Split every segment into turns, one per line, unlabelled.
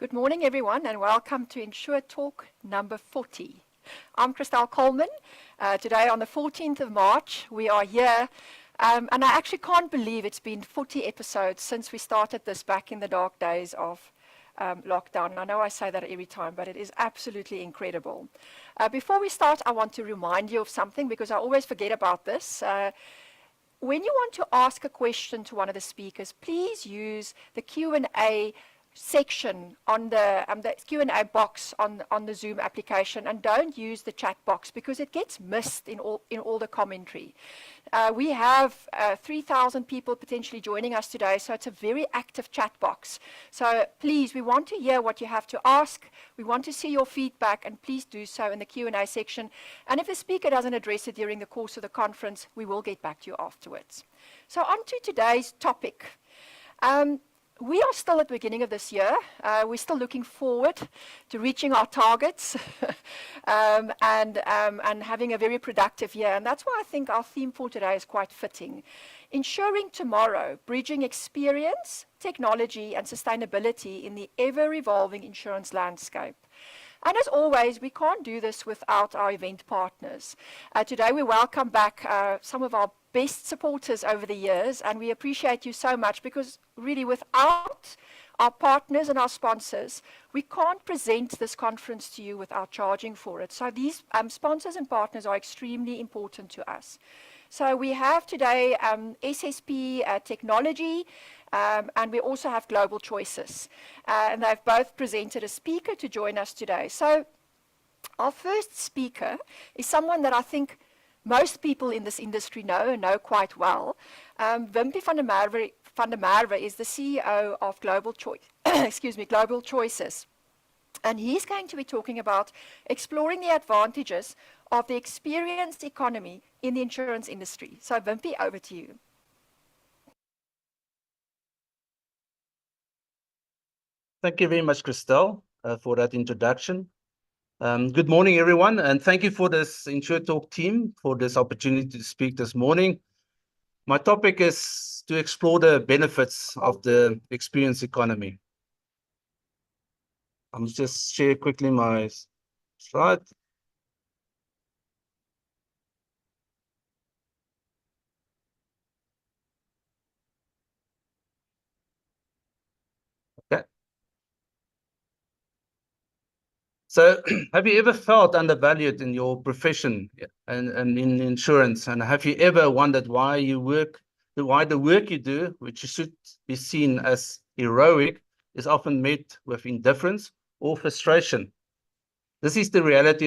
Good morning, everyone, and welcome to InsureTalk number 40. I'm Christelle Coleman. Today, on the 14th of March, we are here, and I actually can't believe it's been 40 episodes since we started this back in the dark days of lockdown. I know I say that every time, but it is absolutely incredible. Before we start, I want to remind you of something because I always forget about this. When you want to ask a question to one of the speakers, please use the Q&A section on the Q&A box on the Zoom application, and don't use the chat box because it gets missed in all the commentary. We have 3,000 people potentially joining us today, so it's a very active chat box. So please, we want to hear what you have to ask. We want to see your feedback, and please do so in the Q&A section. And if the speaker doesn't address it during the course of the conference, we will get back to you afterwards. So on to today's topic. We are still at the beginning of this year. We're still looking forward to reaching our targets and having a very productive year. And that's why I think our theme for today is quite fitting. Ensuring tomorrow, bridging experience, technology, and sustainability in the ever-evolving insurance landscape. And as always, we can't do this without our event partners. Today we welcome back some of our best supporters over the years, and we appreciate you so much because really without our partners and our sponsors, we can't present this conference to you without charging for it. So these sponsors and partners are extremely important to us. So we have today SSP Technology, and we also have Global Choices. And they've both presented a speaker to join us today. So our first speaker is someone that I think most people in this industry know quite well. Wimpie van der Merwe is the CEO of Global Choices. And he's going to be talking about exploring the advantages of the experienced economy in the insurance industry. So Wimpie, over to you.
Thank you very much, Christelle, for that introduction. Good morning, everyone, and thank you for this InsureTalk team for this opportunity to speak this morning. My topic is to explore the benefits of the experience economy. I'll just share quickly my slide. Okay. So have you ever felt undervalued in your profession and in insurance? And have you ever wondered why the work you do, which should be seen as heroic, is often met with indifference or frustration? This is the reality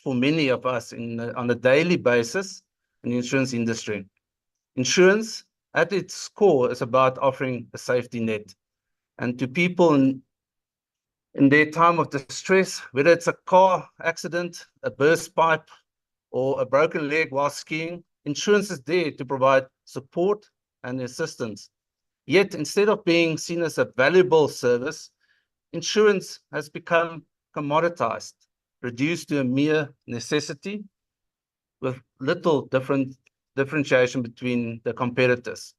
for many of us on a daily basis in the insurance industry. Insurance, at its core, is about offering a safety net. And to people in their time of distress, whether it's a car accident, a burst pipe, or a broken leg while skiing, insurance is there to provide support and assistance. Yet, instead of being seen as a valuable service, insurance has become commoditized, reduced to a mere necessity with little differentiation between the competitors.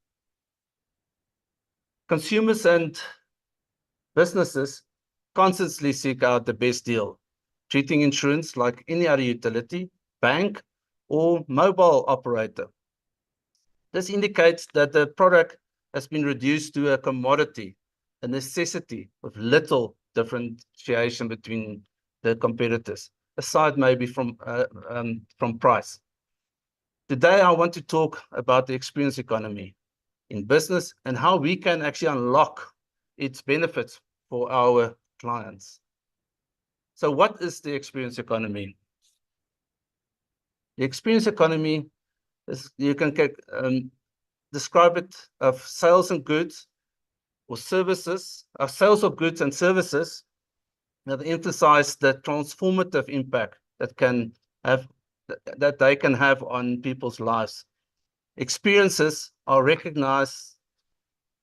Consumers and businesses constantly seek out the best deal, treating insurance like any other utility, bank, or mobile operator. This indicates that the product has been reduced to a commodity, a necessity with little differentiation between the competitors, aside maybe from price. Today, I want to talk about the experience economy in business and how we can actually unlock its benefits for our clients. So what is the experience economy? The experience economy is, you can describe it of sales and goods or services, sales of goods and services that emphasize the transformative impact that they can have on people's lives. Experiences are recognized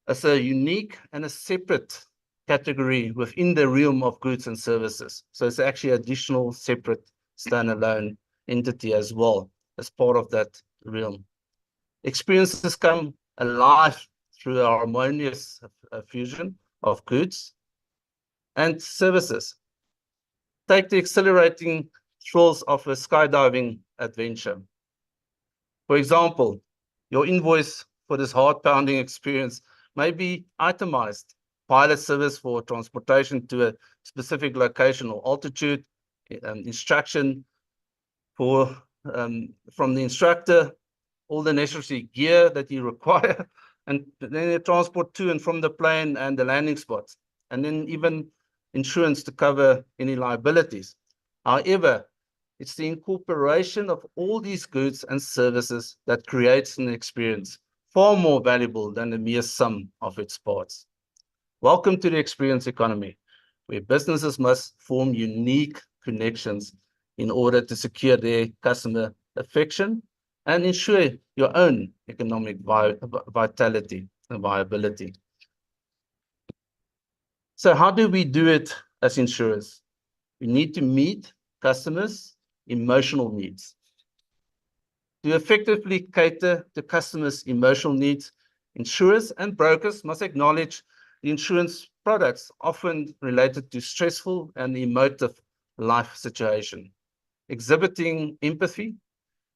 as a unique and a separate category within the realm of goods and services. So it's actually an additional separate standalone entity as well as part of that realm. Experiences come alive through a harmonious fusion of goods and services. Take the exhilarating thrills of a skydiving adventure. For example, your invoice for this heart-pounding experience may be itemized. Pilot service for transportation to a specific location or altitude, instruction for from the instructor, all the necessary gear that you require, and then the transport to and from the plane and the landing spots, and then even insurance to cover any liabilities. However, it's the incorporation of all these goods and services that creates an experience far more valuable than the mere sum of its parts. Welcome to the experience economy, where businesses must form unique connections in order to secure their customer affection and ensure your own economic vitality and viability. So how do we do it as insurers? We need to meet customers' emotional needs. To effectively cater to customers' emotional needs, insurers and brokers must acknowledge the insurance products often related to stressful and emotive life situation, exhibiting empathy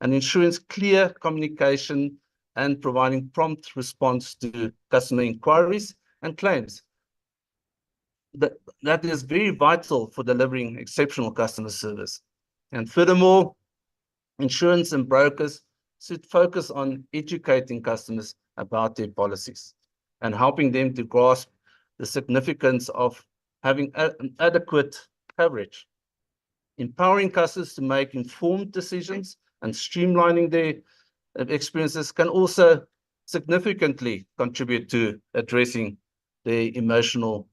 and ensuring clear communication and providing prompt response to customer inquiries and claims. That is very vital for delivering exceptional customer service. And furthermore, insurance and brokers should focus on educating customers about their policies and helping them to grasp the significance of having adequate coverage. Empowering customers to make informed decisions and streamlining their experiences can also significantly contribute to addressing their emotional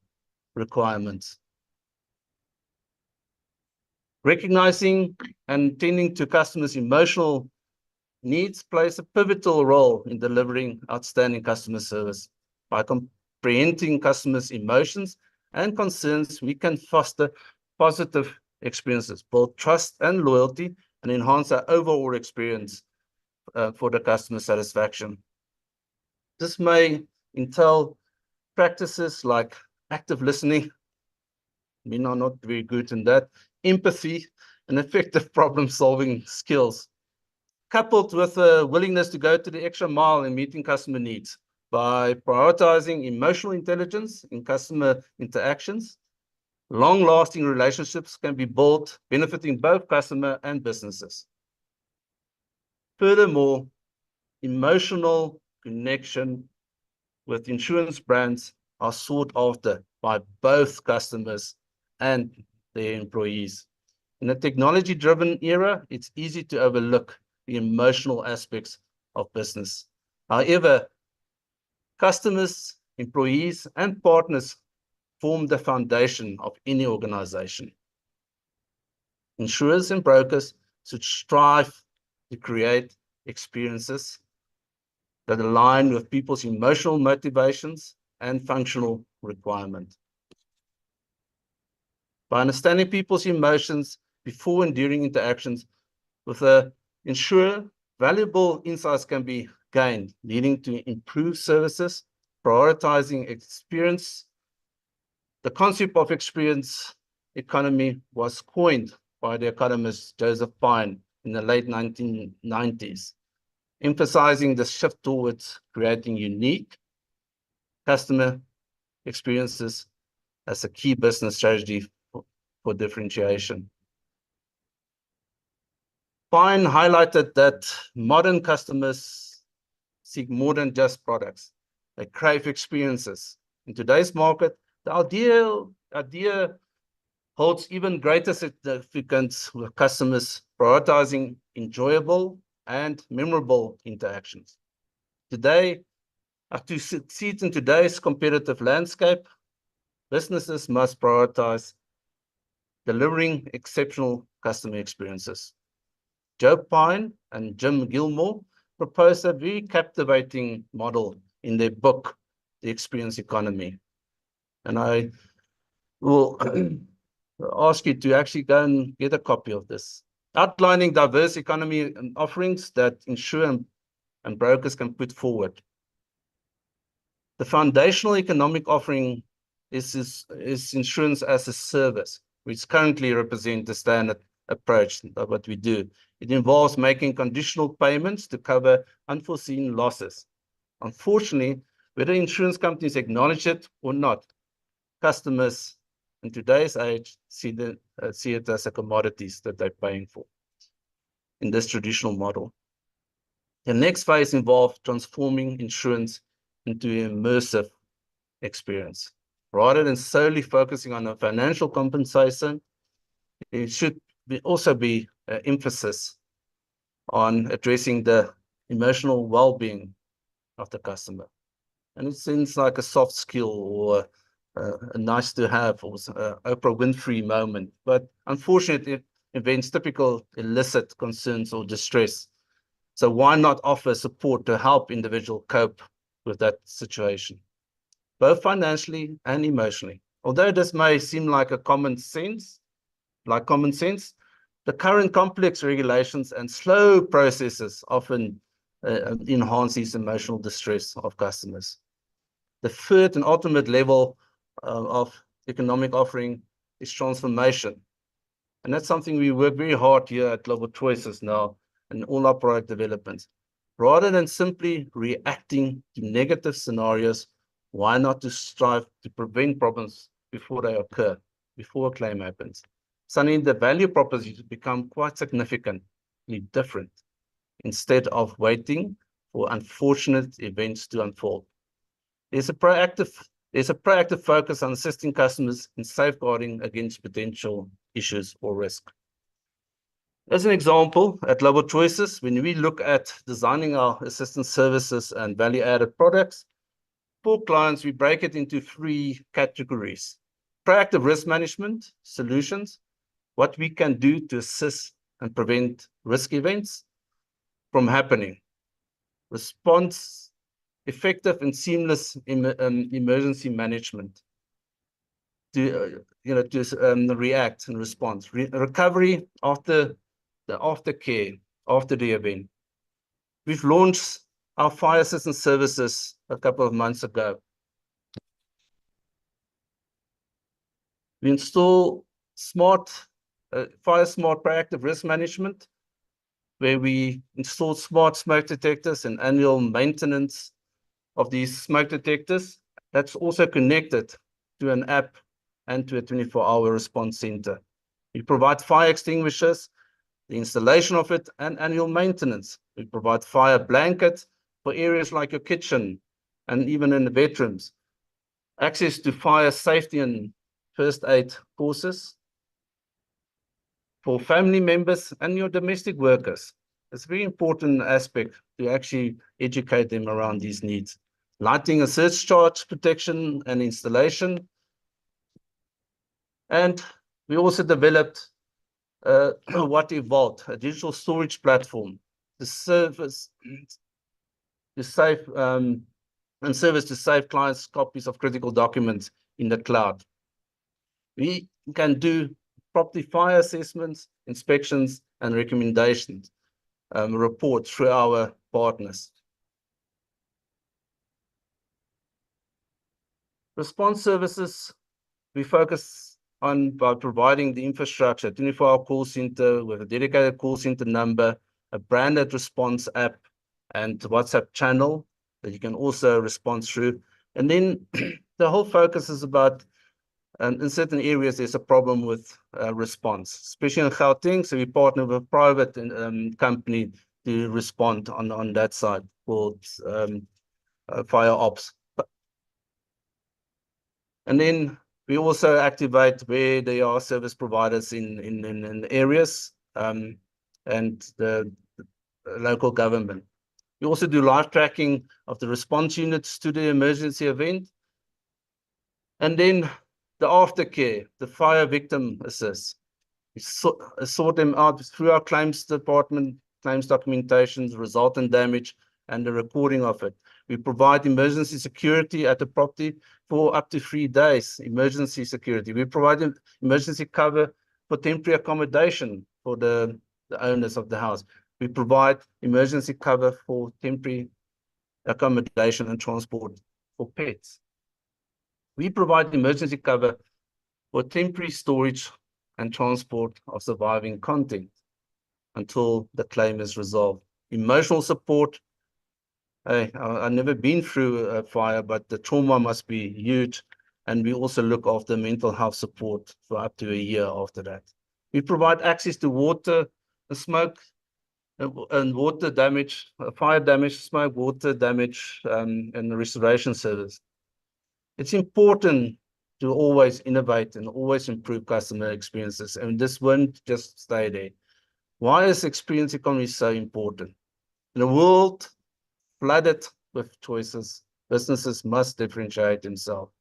requirements. Recognizing and tending to customers' emotional needs plays a pivotal role in delivering outstanding customer service. By comprehending customers' emotions and concerns, we can foster positive experiences, build trust and loyalty, and enhance our overall experience for the customer satisfaction. This may entail practices like active listening. We are not very good in that. Empathy and effective problem-solving skills, coupled with a willingness to go to the extra mile in meeting customer needs. By prioritizing emotional intelligence in customer interactions, long-lasting relationships can be built, benefiting both customer and businesses. Furthermore, emotional connection with insurance brands are sought after by both customers and their employees. In a technology-driven era, it's easy to overlook the emotional aspects of business. However, customers, employees, and partners form the foundation of any organization. Insurers and brokers should strive to create experiences that align with people's emotional motivations and functional requirements. By understanding people's emotions before and during interactions with an insurer, valuable insights can be gained, leading to improved services, prioritizing experience. The concept of experience economy was coined by the economist Joseph Pine in the late 1990s, emphasizing the shift towards creating unique customer experiences as a key business strategy for differentiation. Pine highlighted that modern customers seek more than just products. They crave experiences. In today's market, the idea holds even greater significance with customers prioritizing enjoyable and memorable interactions. Today, to succeed in today's competitive landscape, businesses must prioritize delivering exceptional customer experiences. Joe Pine and Jim Gilmore proposed a very captivating model in their book, The Experience Economy. And I will ask you to actually go and get a copy of this, outlining diverse economy and offerings that insurers and brokers can put forward. The foundational economic offering is insurance as a service, which currently represents the standard approach of what we do. It involves making conditional payments to cover unforeseen losses. Unfortunately, whether insurance companies acknowledge it or not, customers in today's age see it as a commodities that they're paying for in this traditional model. The next phase involved transforming insurance into an immersive experience. Rather than solely focusing on the financial compensation, it should also be an emphasis on addressing the emotional well-being of the customer. And it seems like a soft skill or a nice to have or Oprah Winfrey moment. But unfortunately, events typically elicit concerns or distress. So why not offer support to help individuals cope with that situation, both financially and emotionally? Although this may seem like common sense, the current complex regulations and slow processes often enhance these emotional distress of customers. The third and ultimate level of economic offering is transformation. And that's something we work very hard here at Global Choices now in all our product developments. Rather than simply reacting to negative scenarios, why not to strive to prevent problems before they occur, before a claim happens? Suddenly the value proposition become quite significantly different instead of waiting for unfortunate events to unfold. There's a proactive focus on assisting customers in safeguarding against potential issues or risk. As an example, at Global Choices, when we look at designing our assistance services and value-added products, for clients, we break it into 3 categories. Proactive risk management solutions, what we can do to assist and prevent risk events from happening. Response, effective and seamless emergency management to react and respond. Recovery after the aftercare, after the event. We've launched our fire assistance services a couple of months ago. We install fire smart proactive risk management, where we install smart smoke detectors and annual maintenance of these smoke detectors. That's also connected to an app and to a 24-hour response center. We provide fire extinguishers, the installation of it, and annual maintenance. We provide fire blankets for areas like your kitchen and even in the bedrooms. Access to fire safety and first aid courses for family members and your domestic workers. It's a very important aspect to actually educate them around these needs. Lighting and surcharge protection and installation. And we also developed what evolved, a digital storage platform to service to save clients copies of critical documents in the cloud. We can do property fire assessments, inspections, and recommendations reports through our partners. Response services, we focus on by providing the infrastructure, 24-hour call center with a dedicated call center number, a branded response app, and WhatsApp channel that you can also respond through. And then the whole focus is about, in certain areas, there's a problem with response, especially in Gauteng. So we partner with a private company to respond on that side called Fire Ops. And then we also activate where there are service providers in areas and the local government. We also do live tracking of the response units to the emergency event. And then the aftercare, the fire victim assist. We sort them out through our claims department, claims documentations, resultant damage, and the recording of it. We provide emergency security at the property for up to 3 days, emergency security. We provide emergency cover for temporary accommodation for the owners of the house. We provide emergency cover for temporary accommodation and transport for pets. We provide emergency cover for temporary storage and transport of surviving content until the claim is resolved. Emotional support. I've never been through a fire, but the trauma must be huge. And we also look after mental health support for up to a year after that. We provide access to water, smoke, and water damage, fire damage, smoke, water damage, and restoration service. It's important to always innovate and always improve customer experiences, and this won't just stay there. Why is experience economy so important? In a world flooded with choices, businesses must differentiate themselves.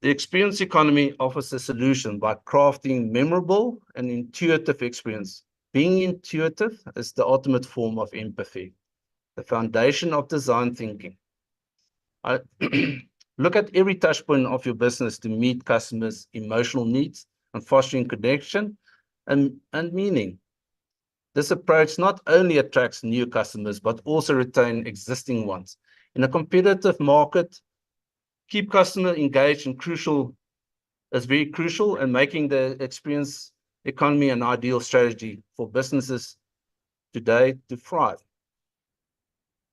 The experience economy offers a solution by crafting memorable and intuitive experience. Being intuitive is the ultimate form of empathy, the foundation of design thinking. I look at every touch point of your business to meet customers' emotional needs and fostering connection and meaning. This approach not only attracts new customers, but also retain existing ones. In a competitive market, keep customer engaged and is very crucial, and making the experience economy an ideal strategy for businesses today to thrive.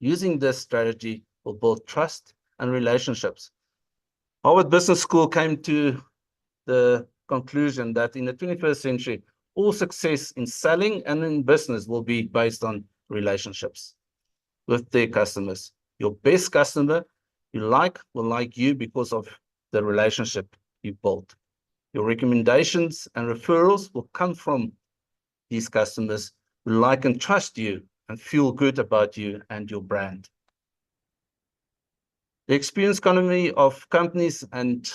Using this strategy will build trust and relationships. Harvard Business School came to the conclusion that in the 21st century, all success in selling and in business will be based on relationships with their customers. Your best customer you will like you because of the relationship you built. Your recommendations and referrals will come from these customers who like and trust you and feel good about you and your brand. The experience economy of companies and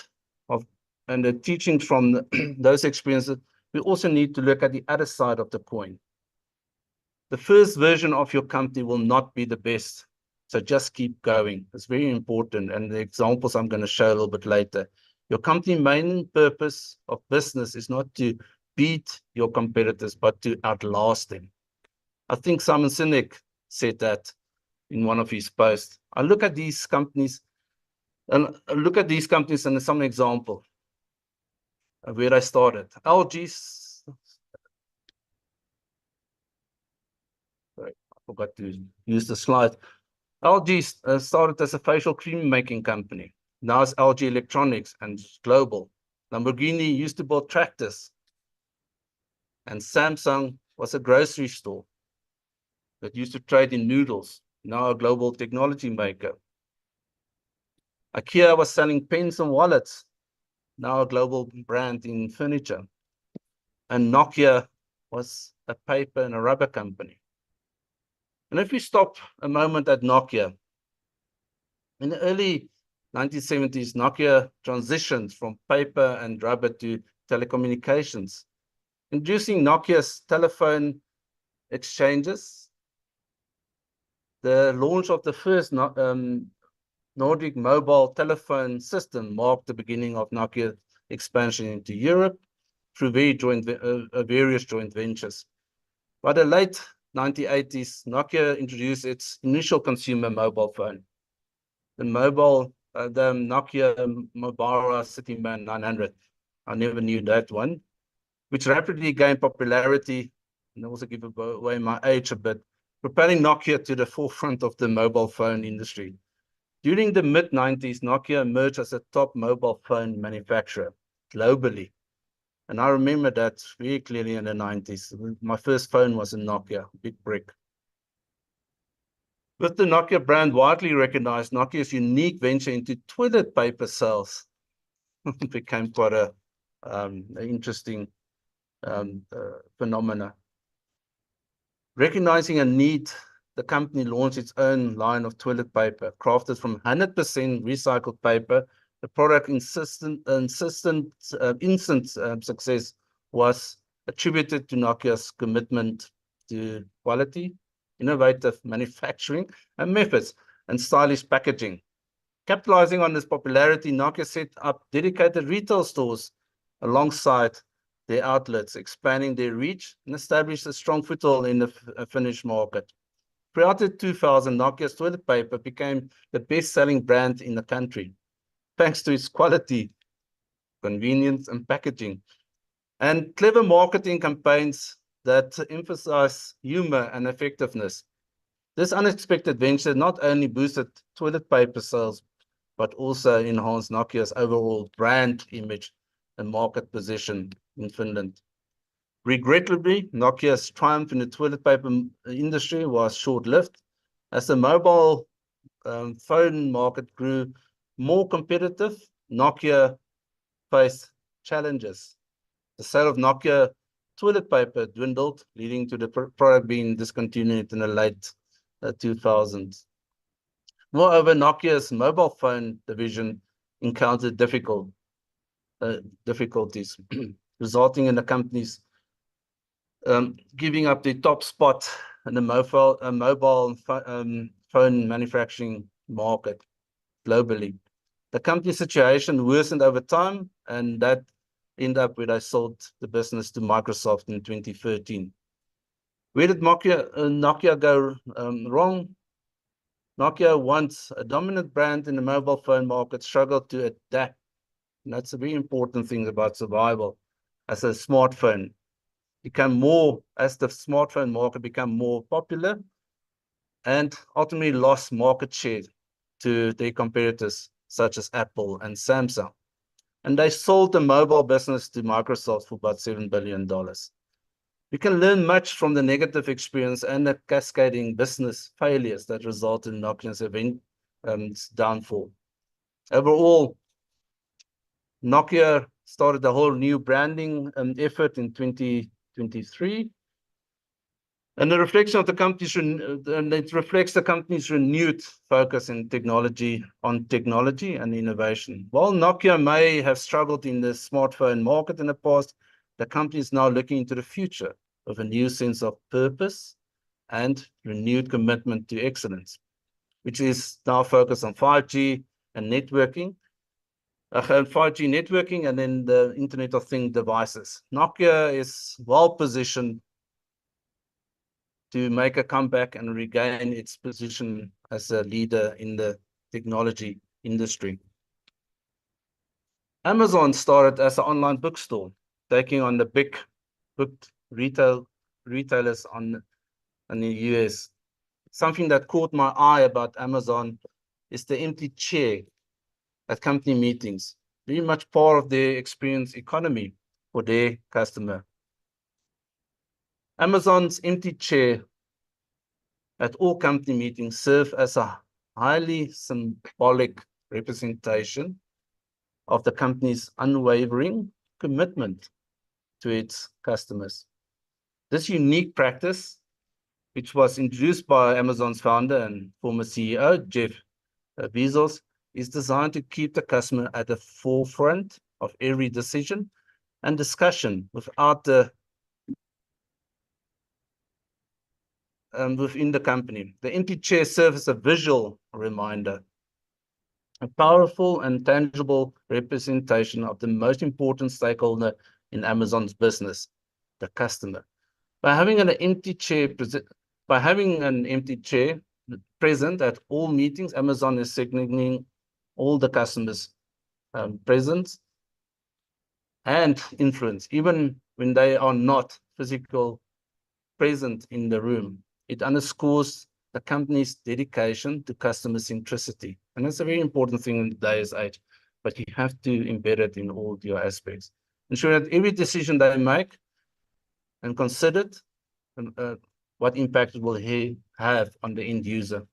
the teachings from those experiences, we also need to look at the other side of the coin. The first version of your company will not be the best, so just keep going. It's very important, and the examples I'm going to show a little bit later. Your company's main purpose of business is not to beat your competitors, but to outlast them. I think Simon Sinek said that in one of his posts. I look at these companies and some example of where I started. LG's, sorry, I forgot to use the slide. LG started as a facial cream making company. Now it's LG Electronics and global. Lamborghini used to build tractors. And Samsung was a grocery store that used to trade in noodles, now a global technology maker. IKEA was selling pens and wallets, now a global brand in furniture. And Nokia was a paper and a rubber company. And if we stop a moment at Nokia, in the early 1970s, Nokia transitioned from paper and rubber to telecommunications, introducing Nokia's telephone exchanges. The launch of the first Nordic mobile telephone system marked the beginning of Nokia's expansion into Europe through various joint ventures. By the late 1980s, Nokia introduced its initial consumer mobile phone, the Nokia Mobara Cityman 900. I never knew that one, which rapidly gained popularity, and also give away my age a bit, propelling Nokia to the forefront of the mobile phone industry. During the mid-90s, Nokia emerged as a top mobile phone manufacturer globally. And I remember that very clearly in the 90s. My first phone was a Nokia, big brick. With the Nokia brand widely recognized, Nokia's unique venture into toilet paper sales became quite an interesting phenomena. Recognizing a need, the company launched its own line of toilet paper, crafted from 100% recycled paper. The product instant success was attributed to Nokia's commitment to quality, innovative manufacturing and methods, and stylish packaging. Capitalizing on this popularity, Nokia set up dedicated retail stores alongside their outlets, expanding their reach and established a strong foothold in the Finnish market. Prior to 2000, Nokia's toilet paper became the best-selling brand in the country. thanks to its quality, convenience, and packaging, and clever marketing campaigns that emphasize humor and effectiveness. This unexpected venture not only boosted toilet paper sales, but also enhanced Nokia's overall brand image and market position in Finland. Regrettably, Nokia's triumph in the toilet paper industry was short-lived, as the mobile phone market grew more competitive. Nokia faced challenges. The sale of Nokia toilet paper dwindled, leading to the product being discontinued in the late 2000s. Moreover, Nokia's mobile phone division encountered difficulties, resulting in the company's giving up the top spot in the mobile phone manufacturing market globally. The company's situation worsened over time, and that ended up where they sold the business to Microsoft in 2013. Where did Nokia go wrong? Nokia, once a dominant brand in the mobile phone market, struggled to adapt. And that's a very important thing about survival. As a smartphone as the smartphone market became more popular, and ultimately lost market share to their competitors such as Apple and Samsung. And they sold the mobile business to Microsoft for about $7 billion. We can learn much from the negative experience and the cascading business failures that resulted in Nokia's downfall. Overall, Nokia started a whole new branding effort in 2023. And it reflects the company's renewed focus on technology and innovation. While Nokia may have struggled in the smartphone market in the past, the company is now looking into the future with a new sense of purpose and renewed commitment to excellence, which is now focused on 5G and networking, 5G networking, and then the Internet of Things devices. Nokia is well positioned to make a comeback and regain its position as a leader in the technology industry. Amazon started as an online bookstore, taking on the big book retailers in the US. Something that caught my eye about Amazon is the empty chair at company meetings, very much part of their experience economy for their customer. Amazon's empty chair at all company meetings serve as a highly symbolic representation of the company's unwavering commitment to its customers. This unique practice, which was introduced by Amazon's founder and former CEO, Jeff Bezos, is designed to keep the customer at the forefront of every decision and discussion within the company. The empty chair serves as a visual reminder, a powerful and tangible representation of the most important stakeholder in Amazon's business, the customer. By having an empty chair present at all meetings, Amazon is signaling all the customers' presence and influence, even when they are not physically present in the room. It underscores the company's dedication to customer centricity. And that's a very important thing in today's age, but you have to embed it in all your aspects. Ensure that every decision they make and considered what impact it will have on the end user.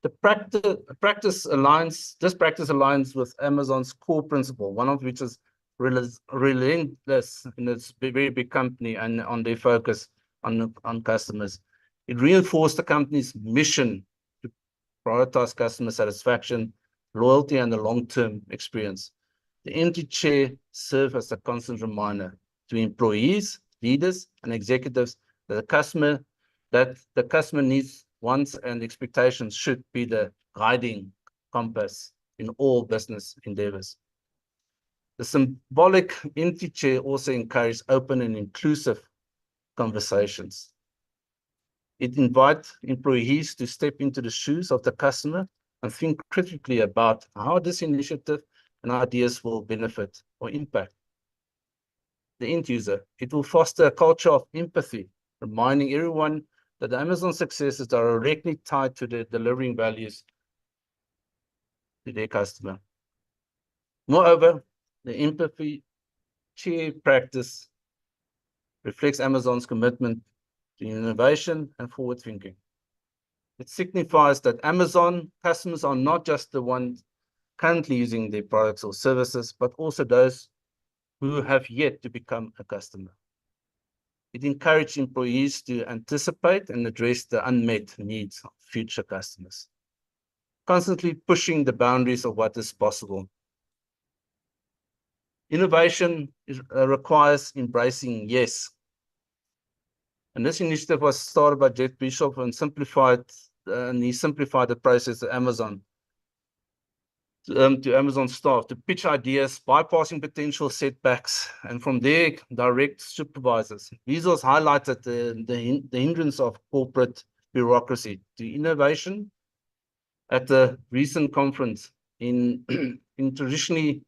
This practice aligns with Amazon's core principle, one of which is relentless in its very big company and on their focus on customers. It reinforced the company's mission to prioritize customer satisfaction, loyalty, and the long-term experience. The empty chair serves as a constant reminder to employees, leaders, and executives that the customer needs, wants, and expectations should be the guiding compass in all business endeavors. The symbolic empty chair also encourages open and inclusive conversations. It invites employees to step into the shoes of the customer and think critically about how this initiative and ideas will benefit or impact the end user. It will foster a culture of empathy, reminding everyone that Amazon's success is directly tied to their delivering values to their customer. Moreover, the empathy share practice reflects Amazon's commitment to innovation and forward thinking. It signifies that Amazon customers are not just the ones currently using their products or services, but also those who have yet to become a customer. It encourages employees to anticipate and address the unmet needs of future customers, constantly pushing the boundaries of what is possible. Innovation requires embracing yes. And this initiative was started by Jeff Bishop and he simplified the process at Amazon to Amazon staff to pitch ideas, bypassing potential setbacks, and from there, direct supervisors. These was highlighted the hindrance of corporate bureaucracy to innovation at the recent conference. In traditionally,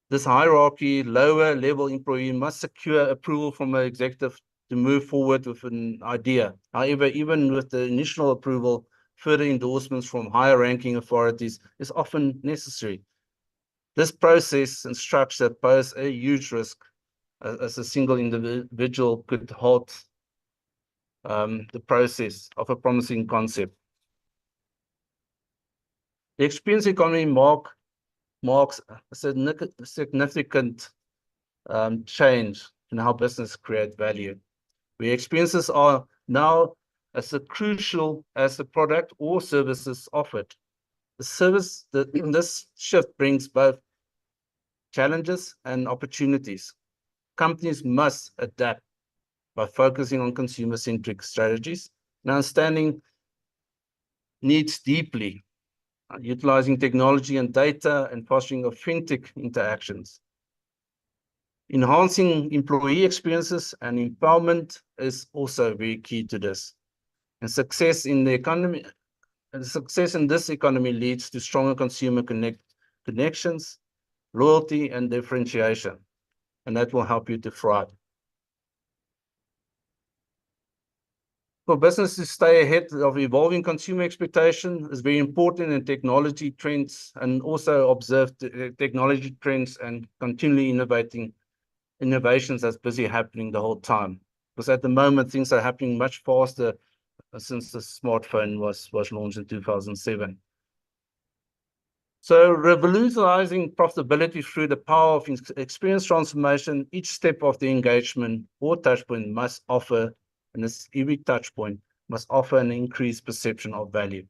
this hierarchy, lower level employee must secure approval from an executive to move forward with an idea. However, even with the initial approval, further endorsements from higher ranking authorities is often necessary. This process and structure pose a huge risk as a single individual could halt the process of a promising concept. The experience economy marks a significant change in how business create value. Where experiences are now as crucial as the product or services offered. This shift brings both challenges and opportunities. Companies must adapt by focusing on consumer-centric strategies and understanding needs deeply, utilizing technology and data and fostering authentic interactions. Enhancing employee experiences and empowerment is also very key to this. And success in the economy, and success in this economy leads to stronger consumer connections, loyalty, and differentiation. And that will help you to thrive. For business to stay ahead of evolving consumer expectation is very important in technology trends and also observe technology trends and continually innovations that's busy happening the whole time. Because at the moment, things are happening much faster since the smartphone was launched in 2007. So revolutionizing profitability through the power of experience transformation, each step of the engagement or touchpoint must offer, and every touchpoint must offer an increased perception of value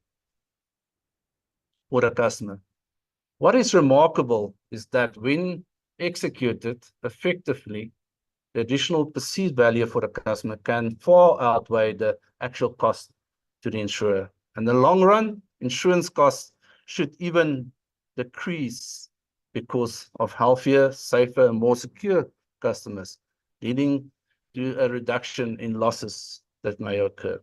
for the customer. What is remarkable is that when executed effectively, the additional perceived value for the customer can far outweigh the actual cost to the insurer. In the long run, insurance costs should even decrease because of healthier, safer, and more secure customers, leading to a reduction in losses that may occur.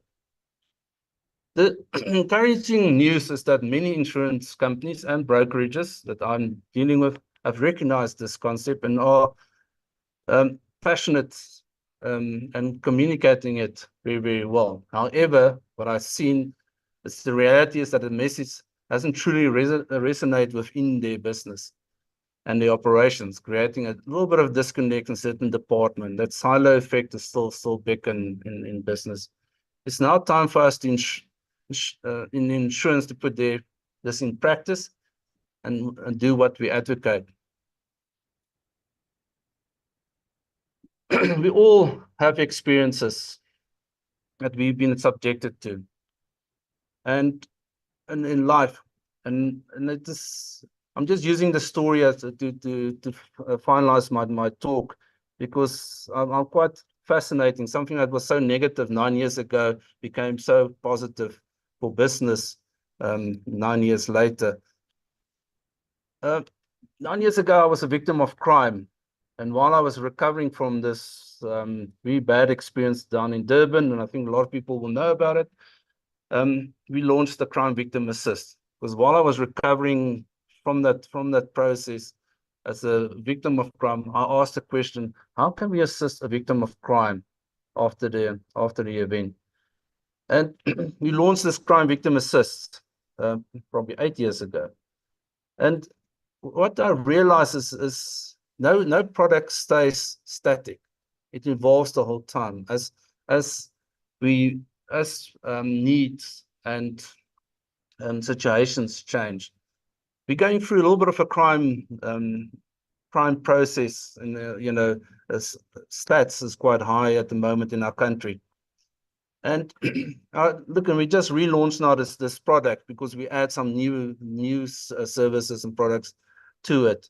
The encouraging news is that many insurance companies and brokerages that I'm dealing with have recognized this concept and are passionate and communicating it very, very well. However, what I've seen is the reality is that the message hasn't truly resonated within their business and their operations, creating a little bit of disconnect in certain departments. That silo effect is still big in business. It's now time for us to in insurance to put this in practice and do what we advocate. We all have experiences that we've been subjected to, and in life, and it is. I'm just using the story as to finalize my talk, because I'm quite fascinating. Something that was so negative 9 years ago became so positive for business 9 years later. 9 years ago, I was a victim of crime. And while I was recovering from this very bad experience down in Durban, and I think a lot of people will know about it, we launched the Crime Victim Assist. Because while I was recovering from that process, as a victim of crime, I asked the question: how can we assist a victim of crime after the event? And we launched this Crime Victim Assist probably 8 years ago. And what I realized is no product stays static. It evolves the whole time as needs and situations change. We're going through a little bit of a crime process, and stats is quite high at the moment in our country. And look, and we just relaunched now this product because we add some new services and products to it.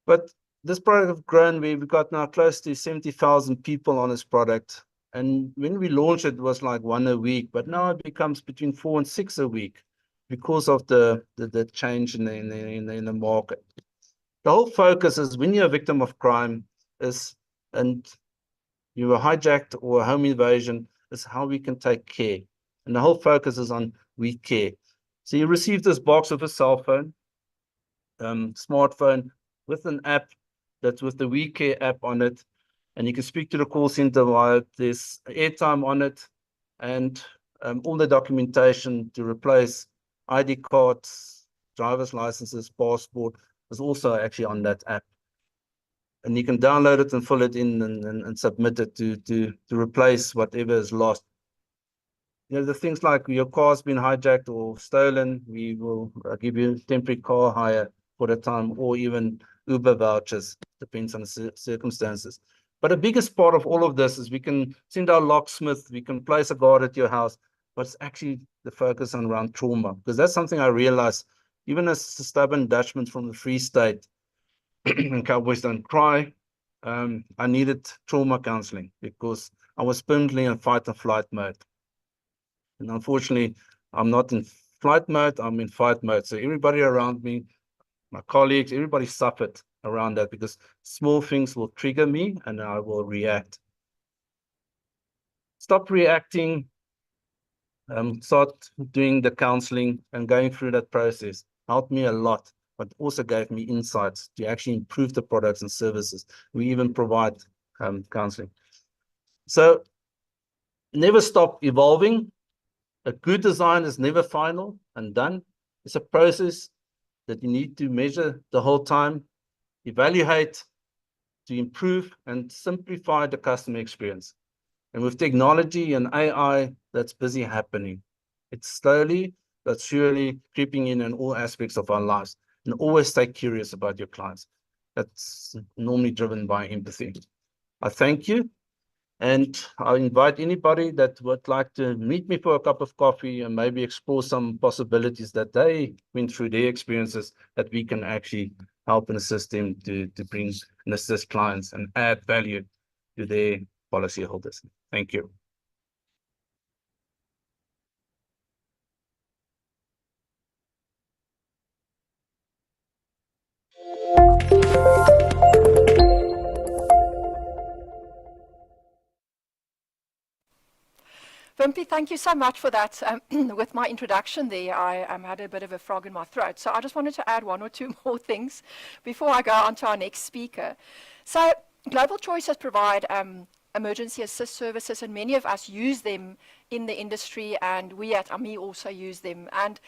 But this product has grown. We've got now close to 70,000 people on this product. And when we launched it, it was like 1 a week, but now it becomes between 4 and 6 a week because of the change in the market. The whole focus is when you're a victim of crime and you were hijacked or a home invasion, is how we can take care. And the whole focus is on we care. So you receive this box with a cell phone, smartphone, with an app that's with the We Care app on it. And you can speak to the call center while there's airtime on it, and all the documentation to replace ID cards, driver's licenses, passport is also actually on that app. And you can download it and fill it in and submit it to replace whatever is lost. The things like your car's been hijacked or stolen, we will give you temporary car hire for the time, or even Uber vouchers, depends on the circumstances. But the biggest part of all of this is we can send our locksmith, we can place a guard at your house, but it's actually the focus on around trauma, because that's something I realized, even as a stubborn Dutchman from the Free State, and Cowboys Don't Cry, I needed trauma counseling because I was permanently in fight and flight mode. And unfortunately, I'm not in flight mode, I'm in fight mode. So everybody around me, my colleagues, everybody suffered around that because small things will trigger me and I will react. Stop reacting, start doing the counseling and going through that process helped me a lot, but also gave me insights to actually improve the products and services. We even provide counseling. So never stop evolving. A good design is never final and done. It's a process that you need to measure the whole time, evaluate to improve and simplify the customer experience. And with technology and AI, that's busy happening. It's slowly but surely creeping in all aspects of our lives. And always stay curious about your clients. That's normally driven by empathy. I thank you. And I invite anybody that would like to meet me for a cup of coffee and maybe explore some possibilities that they went through their experiences, that we can actually help and assist them to bring and assist clients and add value to their policyholders. Thank you.
Wimpy, thank you so much for that. With my introduction there, I had a bit of a frog in my throat. So I just wanted to add 1 or 2 more things before I go on to our next speaker. So Global Choices provide emergency assist services, and many of us use them in the industry, and we at AMI also use them. And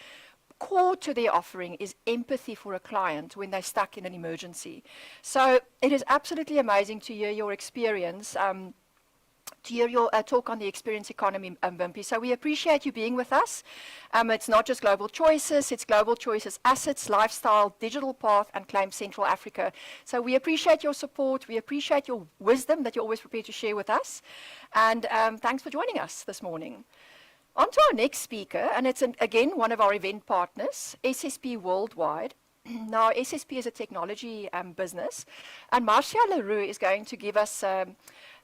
core to their offering is empathy for a client when they're stuck in an emergency. So it is absolutely amazing to hear your experience, to hear your talk on the experience economy, Wimpy. So we appreciate you being with us. It's not just Global Choices, it's Global Choices Assets, Lifestyle, Digital Path, and Claim Central Africa. So we appreciate your support. We appreciate your wisdom that you're always prepared to share with us. And thanks for joining us this morning. On to our next speaker, and it's, again, one of our event partners, SSP Worldwide. Now, SSP is a technology business, and Marcia Leroux is going to give us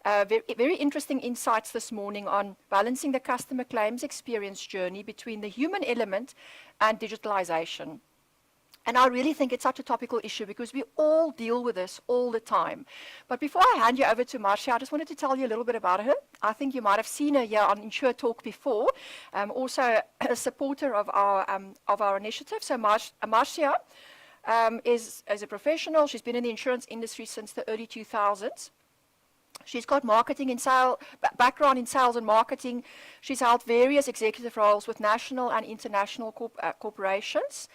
very interesting insights this morning on balancing the customer claims experience journey between the human element and digitalization. And I really think it's such a topical issue because we all deal with this all the time. But before I hand you over to Marcia, I just wanted to tell you a little bit about her. I think you might have seen her here on InsureTalk before, also a supporter of our initiative. So Marcia is a professional. She's been in the insurance industry since the early 2000s. She's got marketing and background in sales and marketing. She's held various executive roles with national and international corporations.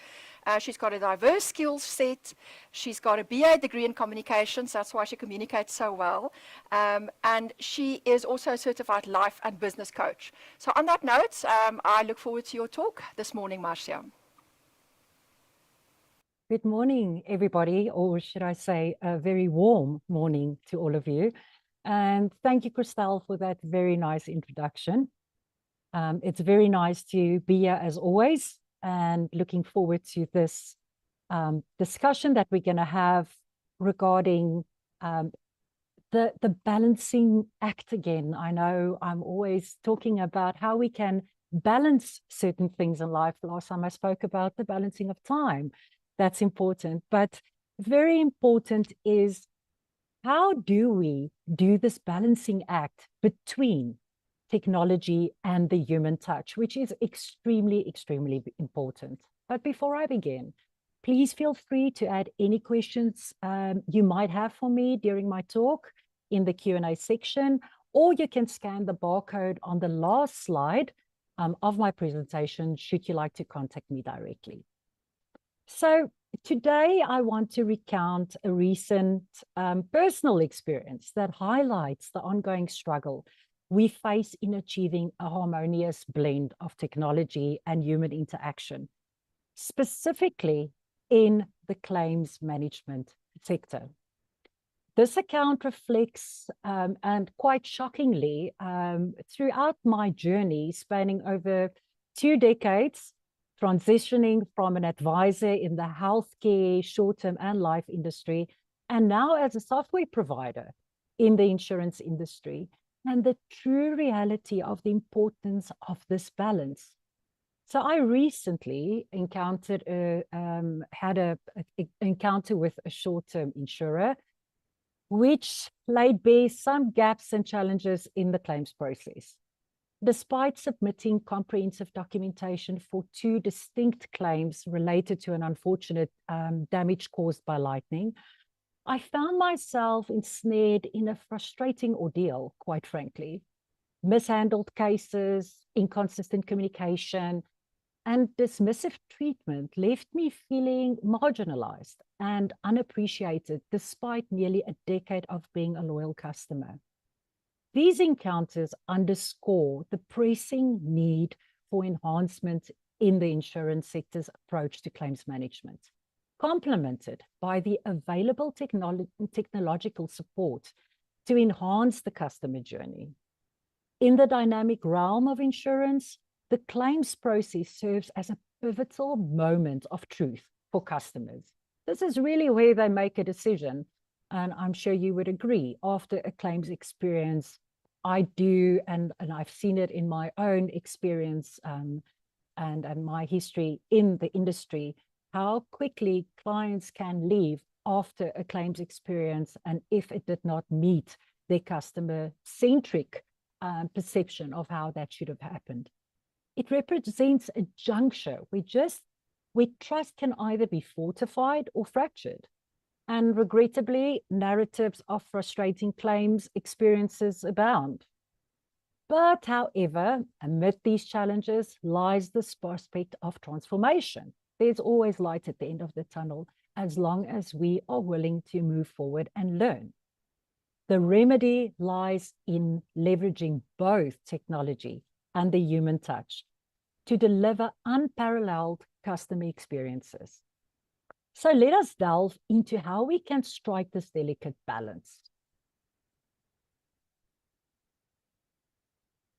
She's got a diverse skill set. She's got a BA degree in communications. That's why she communicates so well. And she is also a certified life and business coach. So on that note, I look forward to your talk this morning, Marcia.
Good morning, everybody, or should I say a very warm morning to all of you. And thank you, Christelle, for that very nice introduction. It's very nice to be here as always, and looking forward to this discussion that we're going to have regarding the balancing act again. I know I'm always talking about how we can balance certain things in life. Last time I spoke about the balancing of time. That's important. But very important is, how do we do this balancing act between technology and the human touch, which is extremely, extremely important. But before I begin, please feel free to add any questions you might have for me during my talk in the Q&A section, or you can scan the barcode on the last slide of my presentation, should you like to contact me directly. So today I want to recount a recent personal experience that highlights the ongoing struggle we face in achieving a harmonious blend of technology and human interaction, specifically in the claims management sector. This account reflects, and quite shockingly, throughout my journey spanning over 2 decades, transitioning from an advisor in the healthcare, short-term and life industry, and now as a software provider in the insurance industry, and the true reality of the importance of this balance. So I recently had an encounter with a short-term insurer, which laid bare some gaps and challenges in the claims process. Despite submitting comprehensive documentation for 2 distinct claims related to an unfortunate damage caused by lightning, I found myself ensnared in a frustrating ordeal, quite frankly. Mishandled cases, inconsistent communication, and dismissive treatment left me feeling marginalized and unappreciated despite nearly a decade of being a loyal customer. These encounters underscore the pressing need for enhancement in the insurance sector's approach to claims management, complemented by the available technological support to enhance the customer journey. In the dynamic realm of insurance, the claims process serves as a pivotal moment of truth for customers. This is really where they make a decision, and I'm sure you would agree, after a claims experience, I do, and I've seen it in my own experience and my history in the industry, how quickly clients can leave after a claims experience, and if it did not meet their customer-centric perception of how that should have happened. It represents a juncture where trust can either be fortified or fractured. And regrettably, narratives of frustrating claims experiences abound. But however, amid these challenges lies this prospect of transformation. There's always light at the end of the tunnel, as long as we are willing to move forward and learn. The remedy lies in leveraging both technology and the human touch to deliver unparalleled customer experiences. So let us delve into how we can strike this delicate balance.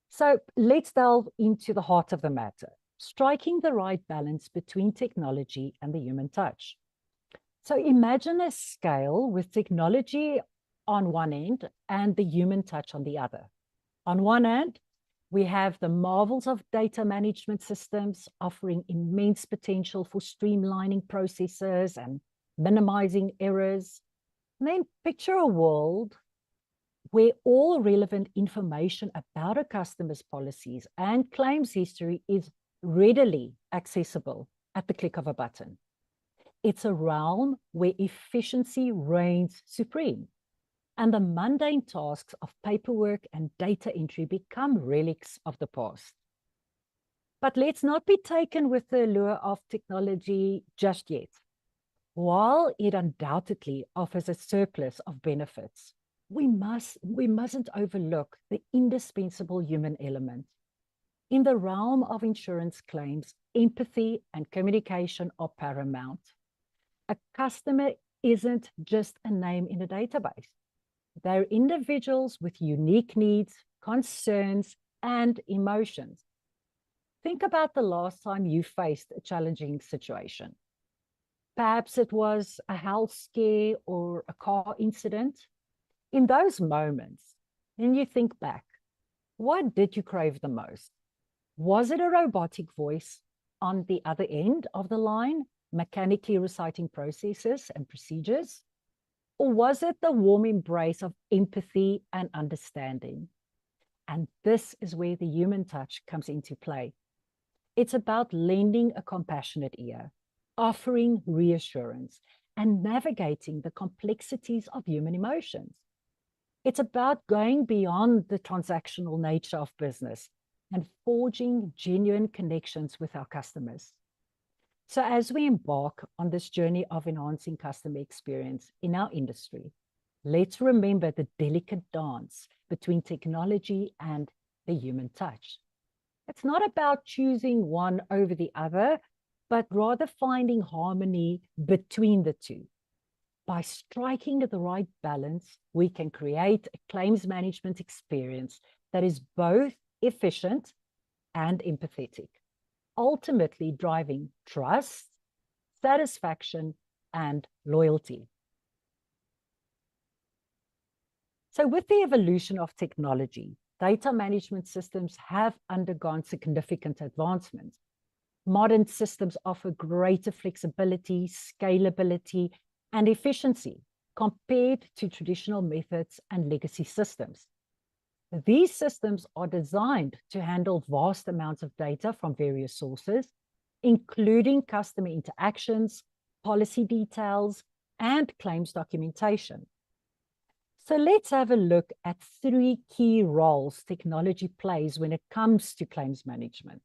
So let's delve into the heart of the matter, striking the right balance between technology and the human touch. So imagine a scale with technology on one end and the human touch on the other. On one hand, We have the marvels of data management systems offering immense potential for streamlining processes and minimizing errors. And then picture a world where all relevant information about a customer's policies and claims history is readily accessible at the click of a button. It's a realm where efficiency reigns supreme, and the mundane tasks of paperwork and data entry become relics of the past. But let's not be taken with the allure of technology just yet. While it undoubtedly offers a surplus of benefits, we mustn't overlook the indispensable human element. In the realm of insurance claims, empathy and communication are paramount. A customer isn't just a name in a database. They're individuals with unique needs, concerns, and emotions. Think about the last time you faced a challenging situation. Perhaps it was a health scare or a car incident. In those moments, when you think back, what did you crave the most? Was it a robotic voice on the other end of the line, mechanically reciting processes and procedures? Or was it the warm embrace of empathy and understanding? And this is where the human touch comes into play. It's about lending a compassionate ear, offering reassurance, and navigating the complexities of human emotions. It's about going beyond the transactional nature of business and forging genuine connections with our customers. So as we embark on this journey of enhancing customer experience in our industry, let's remember the delicate dance between technology and the human touch. It's not about choosing one over the other, but rather finding harmony between the two. By striking the right balance, we can create a claims management experience that is both efficient and empathetic, ultimately driving trust, satisfaction, and loyalty. So with the evolution of technology, data management systems have undergone significant advancements. Modern systems offer greater flexibility, scalability, and efficiency compared to traditional methods and legacy systems. These systems are designed to handle vast amounts of data from various sources, including customer interactions, policy details, and claims documentation. So let's have a look at 3 key roles technology plays when it comes to claims management.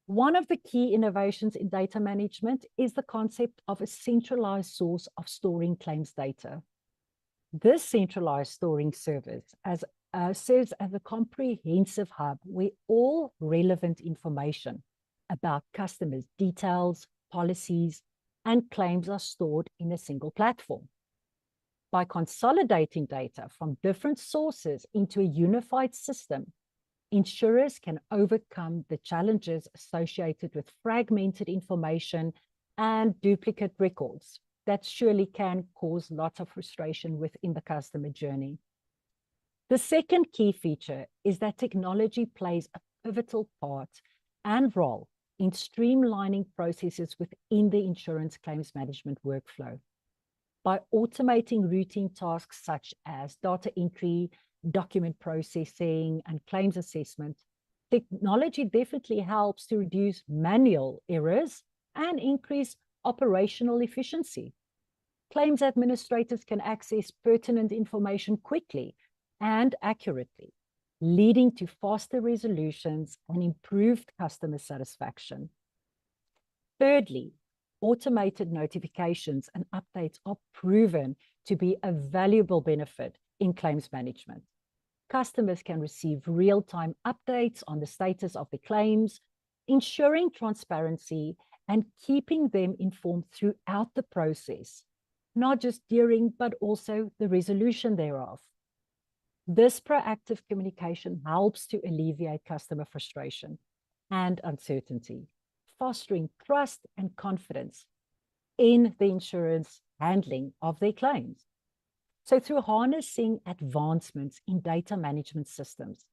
One of the key innovations in data management is the concept of a centralized source of storing claims data. This centralized storing service serves as a comprehensive hub where all relevant information about customers' details, policies, and claims are stored in a single platform. By consolidating data from different sources into a unified system, insurers can overcome the challenges associated with fragmented information and duplicate records that surely can cause lots of frustration within the customer journey. The second key feature is that technology plays a pivotal part and role in streamlining processes within the insurance claims management workflow. By automating routine tasks such as data entry, document processing, and claims assessment, technology definitely helps to reduce manual errors and increase operational efficiency. Claims administrators can access pertinent information quickly and accurately, leading to faster resolutions and improved customer satisfaction. Thirdly, automated notifications and updates are proven to be a valuable benefit in claims management. Customers can receive real-time updates on the status of the claims, ensuring transparency and keeping them informed throughout the process, not just during, but also the resolution thereof. This proactive communication helps to alleviate customer frustration and uncertainty, fostering trust and confidence in the insurance handling of their claims. So through harnessing advancements in data management systems,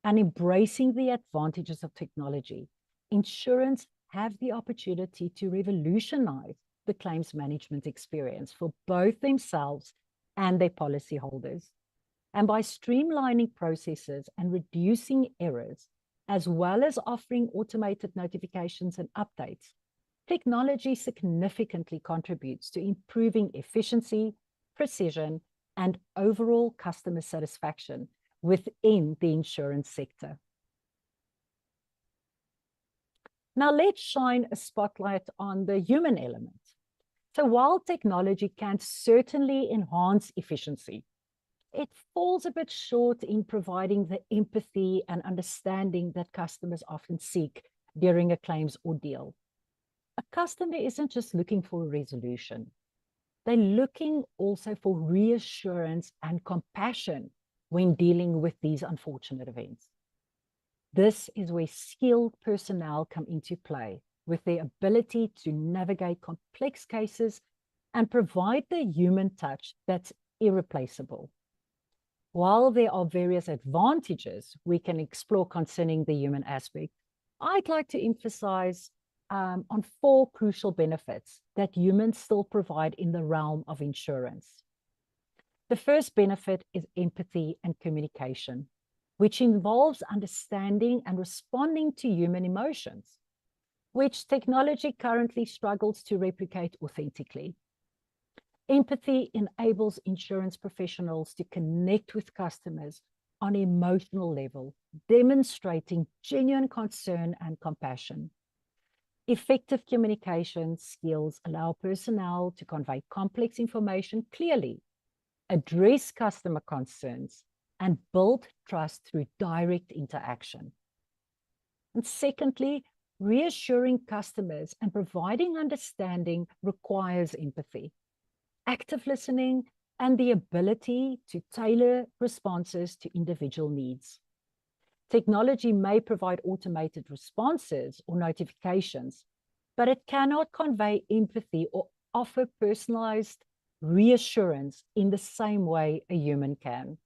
and embracing the advantages of technology, insurance have the opportunity to revolutionize the claims management experience for both themselves and their policyholders. And by streamlining processes and reducing errors, as well as offering automated notifications and updates, technology significantly contributes to improving efficiency, precision, and overall customer satisfaction within the insurance sector. Now let's shine a spotlight on the human element. So while technology can certainly enhance efficiency, it falls a bit short in providing the empathy and understanding that customers often seek during a claims ordeal. A customer isn't just looking for a resolution. They're looking also for reassurance and compassion when dealing with these unfortunate events. This is where skilled personnel come into play, with their ability to navigate complex cases and provide the human touch that's irreplaceable. While there are various advantages we can explore concerning the human aspect, I'd like to emphasize on 4 crucial benefits that humans still provide in the realm of insurance. The first benefit is empathy and communication, which involves understanding and responding to human emotions, which technology currently struggles to replicate authentically. Empathy enables insurance professionals to connect with customers on an emotional level, demonstrating genuine concern and compassion. Effective communication skills allow personnel to convey complex information clearly, address customer concerns, and build trust through direct interaction. And secondly, reassuring customers and providing understanding requires empathy, active listening, and the ability to tailor responses to individual needs. Technology may provide automated responses or notifications, but it cannot convey empathy or offer personalized reassurance in the same way a human can.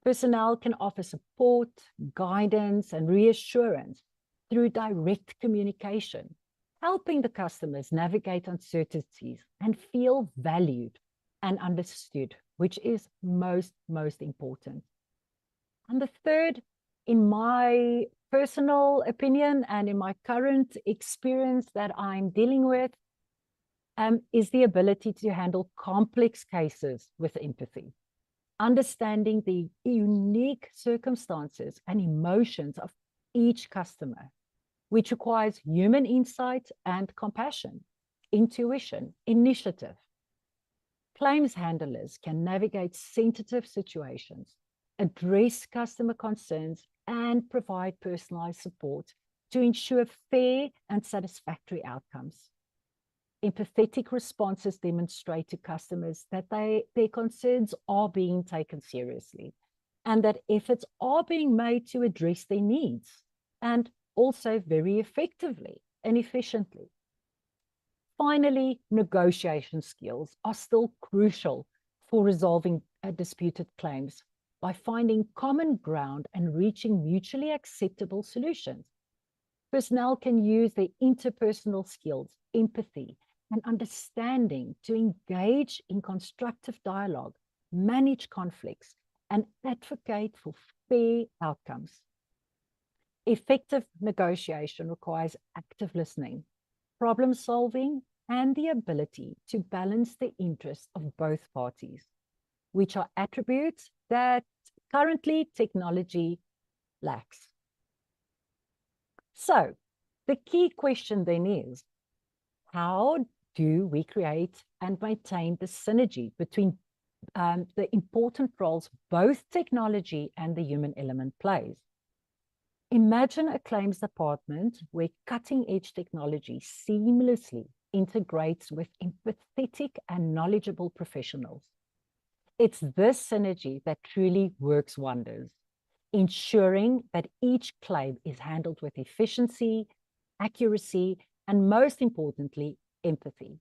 Personnel can offer support, guidance, and reassurance through direct communication, helping the customers navigate uncertainties and feel valued and understood, which is most important. And the third, in my personal opinion and in my current experience that I'm dealing with, is the ability to handle complex cases with empathy, understanding the unique circumstances and emotions of each customer, which requires human insight and compassion, intuition, initiative. Claims handlers can navigate sensitive situations, address customer concerns, and provide personalized support to ensure fair and satisfactory outcomes. Empathetic responses demonstrate to customers that their concerns are being taken seriously and that efforts are being made to address their needs, and also very effectively and efficiently. Finally, negotiation skills are still crucial for resolving disputed claims by finding common ground and reaching mutually acceptable solutions. Personnel can use their interpersonal skills, empathy, and understanding to engage in constructive dialogue, manage conflicts, and advocate for fair outcomes. Effective negotiation requires active listening, problem solving, and the ability to balance the interests of both parties, which are attributes that currently technology lacks. So the key question then is, how do we create and maintain the synergy between the important roles both technology and the human element plays? Imagine a claims department where cutting-edge technology seamlessly integrates with empathetic and knowledgeable professionals. It's this synergy that truly works wonders, ensuring that each claim is handled with efficiency, accuracy, and most importantly, empathy.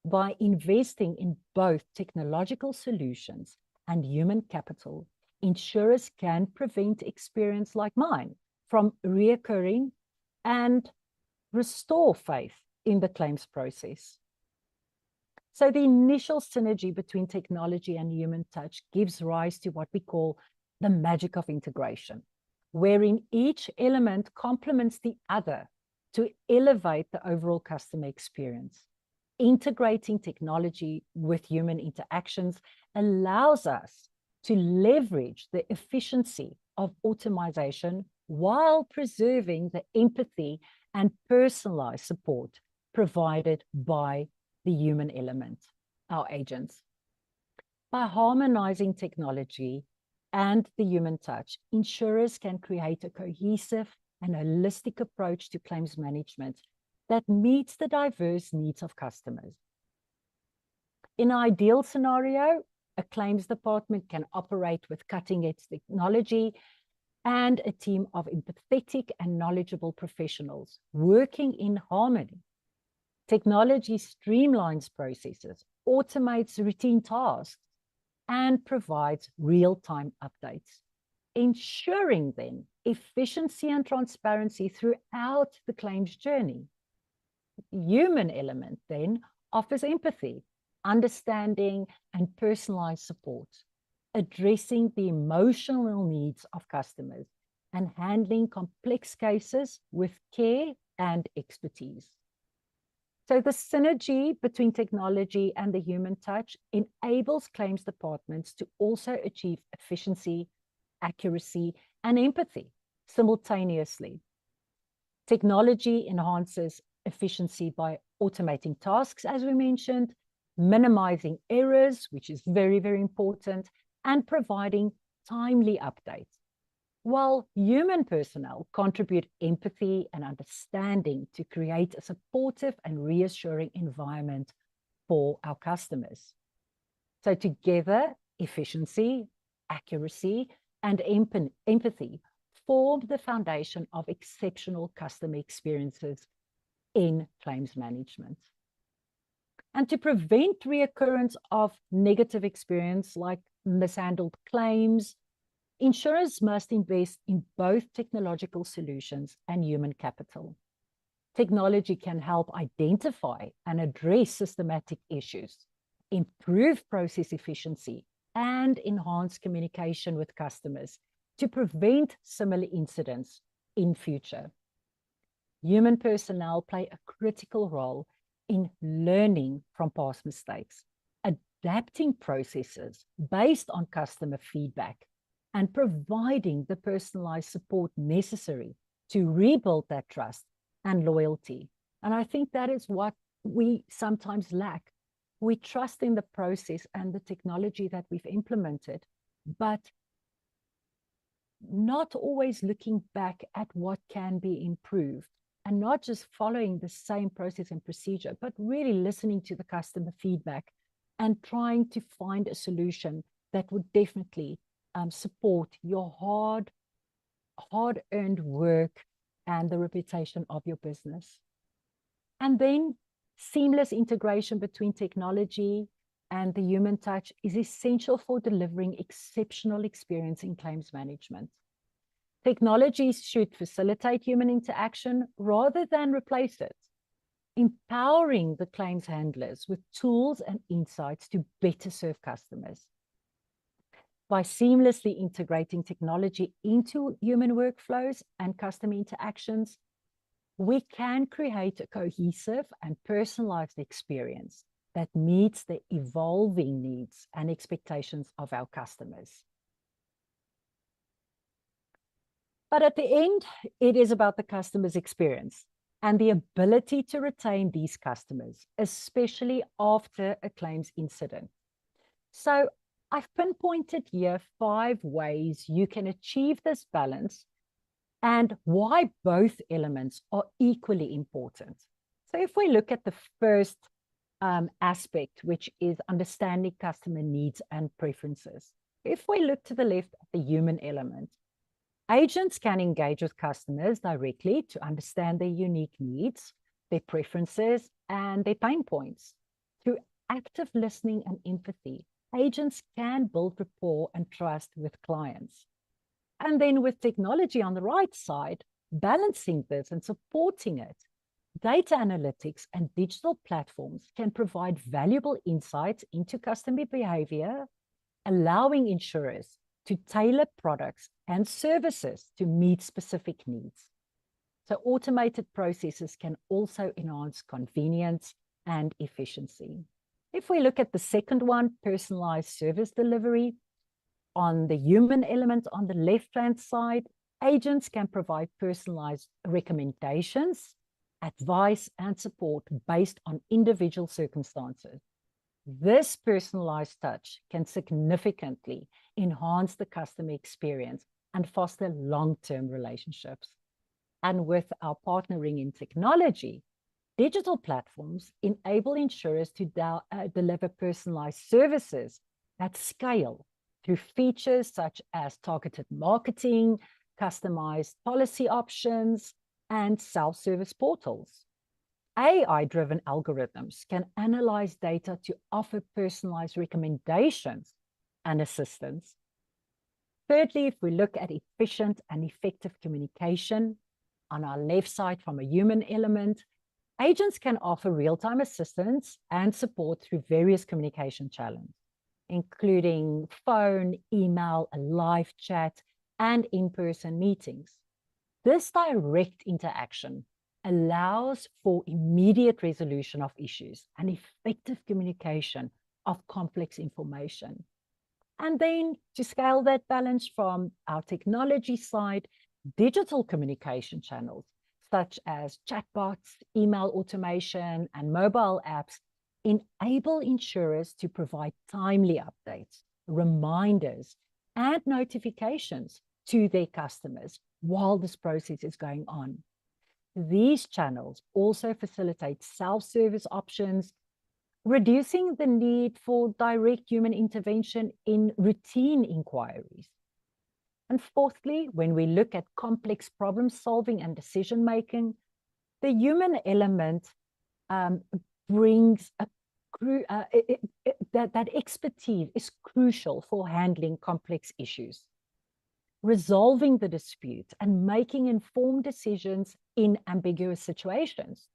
By investing in both technological solutions and human capital, insurers can prevent experience like mine from reoccurring and restore faith in the claims process. So the initial synergy between technology and human touch gives rise to what we call the magic of integration, wherein each element complements the other to elevate the overall customer experience. Integrating technology with human interactions allows us to leverage the efficiency of automation while preserving the empathy and personalized support provided by the human element, our agents. By harmonizing technology and the human touch, insurers can create a cohesive and holistic approach to claims management that meets the diverse needs of customers. In an ideal scenario, a claims department can operate with cutting-edge technology and a team of empathetic and knowledgeable professionals working in harmony. Technology streamlines processes, automates routine tasks, and provides real-time updates, ensuring then efficiency and transparency throughout the claims journey. The human element then offers empathy, understanding, and personalized support, addressing the emotional needs of customers and handling complex cases with care and expertise. So the synergy between technology and the human touch enables claims departments to also achieve efficiency, accuracy, and empathy simultaneously. Technology enhances efficiency by automating tasks, as we mentioned, minimizing errors, which is very, very important, and providing timely updates, while human personnel contribute empathy and understanding to create a supportive and reassuring environment for our customers. So together, efficiency, accuracy, and empathy form the foundation of exceptional customer experiences in claims management. And to prevent reoccurrence of negative experience like mishandled claims, insurers must invest in both technological solutions and human capital. Technology can help identify and address systematic issues, improve process efficiency, and enhance communication with customers to prevent similar incidents in future. Human personnel play a critical role in learning from past mistakes, adapting processes based on customer feedback, and providing the personalized support necessary to rebuild that trust and loyalty. And I think that is what we sometimes lack. We trust in the process and the technology that we've implemented, but not always looking back at what can be improved, and not just following the same process and procedure, but really listening to the customer feedback and trying to find a solution that would definitely support your hard-earned work and the reputation of your business. And then seamless integration between technology and the human touch is essential for delivering exceptional experience in claims management. Technology should facilitate human interaction rather than replace it, empowering the claims handlers with tools and insights to better serve customers. By seamlessly integrating technology into human workflows and customer interactions, we can create a cohesive and personalized experience that meets the evolving needs and expectations of our customers. But at the end, it is about the customer's experience and the ability to retain these customers, especially after a claims incident. So I've pinpointed here 5 ways you can achieve this balance and why both elements are equally important. So if we look at the first aspect, which is understanding customer needs and preferences. If we look to the left at the human element, agents can engage with customers directly to understand their unique needs, their preferences, and their pain points. Through active listening and empathy, agents can build rapport and trust with clients. And then with technology on the right side, balancing this and supporting it, data analytics and digital platforms can provide valuable insights into customer behavior, allowing insurers to tailor products and services to meet specific needs. So automated processes can also enhance convenience and efficiency. If we look at the second one, personalized service delivery, on the human element on the left-hand side, agents can provide personalized recommendations, advice, and support based on individual circumstances. This personalized touch can significantly enhance the customer experience and foster long-term relationships. And with our partnering in technology, digital platforms enable insurers to deliver personalized services at scale through features such as targeted marketing, customized policy options, and self-service portals. AI-driven algorithms can analyze data to offer personalized recommendations and assistance. Thirdly, if we look at efficient and effective communication, on our left side from a human element, agents can offer real-time assistance and support through various communication channels, including phone, email, a live chat, and in-person meetings. This direct interaction allows for immediate resolution of issues and effective communication of complex information. And then to scale that balance from our technology side, digital communication channels such as chatbots, email automation, and mobile apps enable insurers to provide timely updates, reminders, and notifications to their customers while this process is going on. These channels also facilitate self-service options, reducing the need for direct human intervention in routine inquiries. And fourthly, when we look at complex problem solving and decision making, the human element brings that expertise is crucial for handling complex issues, resolving the dispute, and making informed decisions in ambiguous situations.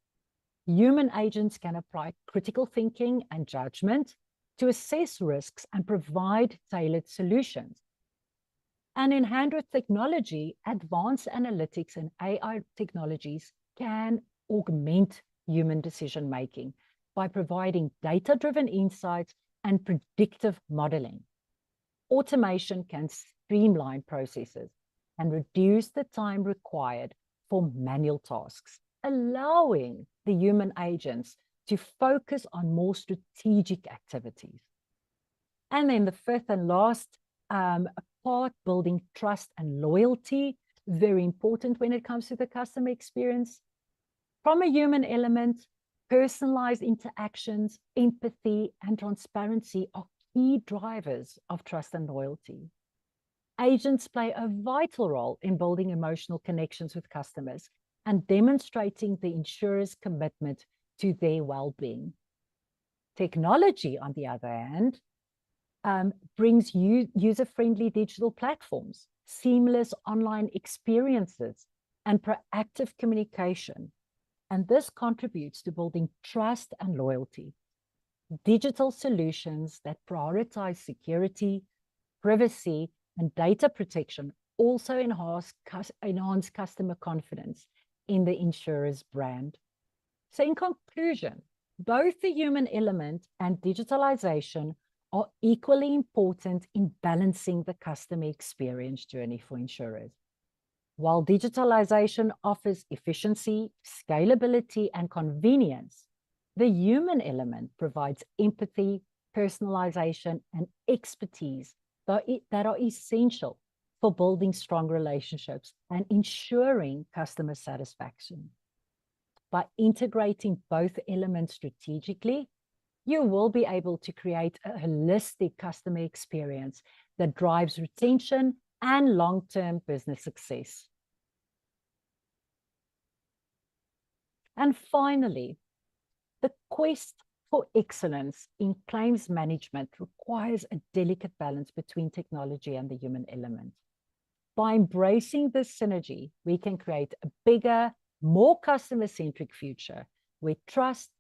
Human agents can apply critical thinking and judgment to assess risks and provide tailored solutions. And in hand with technology, advanced analytics and AI technologies can augment human decision making by providing data-driven insights and predictive modeling. Automation can streamline processes and reduce the time required for manual tasks, allowing the human agents to focus on more strategic activities. And then the fifth and last part, building trust and loyalty, very important when it comes to the customer experience. From a human element, personalized interactions, empathy, and transparency are key drivers of trust and loyalty. Agents play a vital role in building emotional connections with customers and demonstrating the insurer's commitment to their well-being. Technology, on the other hand, brings user-friendly digital platforms, seamless online experiences, and proactive communication. And this contributes to building trust and loyalty. Digital solutions that prioritize security, privacy, and data protection also enhance customer confidence in the insurer's brand. So in conclusion, both the human element and digitalization are equally important in balancing the customer experience journey for insurers. While digitalization offers efficiency, scalability, and convenience, the human element provides empathy, personalization, and expertise that are essential for building strong relationships and ensuring customer satisfaction. By integrating both elements strategically, you will be able to create a holistic customer experience that drives retention and long-term business success. And finally, the quest for excellence in claims management requires a delicate balance between technology and the human element. By embracing this synergy, we can create a bigger, more customer-centric future where trust,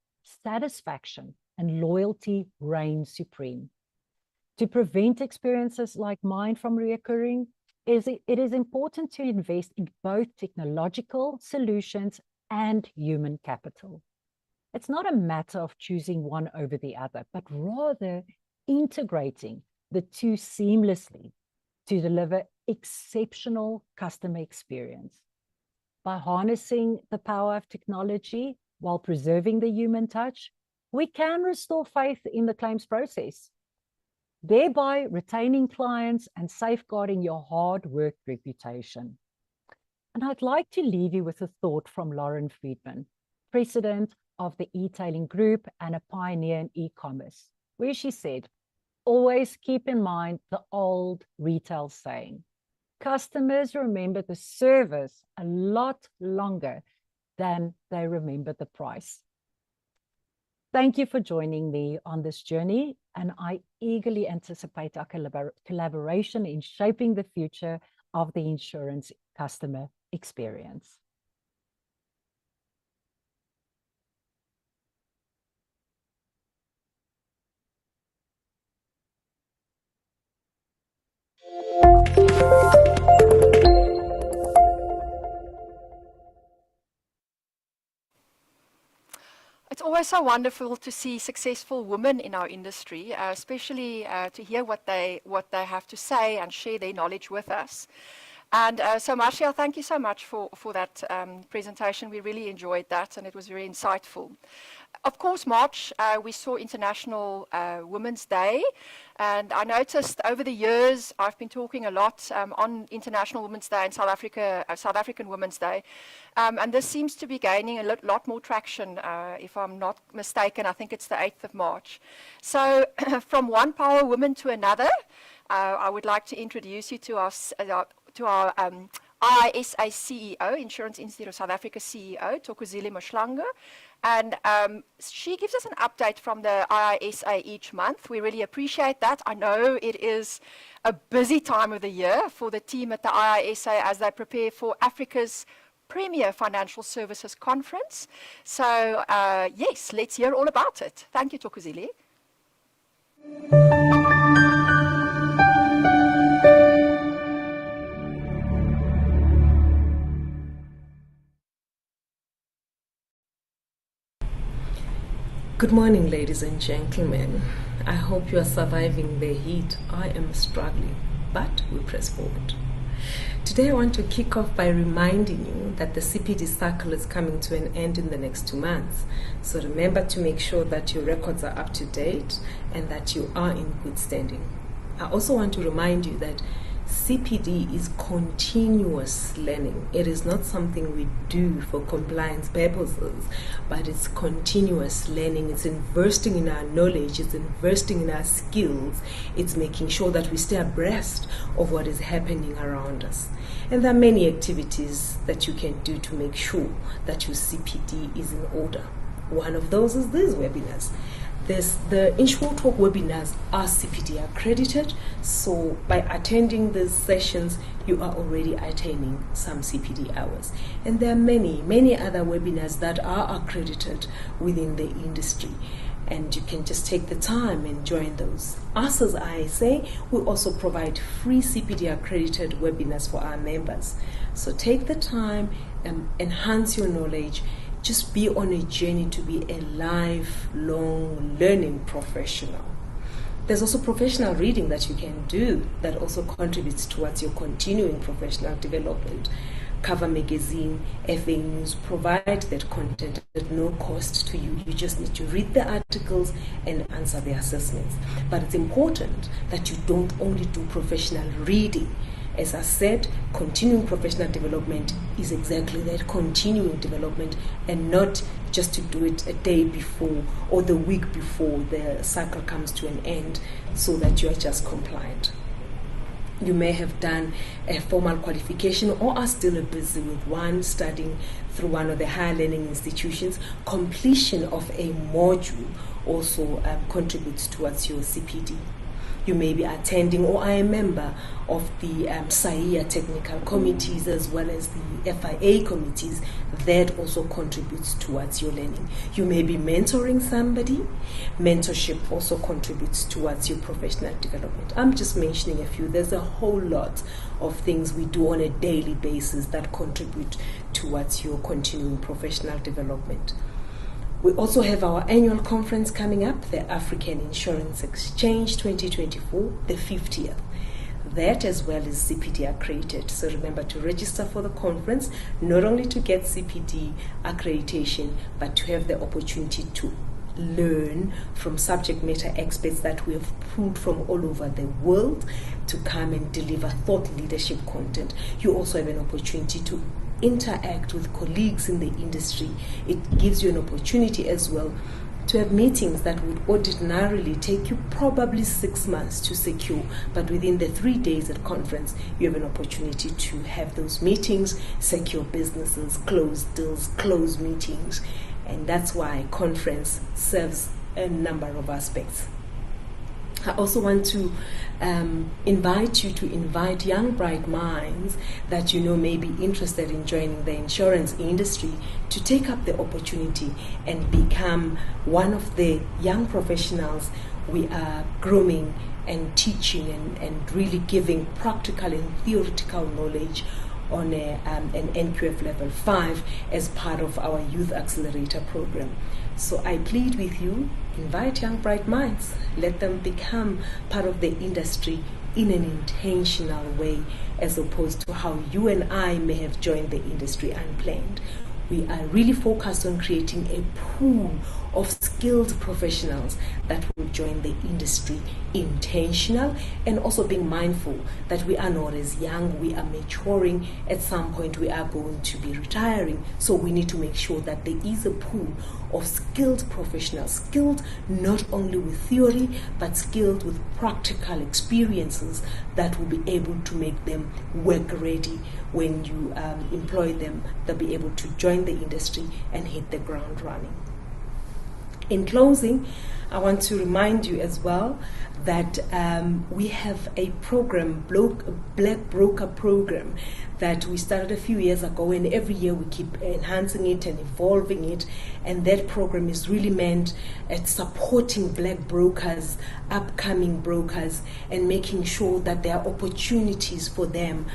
satisfaction, and loyalty reign supreme. To prevent experiences like mine from reoccurring, it is important to invest in both technological solutions and human capital. It's not a matter of choosing one over the other, but rather integrating the two seamlessly to deliver exceptional customer experience. By harnessing the power of technology while preserving the human touch, we can restore faith in the claims process, thereby retaining clients and safeguarding your hard-worked reputation. And I'd like to leave you with a thought from Lauren Friedman, president of the e-tailing group and a pioneer in e-commerce, where she said, always keep in mind the old retail saying, customers remember the service a lot longer than they remember the price. Thank you for joining me on this journey, and I eagerly anticipate our collaboration in shaping the future of the insurance customer experience.
It's always so wonderful to see successful women in our industry, especially to hear what they have to say and share their knowledge with us. And so Marcia, thank you so much for that presentation. We really enjoyed that, and it was very insightful. Of course, March, we saw International Women's Day, and I noticed over the years, I've been talking a lot on International Women's Day and South African Women's Day, and this seems to be gaining a lot more traction, if I'm not mistaken. I think it's the 8th of March. So from one power woman to another, I would like to introduce you to our IISA CEO, Insurance Institute of South Africa CEO, Thokozile Mohlanga. And she gives us an update from the IISA each month. We really appreciate that. I know it is a busy time of the year for the team at the IISA as they prepare for Africa's premier financial services conference. So yes, let's hear all about it. Thank you, Thokozile.
Good morning, ladies and gentlemen. I hope you are surviving the heat. I am struggling, but we press forward. Today I want to kick off by reminding you that the CPD cycle is coming to an end in the next 2 months. So remember to make sure that your records are up to date and that you are in good standing. I also want to remind you that CPD is continuous learning. It is not something we do for compliance purposes, but it's continuous learning. It's investing in our knowledge, it's investing in our skills, it's making sure that we stay abreast of what is happening around us. And there are many activities that you can do to make sure that your CPD is in order. One of those is these webinars. The InsureTalk webinars are CPD accredited, so by attending these sessions, you are already attaining some CPD hours. And there are many other webinars that are accredited within the industry, and you can just take the time and join those. Us as ISA, we also provide free CPD accredited webinars for our members. So take the time and enhance your knowledge. Just be on a journey to be a lifelong learning professional. There's also professional reading that you can do that also contributes towards your continuing professional development. Cover Magazine, FA News provide that content at no cost to you. You just need to read the articles and answer the assessments. But it's important that you don't only do professional reading. As I said, continuing professional development is exactly that, continuing development, and not just to do it a day before or the week before the cycle comes to an end so that you are just compliant. You may have done a formal qualification or are still busy with one, studying through one of the higher learning institutions. Completion of a module also contributes towards your CPD. You may be attending or are a member of the SAIA technical committees as well as the FIA committees. That also contributes towards your learning. You may be mentoring somebody. Mentorship also contributes towards your professional development. I'm just mentioning a few. There's a whole lot of things we do on a daily basis that contribute towards your continuing professional development. We also have our annual conference coming up, the African Insurance Exchange 2024, the 50th. That as well is CPD accredited. So remember to register for the conference, not only to get CPD accreditation, but to have the opportunity to learn from subject matter experts that we have pulled from all over the world to come and deliver thought leadership content. You also have an opportunity to interact with colleagues in the industry. It gives you an opportunity as well to have meetings that would ordinarily take you probably 6 months to secure, but within the 3 days at conference, you have an opportunity to have those meetings, secure businesses, close deals, close meetings, and that's why conference serves a number of aspects. I also want to invite you to invite young bright minds that you know may be interested in joining the insurance industry to take up the opportunity and become one of the young professionals we are grooming and teaching and really giving practical and theoretical knowledge on an NQF level 5 as part of our Youth Accelerator program. So I plead with you, invite young bright minds, let them become part of the industry in an intentional way, as opposed to how you and I may have joined the industry unplanned. We are really focused on creating a pool of skilled professionals that will join the industry intentional, and also being mindful that we are not as young, we are maturing. At some point we are going to be retiring, so we need to make sure that there is a pool of skilled professionals, skilled not only with theory but skilled with practical experiences that will be able to make them work ready. When you employ them, they'll be able to join the industry and hit the ground running. In closing, I want to remind you as well that we have a program, Black Broker program, that we started a few years ago, and every year we keep enhancing it and evolving it. And that program is really meant at supporting black brokers, upcoming brokers, and making sure that there are opportunities for them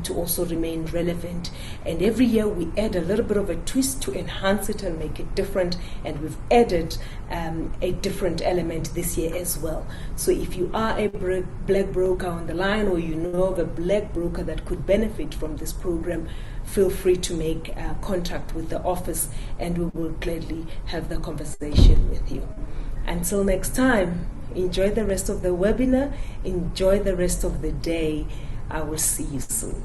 to also remain relevant. And every year we add a little bit of a twist to enhance it and make it different, and we've added a different element this year as well. So if you are a black broker on the line, or you know of a black broker that could benefit from this program, feel free to make contact with the office, and we will gladly have the conversation with you. Until next time, enjoy the rest of the webinar, enjoy the rest of the day. I will see you soon.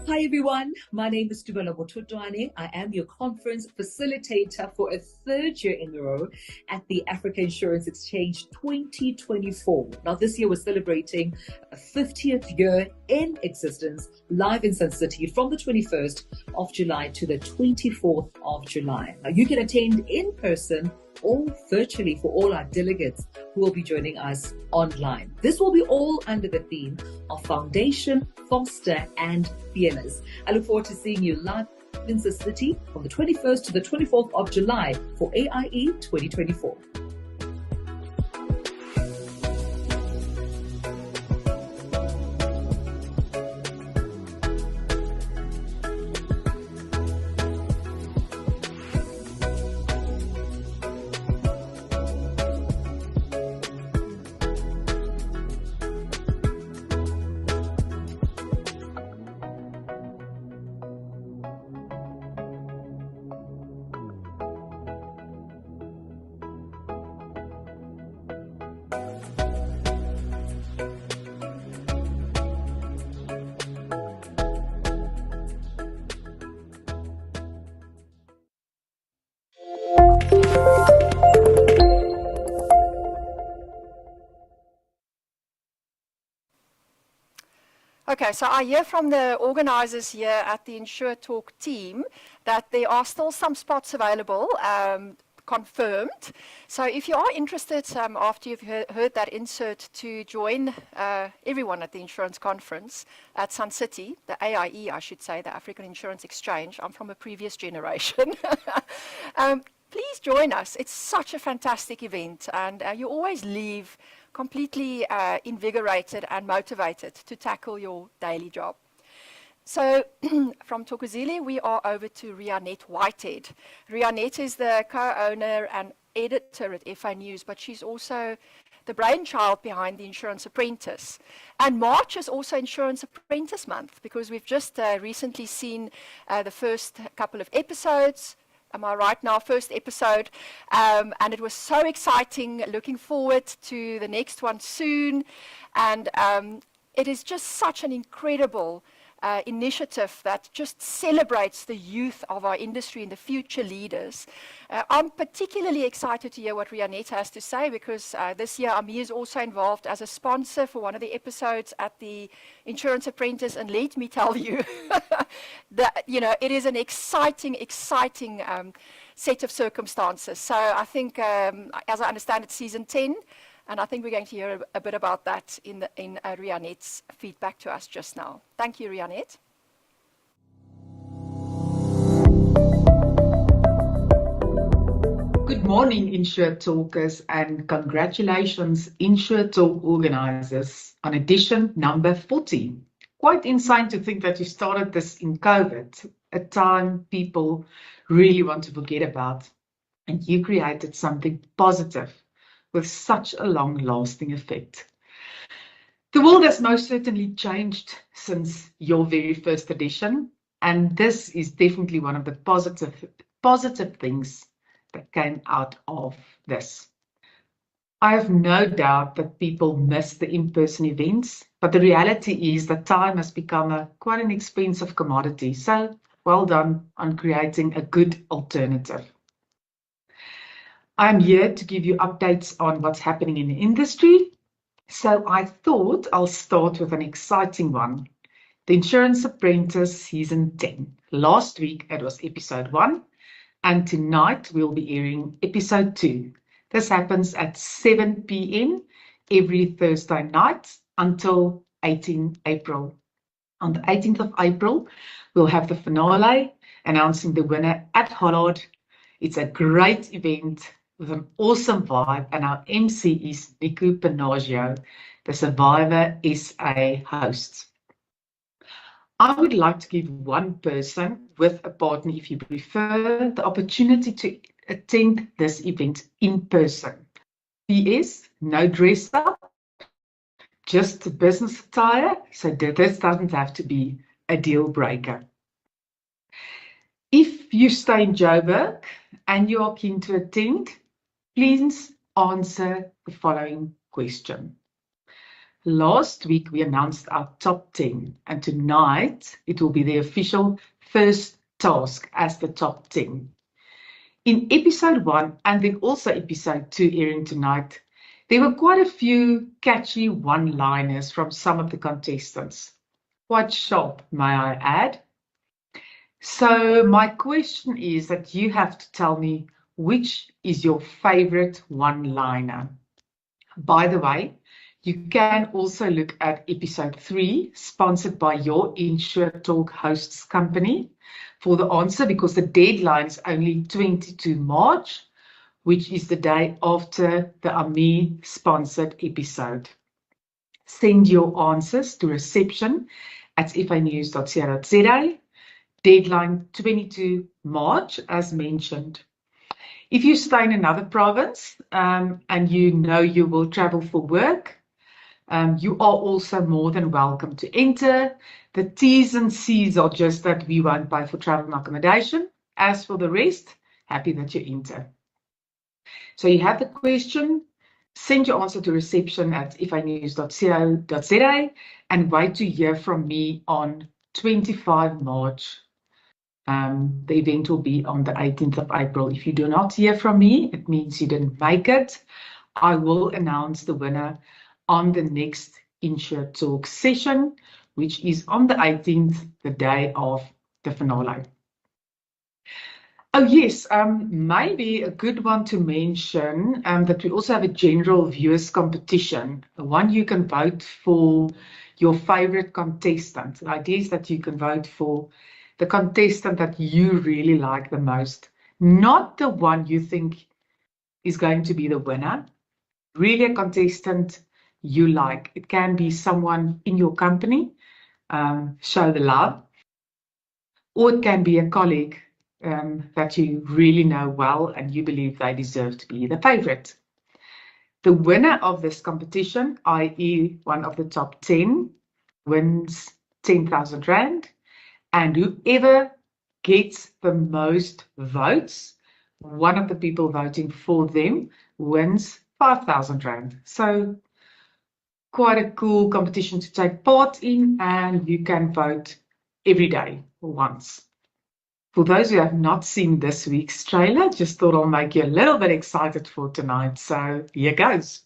Hi everyone, my name is Tubela Botutwane. I am your conference facilitator for a third year in a row at the Africa Insurance Exchange 2024. Now this year we're celebrating a 50th year in existence, live in Sun City from the 21st of July to the 24th of July. Now you can attend in person or virtually for all our delegates who will be joining us online. This will be all under the theme of Foundation, Foster and Fearless. I look forward to seeing you live in the city from the 21st to the 24th of July for AIE 2024.
Okay, so I hear from the organizers here at the InsureTalk team that there are still some spots available, confirmed. So if you are interested, after you've heard that insert, to join everyone at the insurance conference at Sun City, the AIE, I should say, the African Insurance Exchange. I'm from a previous generation. Please join us. It's such a fantastic event, and you always leave completely invigorated and motivated to tackle your daily job. So from Thokozile, we are over to Rianette Whitehead. Rianette is the co-owner and editor at FA News, but she's also the brainchild behind the Insurance Apprentice. And March is also Insurance Apprentice Month, because we've just recently seen the first couple of episodes. Am I right now? First episode. And it was so exciting. Looking forward to the next one soon. And it is just such an incredible initiative that just celebrates the youth of our industry and the future leaders. I'm particularly excited to hear what Rianette has to say, because this year Ami is also involved as a sponsor for one of the episodes at the Insurance Apprentice, and let me tell you that it is an exciting set of circumstances. So I think, as I understand, it's season 10. And I think we're going to hear a bit about that in Rianette's feedback to us just now. Thank you, Rianette.
Good morning, InsureTalkers, and congratulations, InsureTalk organizers, on edition number 40. Quite insane to think that you started this in COVID, a time people really want to forget about, and you created something positive with such a long-lasting effect. The world has most certainly changed since your very first edition, and this is definitely one of the positive things that came out of this. I have no doubt that people miss the in-person events, but the reality is that time has become quite an expensive commodity, so well done on creating a good alternative. I'm here to give you updates on what's happening in the industry. So I thought I'll start with an exciting one. The Insurance Apprentice Season 10. Last week it was episode 1, and tonight we'll be airing episode 2. This happens at 7 p.m. every Thursday night until 18 April. On the 18th of April, we'll have the finale, announcing the winner at Hollard. It's a great event with an awesome vibe, and our MC is Nico Panagio, the Survivor SA host. I would like to give one person with a partner, if you prefer, the opportunity to attend this event in person. PS, no dress up, just business attire, so this doesn't have to be a deal breaker. If you stay in Joburg and you are keen to attend, please answer the following question. Last week we announced our top 10, and tonight it will be the official first task as the top 10. In episode 1 and then also episode 2 airing tonight, there were quite a few catchy one-liners from some of the contestants. Quite sharp, may I add. So my question is that you have to tell me which is your favorite one-liner. By the way, you can also look at episode 3, sponsored by your InsureTalk hosts company, for the answer, because the deadline is only 22 March, which is the day after the AMI sponsored episode. Send your answers to reception@fanews.co.za. Deadline 22 March, as mentioned. If you stay in another province and you know you will travel for work, you are also more than welcome to enter. The T's and C's are just that we won't pay for travel and accommodation. As for the rest, happy that you enter. So you have the question, send your answer to reception@fanews.co.za and wait to hear from me on 25 March The event will be on the 18th of April. If you do not hear from me, it means you didn't make it. I will announce the winner on the next InsureTalk session, which is on the 18th, the day of the finale. Oh yes, maybe a good one to mention that we also have a general viewers competition. One you can vote for your favorite contestant. The idea is that you can vote for the contestant that you really like the most, not the one you think is going to be the winner. Really a contestant you like. It can be someone in your company, show the love, or it can be a colleague that you really know well and you believe they deserve to be the favorite. The winner of this competition, i.e. one of the top 10, wins 10,000 Rand, and whoever gets the most votes, one of the people voting for them wins 5,000 Rand. So quite a cool competition to take part in, and you can vote every day once. For those who have not seen this week's trailer, just thought I'll make you a little bit excited for tonight. So here goes.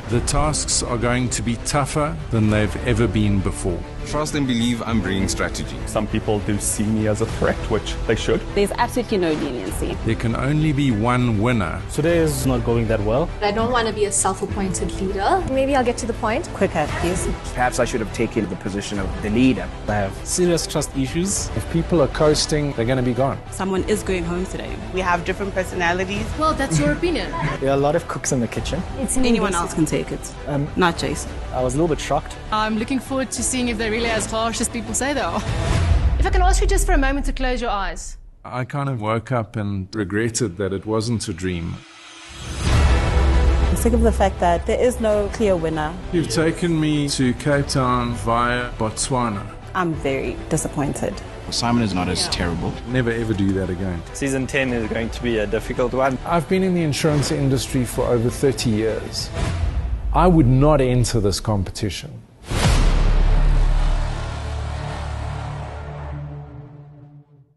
The tasks are going to be tougher than they've ever been before.
Trust and believe I'm bringing strategy.
Some people do see me as a threat, which they should.
There's absolutely no leniency.
There can only be one winner.
Today is not going that well.
I don't want to be a self-appointed leader. Maybe I'll get to the point
Quicker, please.
Perhaps I should have taken the position of the leader.
I have serious trust issues. If people are coasting, they're going to be gone.
Someone is going home today. We have different personalities.
Well, that's your opinion.
There are a lot of cooks in the kitchen.
Anyone else can take it, not Jason.
I was a little bit shocked.
I'm looking forward to seeing if they're really as harsh as people say they are. If I can ask you just for a moment to close your eyes.
I kind of woke up and regretted that it wasn't a dream.
I'm sick of the fact that there is no clear winner.
You've taken me to Cape Town via Botswana.
I'm very disappointed.
Simon is not as terrible.
Never ever do that again.
Season 10 is going to be a difficult one.
I've been in the insurance industry for over 30 years. I would not enter this competition.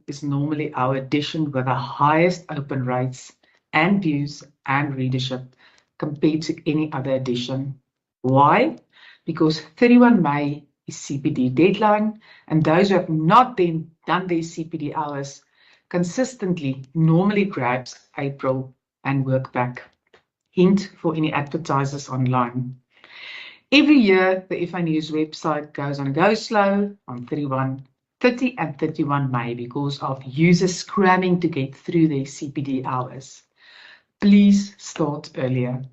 Is normally our edition with the highest open rates and views and readership compared to any other edition. Why? Because 31 May is CPD deadline, and those who have not then done their CPD hours consistently normally grabs April and work back. Hint for any advertisers online. Every year, the FA News website goes on a go slow on 30 and 31 May because of users scramming to get through their CPD hours. Please start earlier.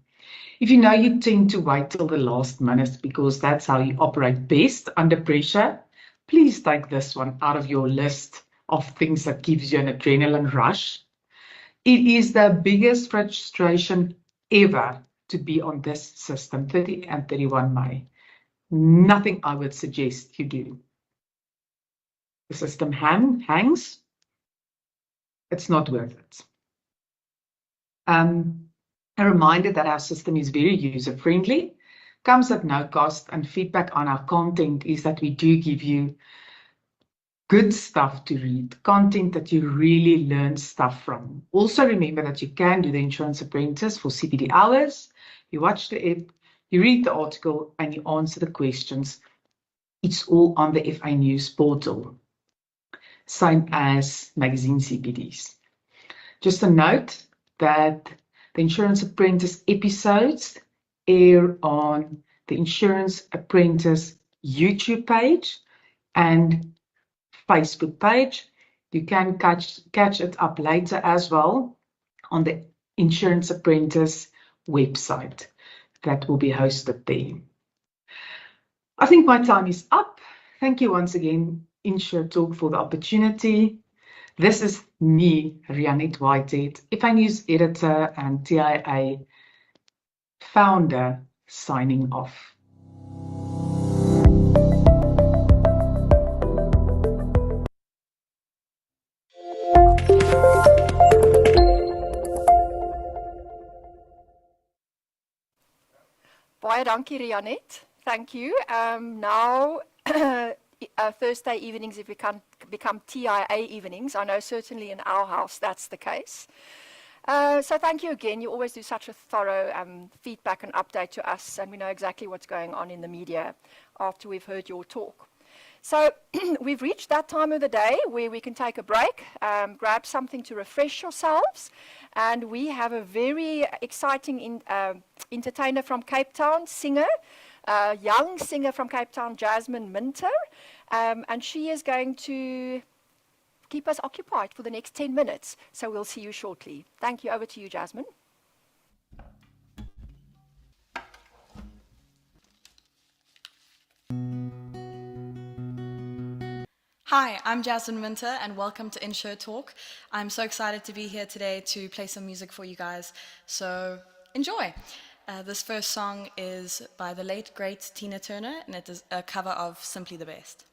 If you know you tend to wait till the last minute because that's how you operate best under pressure, please take this one out of your list of things that gives you an adrenaline rush. It is the biggest frustration ever to be on this system, 30 and 31 May. Nothing I would suggest you do. The system hangs. It's not worth it. A reminder that our system is very user-friendly, comes at no cost, and feedback on our content is that we do give you good stuff to read, content that you really learn stuff from. Also remember that you can do the Insurance Apprentice for CPD hours. You watch the app, you read the article, and you answer the questions. It's all on the FA News portal, same as magazine CPDs. Just a note that the Insurance Apprentice episodes air on the Insurance Apprentice YouTube page and Facebook page. You can catch it up later as well on the Insurance Apprentice website that will be hosted there. I think my time is up. Thank you once again, InsureTalk, for the opportunity. This is me, Rianet Whitehead, FA News editor and TIA founder, signing off.
Baie dankie, Rianet. Thank you. Now, Thursday evenings if we can become TIA evenings. I know certainly in our house that's the case. So thank you again. You always do such a thorough feedback and update to us, and we know exactly what's going on in the media after we've heard your talk. So we've reached that time of the day where we can take a break, grab something to refresh yourselves, and we have a very exciting entertainer from Cape Town, singer, young singer from Cape Town, Jasmine Minter, and she is going to keep us occupied for the next 10 minutes. So we'll see you shortly. Thank you. Over to you, Jasmine.
Hi, I'm Jasmine Minter and welcome to InsureTalk. I'm so excited to be here today to play some music for you guys. So enjoy. This first song is by the late, great Tina Turner, and it is a cover of Simply the Best.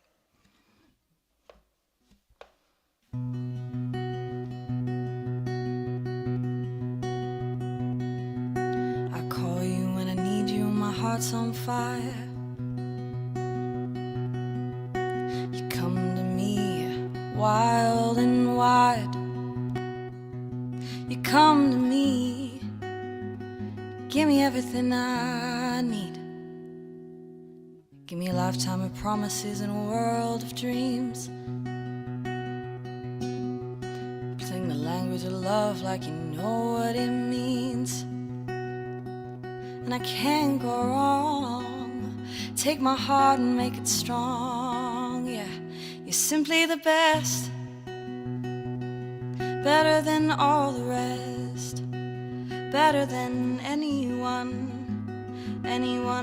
I call you when I need you, my heart's on fire. You come to me wild and wide. You come to me, give me everything I need. Give me a lifetime of promises and a world of dreams. Sing the language of love like you know what it means. And I can't go wrong. Take my heart and make it strong. Yeah, you're simply the best, better than all the rest, better than anyone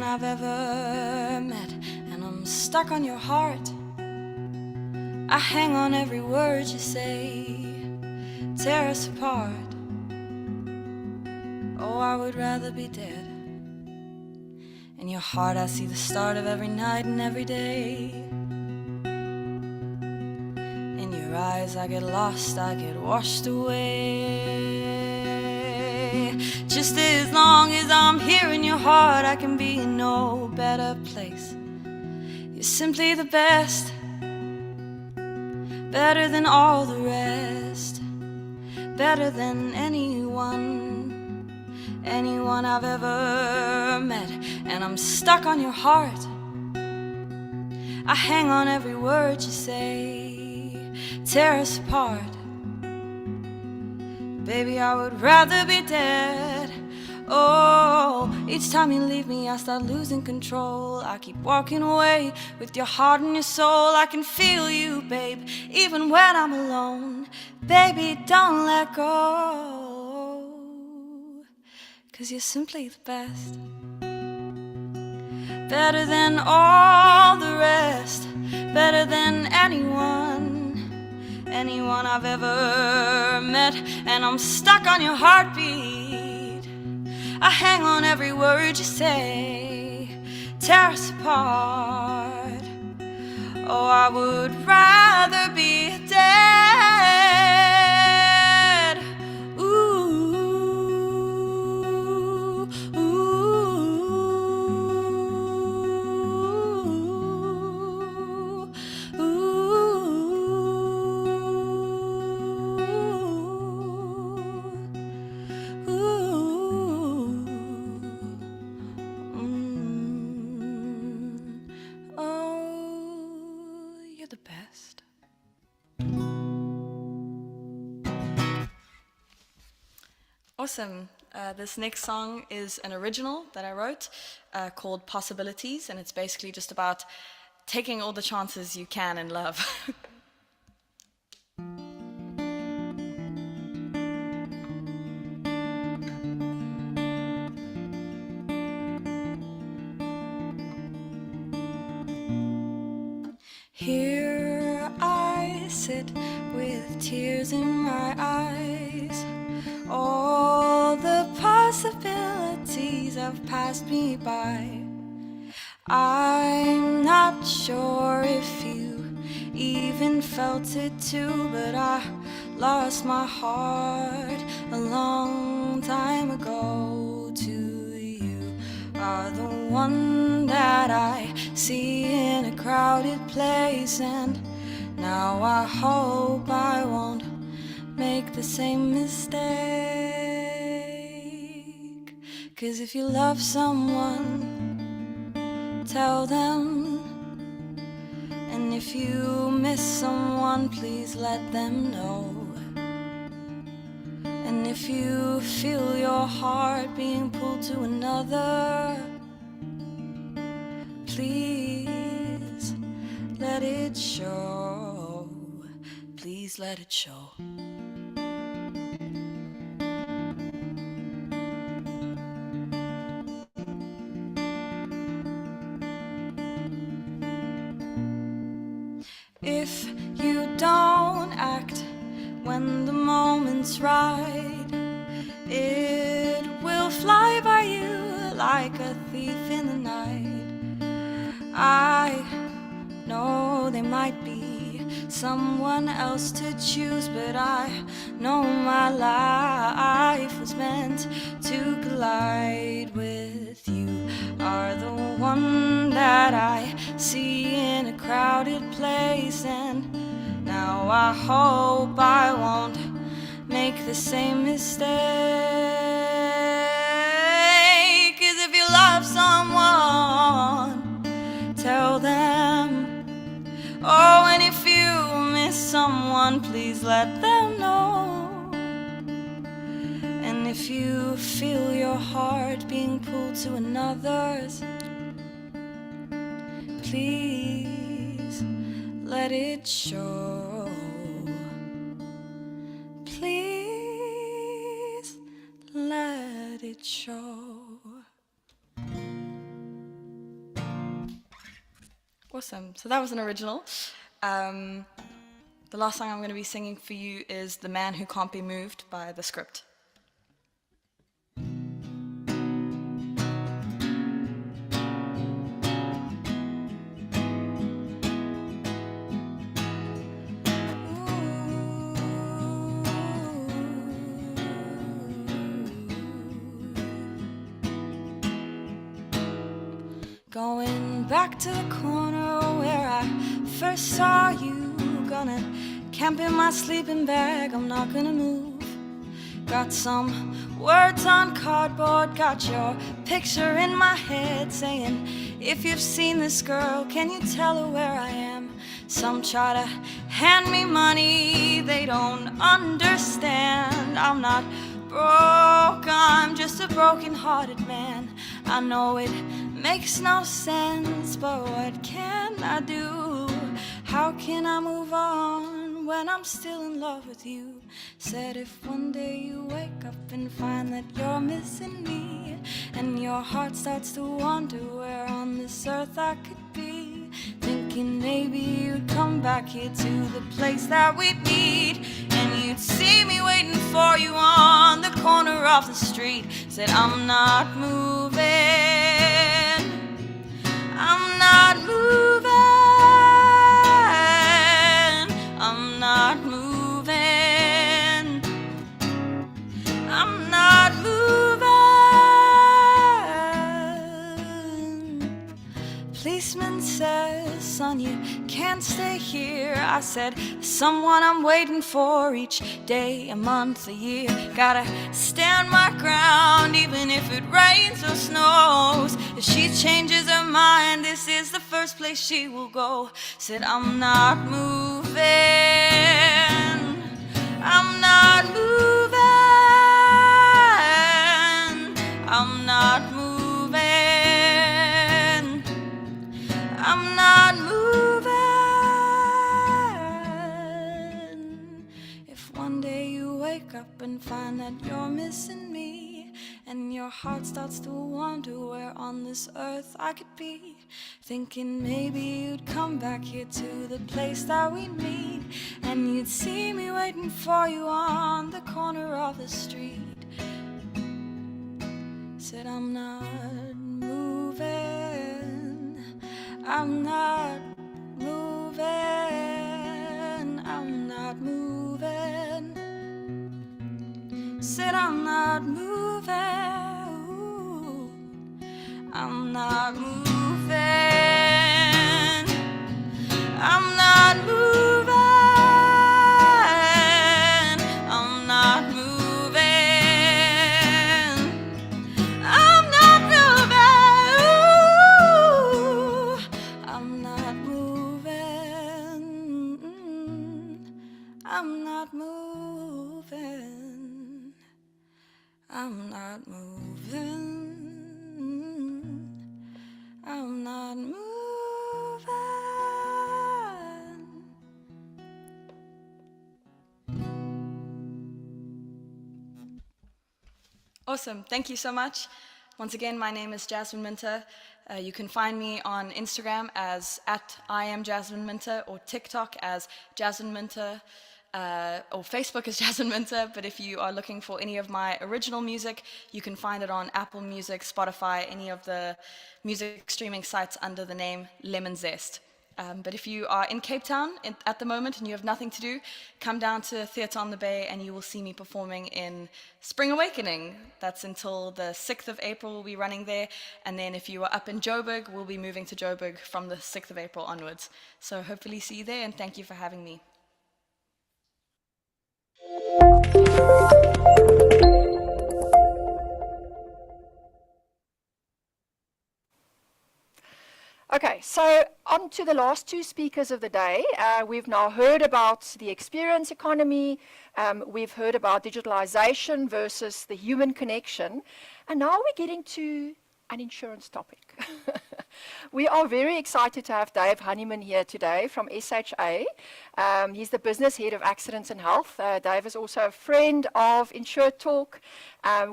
I've ever met. And I'm stuck on your heart. I hang on every word you say. Tear us apart. Oh, I would rather be dead. In your heart I see the start of every night and every day. In your eyes I get lost, I get washed away. Just as long as I'm here in your heart, I can be in no better place. You're simply the best, better than all the rest, better than anyone I've ever met. And I'm stuck on your heart. I hang on every word you say. Tear us apart. Baby, I would rather be dead. Oh, each time you leave me, I start losing control. I keep walking away with your heart and your soul. I can feel you, babe, even when I'm alone. Baby, don't let go, 'cause you're simply the best, better than all the rest, better than anyone I've ever met. And I'm stuck on your heartbeat. I hang on every word you say. Tear us apart. Oh, I would rather be dead. Ooh, ooh,
Awesome. This next song is an original that I wrote called Possibilities, and it's basically just about taking all the chances you can in love.
Here I sit with tears in my eyes. All the possibilities have passed me by. I'm not sure if you even felt it too, but I lost my heart a long time ago to you. are the one that I see in a crowded place, and now I hope I won't make the same mistake. 'Cause if you love someone, tell them, and if you miss someone, please let them know. And if you feel your heart being pulled to another, please let it show. Please let it show. If you don't act when the moment's right, it will fly by you like a thief in the night. I know there might be someone else to choose, but I know my life was meant to collide with you. Are the one that I see in a crowded place, and now I hope I won't make the same mistake. 'Cause if you love someone, tell them. Oh, and if you miss someone, please let them know. And if you feel your heart being pulled to another's, please let it show. Please let it show. Awesome. So that was an original. The last song I'm going to be singing for you is The Man Who Can't Be Moved by The Script. Going back to the corner where I first saw you, gonna camp in my sleeping bag, I'm not gonna move. Got some words on cardboard, got your picture in my head, saying, if you've seen this girl, can you tell her where I am? Some try to hand me money, they don't understand. I'm not broke, I'm just a broken-hearted man. I know it makes no sense, but what can I do? How can I move on when I'm still in love with you? Said if one day you wake up and find that you're missing me, and your heart starts to wonder where on this earth I could be, thinking maybe you'd come back here to the place that we'd meet, and you'd see me waiting for you on the corner of the street. Said I'm not moving, I'm not moving, I'm not moving, I'm not moving. Policeman says, son, you can't stay here. I said, someone I'm waiting for each day, a month, a year. Gotta stand my ground even if it rains or snows. If she changes her mind, this is the first place she will go. Said I'm not moving, I'm not moving, I'm not moving, I'm not moving. If one day you wake up and find that you're missing me, and your heart starts to wonder where on this earth I could be, thinking maybe you'd come back here to the place that we meet, and you'd see me waiting for you on the corner of the street. Said I'm not moving, I'm not moving, I'm not moving. Said I'm not moving, I'm not moving. I'm not moving. I'm not moving. I'm not moving. Ooh, I'm not moving. I'm not moving. I'm not moving. I'm not moving. Awesome. Thank you so much. Once again, my name is Jasmine Minter. You can find me on Instagram as @IamJasmineMinter or TikTok as Jasmine Minter. Or Facebook is Jasmine Minter, but if you are looking for any of my original music, you can find it on Apple Music, Spotify, any of the music streaming sites under the name Lemon Zest. But if you are in Cape Town at the moment and you have nothing to do, come down to Theatre on the Bay and you will see me performing in Spring Awakening. That's until the 6th of April we'll be running there. And then if you are up in Joburg, we'll be moving to Joburg from the 6th of April onwards. So hopefully see you there, and thank you for having me.
Okay, so on to the last two speakers of the day. We've now heard about the experience economy. We've heard about digitalization versus the human connection. And now we're getting to an insurance topic. We are very excited to have Dave Honeyman here today from SHA. He's the business head of accidents and health. Dave is also a friend of InsureTalk.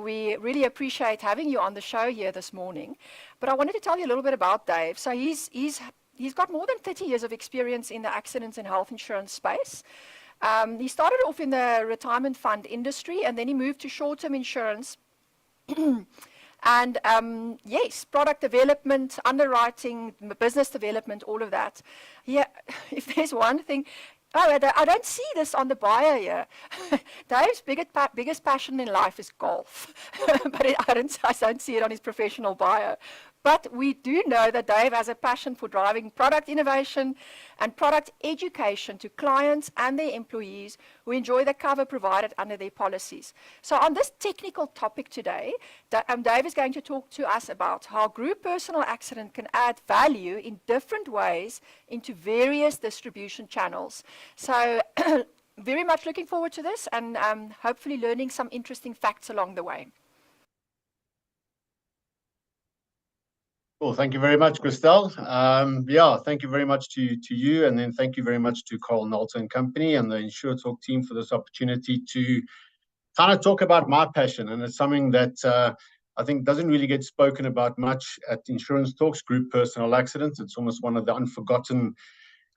We really appreciate having you on the show here this morning. But I wanted to tell you a little bit about Dave. So he's got more than 30 years of experience in the accidents and health insurance space. He started off in the retirement fund industry, and then he moved to short-term insurance. And yes, product development, underwriting, business development, all of that. Yeah, if there's one thing, I don't see this on the bio here. Dave's biggest passion in life is golf, but I don't see it on his professional bio. But we do know that Dave has a passion for driving product innovation and product education to clients and their employees who enjoy the cover provided under their policies. So on this technical topic today, Dave is going to talk to us about how group personal accident can add value in different ways into various distribution channels. So very much looking forward to this, and hopefully learning some interesting facts along the way.
Well, thank you very much, Christelle. Yeah, thank you very much to you, and then thank you very much to Carl Nalter and Company and the InsureTalk team for this opportunity to kind of talk about my passion. And it's something that I think doesn't really get spoken about much at Insurance Talks, group personal accidents. It's almost one of the unforgotten,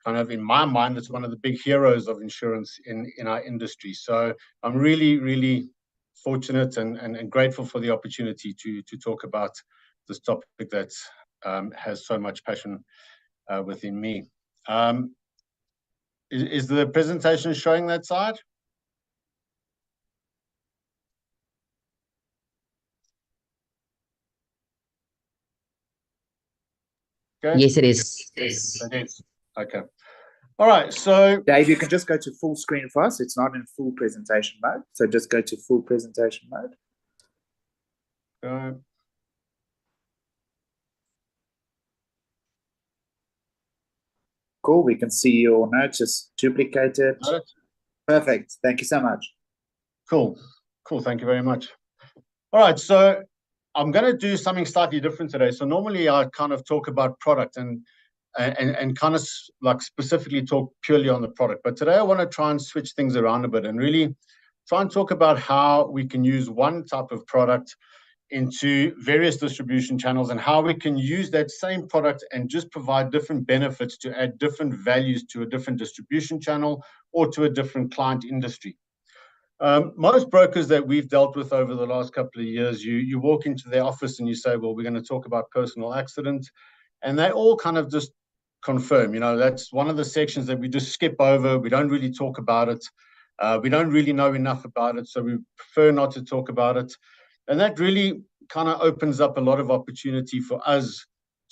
kind of in my mind, it's one of the big heroes of insurance in our industry. So I'm really, really fortunate and grateful for the opportunity to talk about this topic that has so much passion within me. Is the presentation showing that side? Okay.
Yes, it is.
Yes. It is. Okay. All right. So
Dave, you can just go to full screen for us. It's not in full presentation mode. So just go to full presentation mode. Cool. We can see your notes. Just duplicate it. Perfect. Thank you so much.
Cool. Cool. Thank you very much. All right. So I'm going to do something slightly different today. So normally I kind of talk about product and kind of like specifically talk purely on the product. But today I want to try and switch things around a bit and really try and talk about how we can use one type of product into various distribution channels and how we can use that same product and just provide different benefits to add different values to a different distribution channel or to a different client industry. Most brokers that we've dealt with over the last couple of years, you walk into their office and you say, well, we're going to talk about personal accident. And they all kind of just confirm, you know, that's one of the sections that we just skip over. We don't really talk about it. We don't really know enough about it, so we prefer not to talk about it. And that really kind of opens up a lot of opportunity for us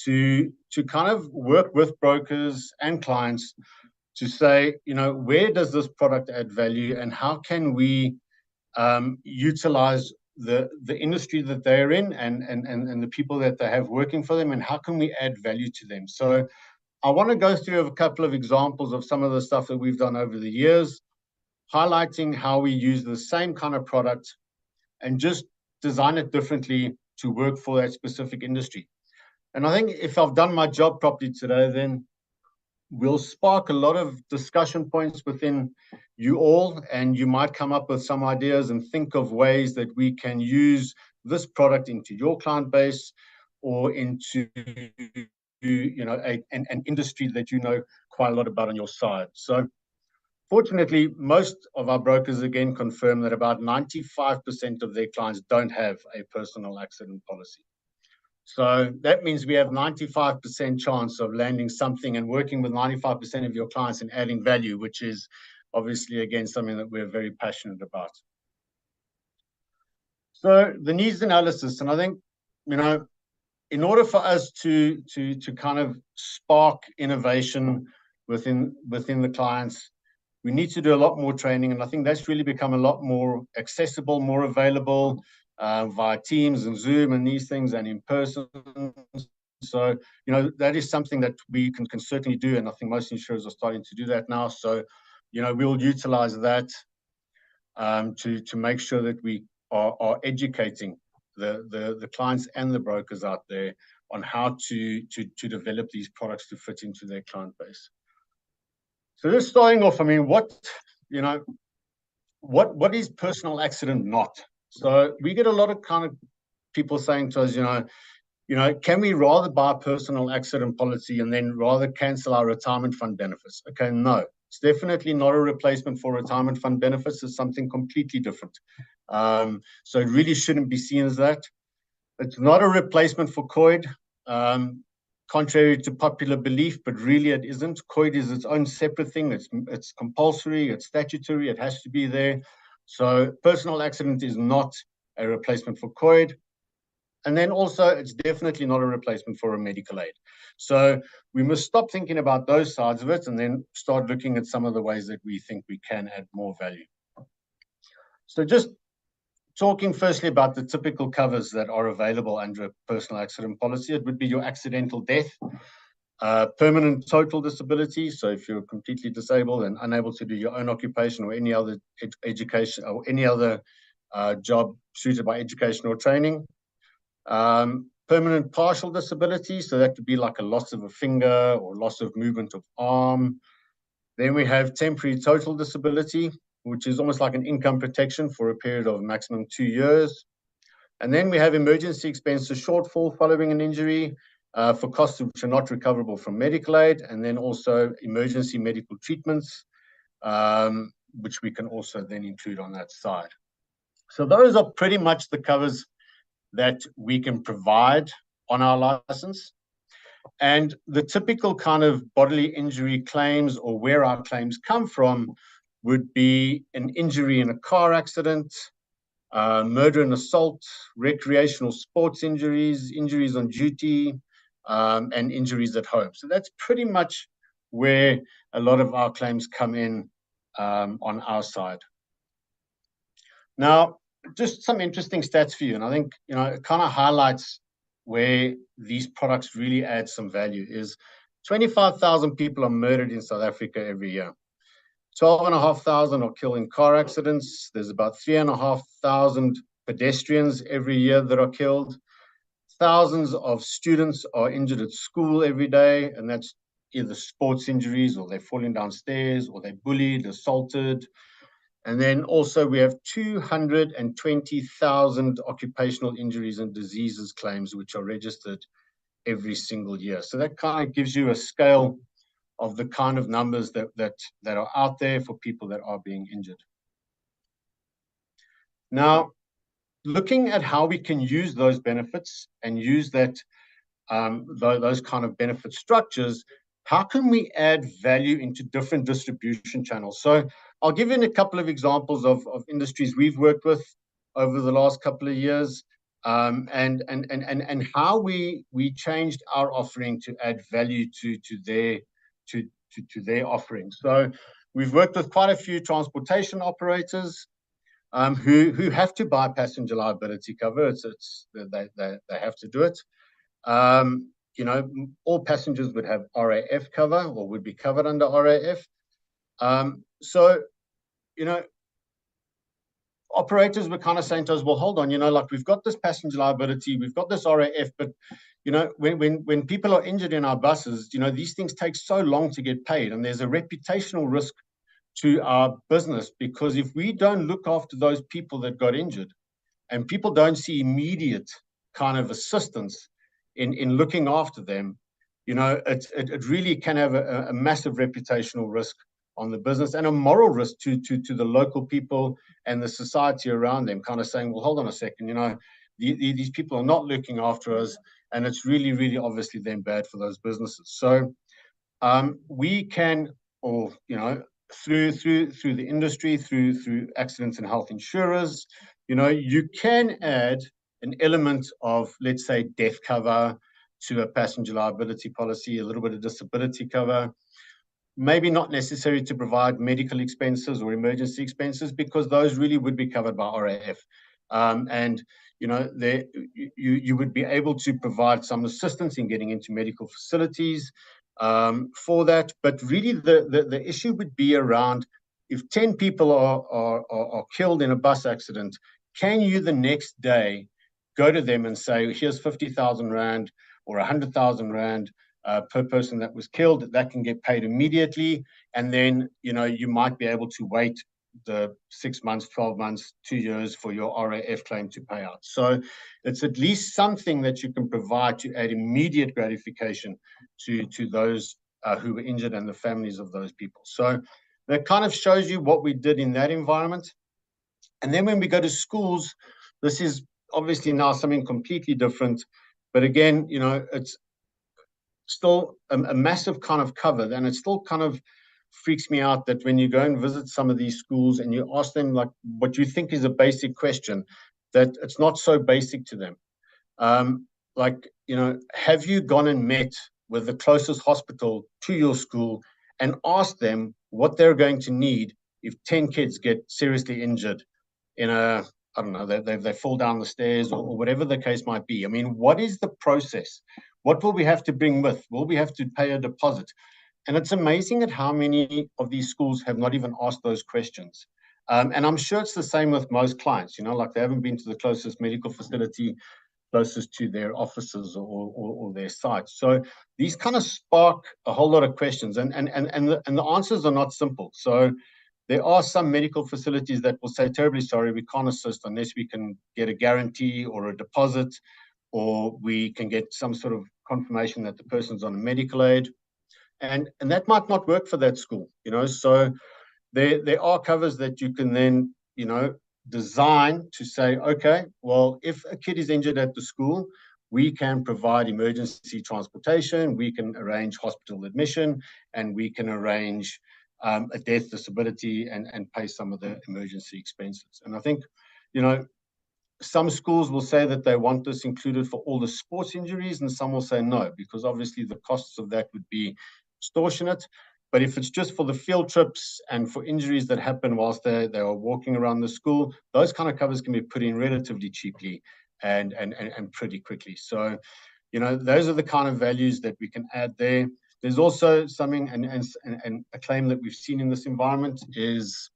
to kind of work with brokers and clients to say, where does this product add value, and how can we utilize the industry that they're in and the people that they have working for them, and how can we add value to them. So I want to go through a couple of examples of some of the stuff that we've done over the years, highlighting how we use the same kind of product and just design it differently to work for that specific industry. And I think if I've done my job properly today, then we'll spark a lot of discussion points within you all, and you might come up with some ideas and think of ways that we can use this product into your client base or into an industry that you know quite a lot about on your side. So fortunately, most of our brokers again confirm that about 95% of their clients don't have a personal accident policy. So that means we have 95% chance of landing something and working with 95% of your clients and adding value, which is obviously, again, something that we're very passionate about. So the needs analysis, and I think, in order for us to kind of spark innovation within the clients, we need to do a lot more training, and I think that's really become a lot more accessible, more available via Teams and Zoom and these things, and in person. So, that is something that we can certainly do, and I think most insurers are starting to do that now. So, we'll utilize that to make sure that we are educating the clients and the brokers out there on how to develop these products to fit into their client base. So just starting off, I mean, what is personal accident not? So we get a lot of kind of people saying to us, can we rather buy a personal accident policy and then rather cancel our retirement fund benefits? Okay, no, it's definitely not a replacement for retirement fund benefits. It's something completely different. So it really shouldn't be seen as that. It's not a replacement for COID. Contrary to popular belief, but really it isn't. COID is its own separate thing. It's compulsory, it's statutory, it has to be there. So personal accident is not a replacement for COID. And then also, it's definitely not a replacement for a medical aid. So we must stop thinking about those sides of it and then start looking at some of the ways that we think we can add more value. So just talking firstly about the typical covers that are available under a personal accident policy, it would be your accidental death, permanent total disability. So if you're completely disabled and unable to do your own occupation or any other education or any other job suited by education or training. Permanent partial disability. So that would be like a loss of a finger or loss of movement of arm. Then we have temporary total disability, which is almost like an income protection for a period of maximum 2 years. And then we have emergency expenses shortfall following an injury for costs which are not recoverable from medical aid, and then also emergency medical treatments, which we can also then include on that side. So those are pretty much the covers that we can provide on our license. And the typical kind of bodily injury claims, or where our claims come from, would be an injury in a car accident, murder and assault, recreational sports injuries, injuries on duty, and injuries at home. So that's pretty much where a lot of our claims come in on our side. Now, just some interesting stats for you, and I think it kind of highlights where these products really add some value. Is 25,000 people are murdered in South Africa every year. 12,500 are killed in car accidents. There's about 3,500 pedestrians every year that are killed. Thousands of students are injured at school every day, and that's either sports injuries, or they're falling downstairs, or they're bullied, assaulted. And then also we have 220,000 occupational injuries and diseases claims which are registered every single year. So that kind of gives you a scale of the kind of numbers that are out there for people that are being injured. Now, looking at how we can use those benefits and use that those kind of benefit structures, how can we add value into different distribution channels? So I'll give you a couple of examples of industries we've worked with over the last couple of years. and how we changed our offering to add value to their offering. So we've worked with quite a few transportation operators who have to buy passenger liability cover. They have to do it. You know, all passengers would have RAF cover or would be covered under RAF. So, you know, operators were kind of saying to us, well, hold on, you know, like we've got this passenger liability, we've got this RAF, but, you know, when people are injured in our buses, you know, these things take so long to get paid, and there's a reputational risk to our business, because if we don't look after those people that got injured and people don't see immediate kind of assistance in looking after them, you know, it really can have a massive reputational risk on the business and a moral risk to the local people and the society around them, kind of saying, well, hold on a second, you know, these people are not looking after us, and it's really, really obviously then bad for those businesses. So we can, or, you know, through the industry, through accidents and health insurers, you know, you can add an element of, let's say, death cover to a passenger liability policy, a little bit of disability cover. Maybe not necessary to provide medical expenses or emergency expenses, because those really would be covered by RAF. And, you know, you would be able to provide some assistance in getting into medical facilities for that. But really the issue would be around, if 10 people are killed in a bus accident, can you the next day go to them and say, here's 50,000 Rand or 100,000 Rand per person that was killed? That can get paid immediately. And then, you know, you might be able to wait the 6 months, 12 months, 2 years for your RAF claim to pay out. So it's at least something that you can provide to add immediate gratification to those who were injured and the families of those people. So that kind of shows you what we did in that environment. And then when we go to schools, this is obviously now something completely different. But again, you know, it's still a massive kind of cover, and it still kind of freaks me out that when you go and visit some of these schools and you ask them like what you think is a basic question, that it's not so basic to them. Like, you know, have you gone and met with the closest hospital to your school and asked them what they're going to need if 10 kids get seriously injured in a, I don't know, they fall down the stairs or whatever the case might be? I mean, what is the process? What will we have to bring with? Will we have to pay a deposit? And it's amazing at how many of these schools have not even asked those questions. And I'm sure it's the same with most clients, you know, like they haven't been to the closest medical facility closest to their offices or their sites. So these kind of spark a whole lot of questions, and the answers are not simple. So there are some medical facilities that will say, terribly sorry, we can't assist unless we can get a guarantee or a deposit, or we can get some sort of confirmation that the person's on a medical aid. And that might not work for that school, you know. So there are covers that you can then, you know, design to say, okay, well, if a kid is injured at the school, we can provide emergency transportation, we can arrange hospital admission, and we can arrange a death disability and pay some of the emergency expenses. And I think, you know, some schools will say that they want this included for all the sports injuries, and some will say no, because obviously the costs of that would be extortionate. But if it's just for the field trips and for injuries that happen whilst they are walking around the school, those kind of covers can be put in relatively cheaply and pretty quickly. So, you know, those are the kind of values that we can add there. There's also something, and a claim that we've seen in this environment is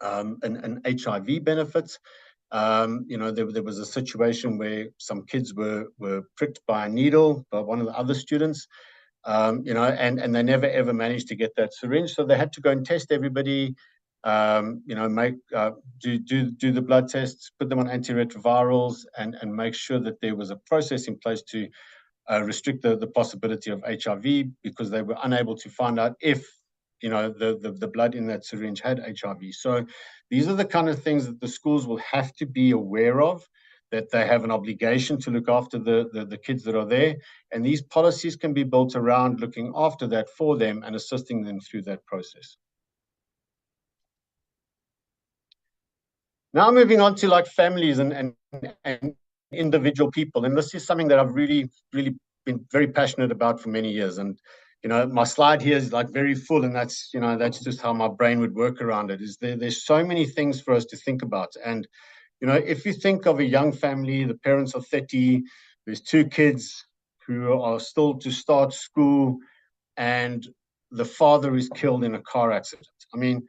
an HIV benefit. You know, there was a situation where some kids were pricked by a needle by one of the other students. You know, and they never ever managed to get that syringe, so they had to go and test everybody. You know, do the blood tests, put them on antiretrovirals, and make sure that there was a process in place to restrict the possibility of HIV, because they were unable to find out if, you know, the blood in that syringe had HIV. So these are the kind of things that the schools will have to be aware of, that they have an obligation to look after the kids that are there. And these policies can be built around looking after that for them and assisting them through that process. Now moving on to like families and individual people. And this is something that I've really been very passionate about for many years. And my slide here is like very full, and that's that's just how my brain would work around it. Is there's so many things for us to think about. And if you think of a young family, the parents are 30, there's 2 kids who are still to start school, and the father is killed in a car accident. I mean,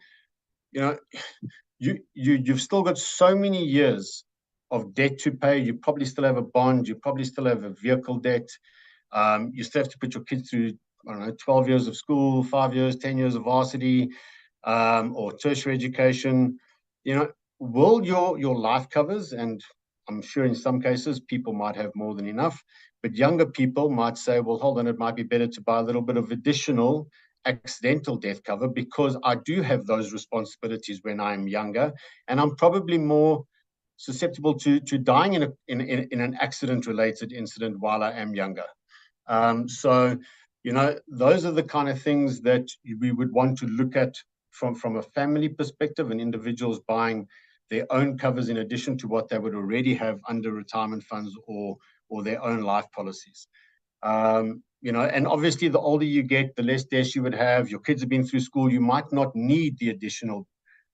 you've still got so many years of debt to pay. You probably still have a bond. You probably still have a vehicle debt. You still have to put your kids through, I don't know, 12 years of school, 5 years, 10 years of varsity, or tertiary education. Will your life covers, and I'm sure in some cases people might have more than enough, but younger people might say, well, hold on, it might be better to buy a little bit of additional accidental death cover because I do have those responsibilities when I'm younger, and I'm probably more susceptible to dying in an accident-related incident while I am younger. So, those are the kind of things that we would want to look at from a family perspective, and individuals buying their own covers in addition to what they would already have under retirement funds or their own life policies. And obviously the older you get, the less deaths you would have. Your kids have been through school, you might not need the additional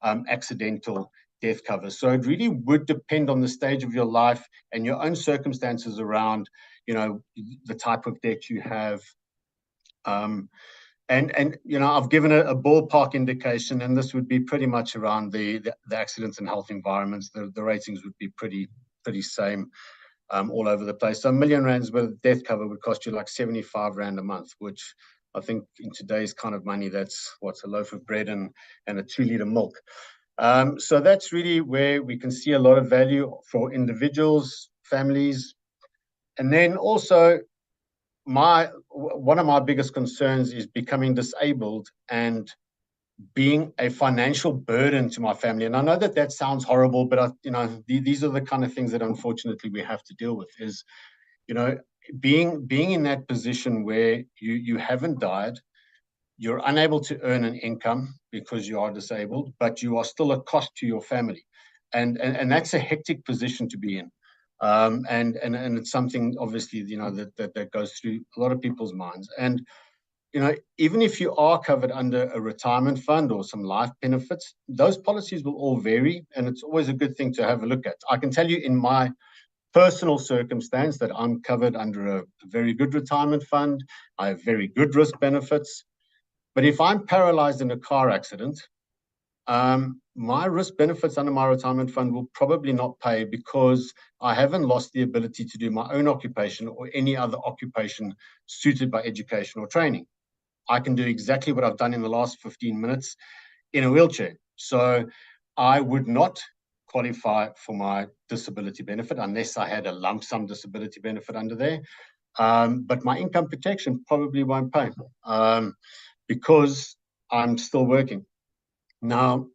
accidental death cover. So it really would depend on the stage of your life and your own circumstances around, the type of debt you have. And I've given a ballpark indication, and this would be pretty much around the accidents and health environments. The ratings would be pretty same all over the place. So R1 million worth of death cover would cost you like 75 Rand a month, which I think in today's kind of money, that's what's a loaf of bread and a 2-liter milk. So that's really where we can see a lot of value for individuals, families. And then also one of my biggest concerns is becoming disabled and being a financial burden to my family. And I know that sounds horrible, but these are the kind of things that unfortunately we have to deal with, is, being in that position where you haven't died, you're unable to earn an income because you are disabled, but you are still a cost to your family. And that's a hectic position to be in. And it's something obviously, that goes through a lot of people's minds. And, even if you are covered under a retirement fund or some life benefits, those policies will all vary. And it's always a good thing to have a look at. I can tell you in my personal circumstance that I'm covered under a very good retirement fund. I have very good risk benefits. But if I'm paralyzed in a car accident, my risk benefits under my retirement fund will probably not pay because I haven't lost the ability to do my own occupation or any other occupation suited by education or training. I can do exactly what I've done in the last 15 minutes in a wheelchair. So I would not qualify for my disability benefit unless I had a lump sum disability benefit under there. But my income protection probably won't pay because I'm still working. Now,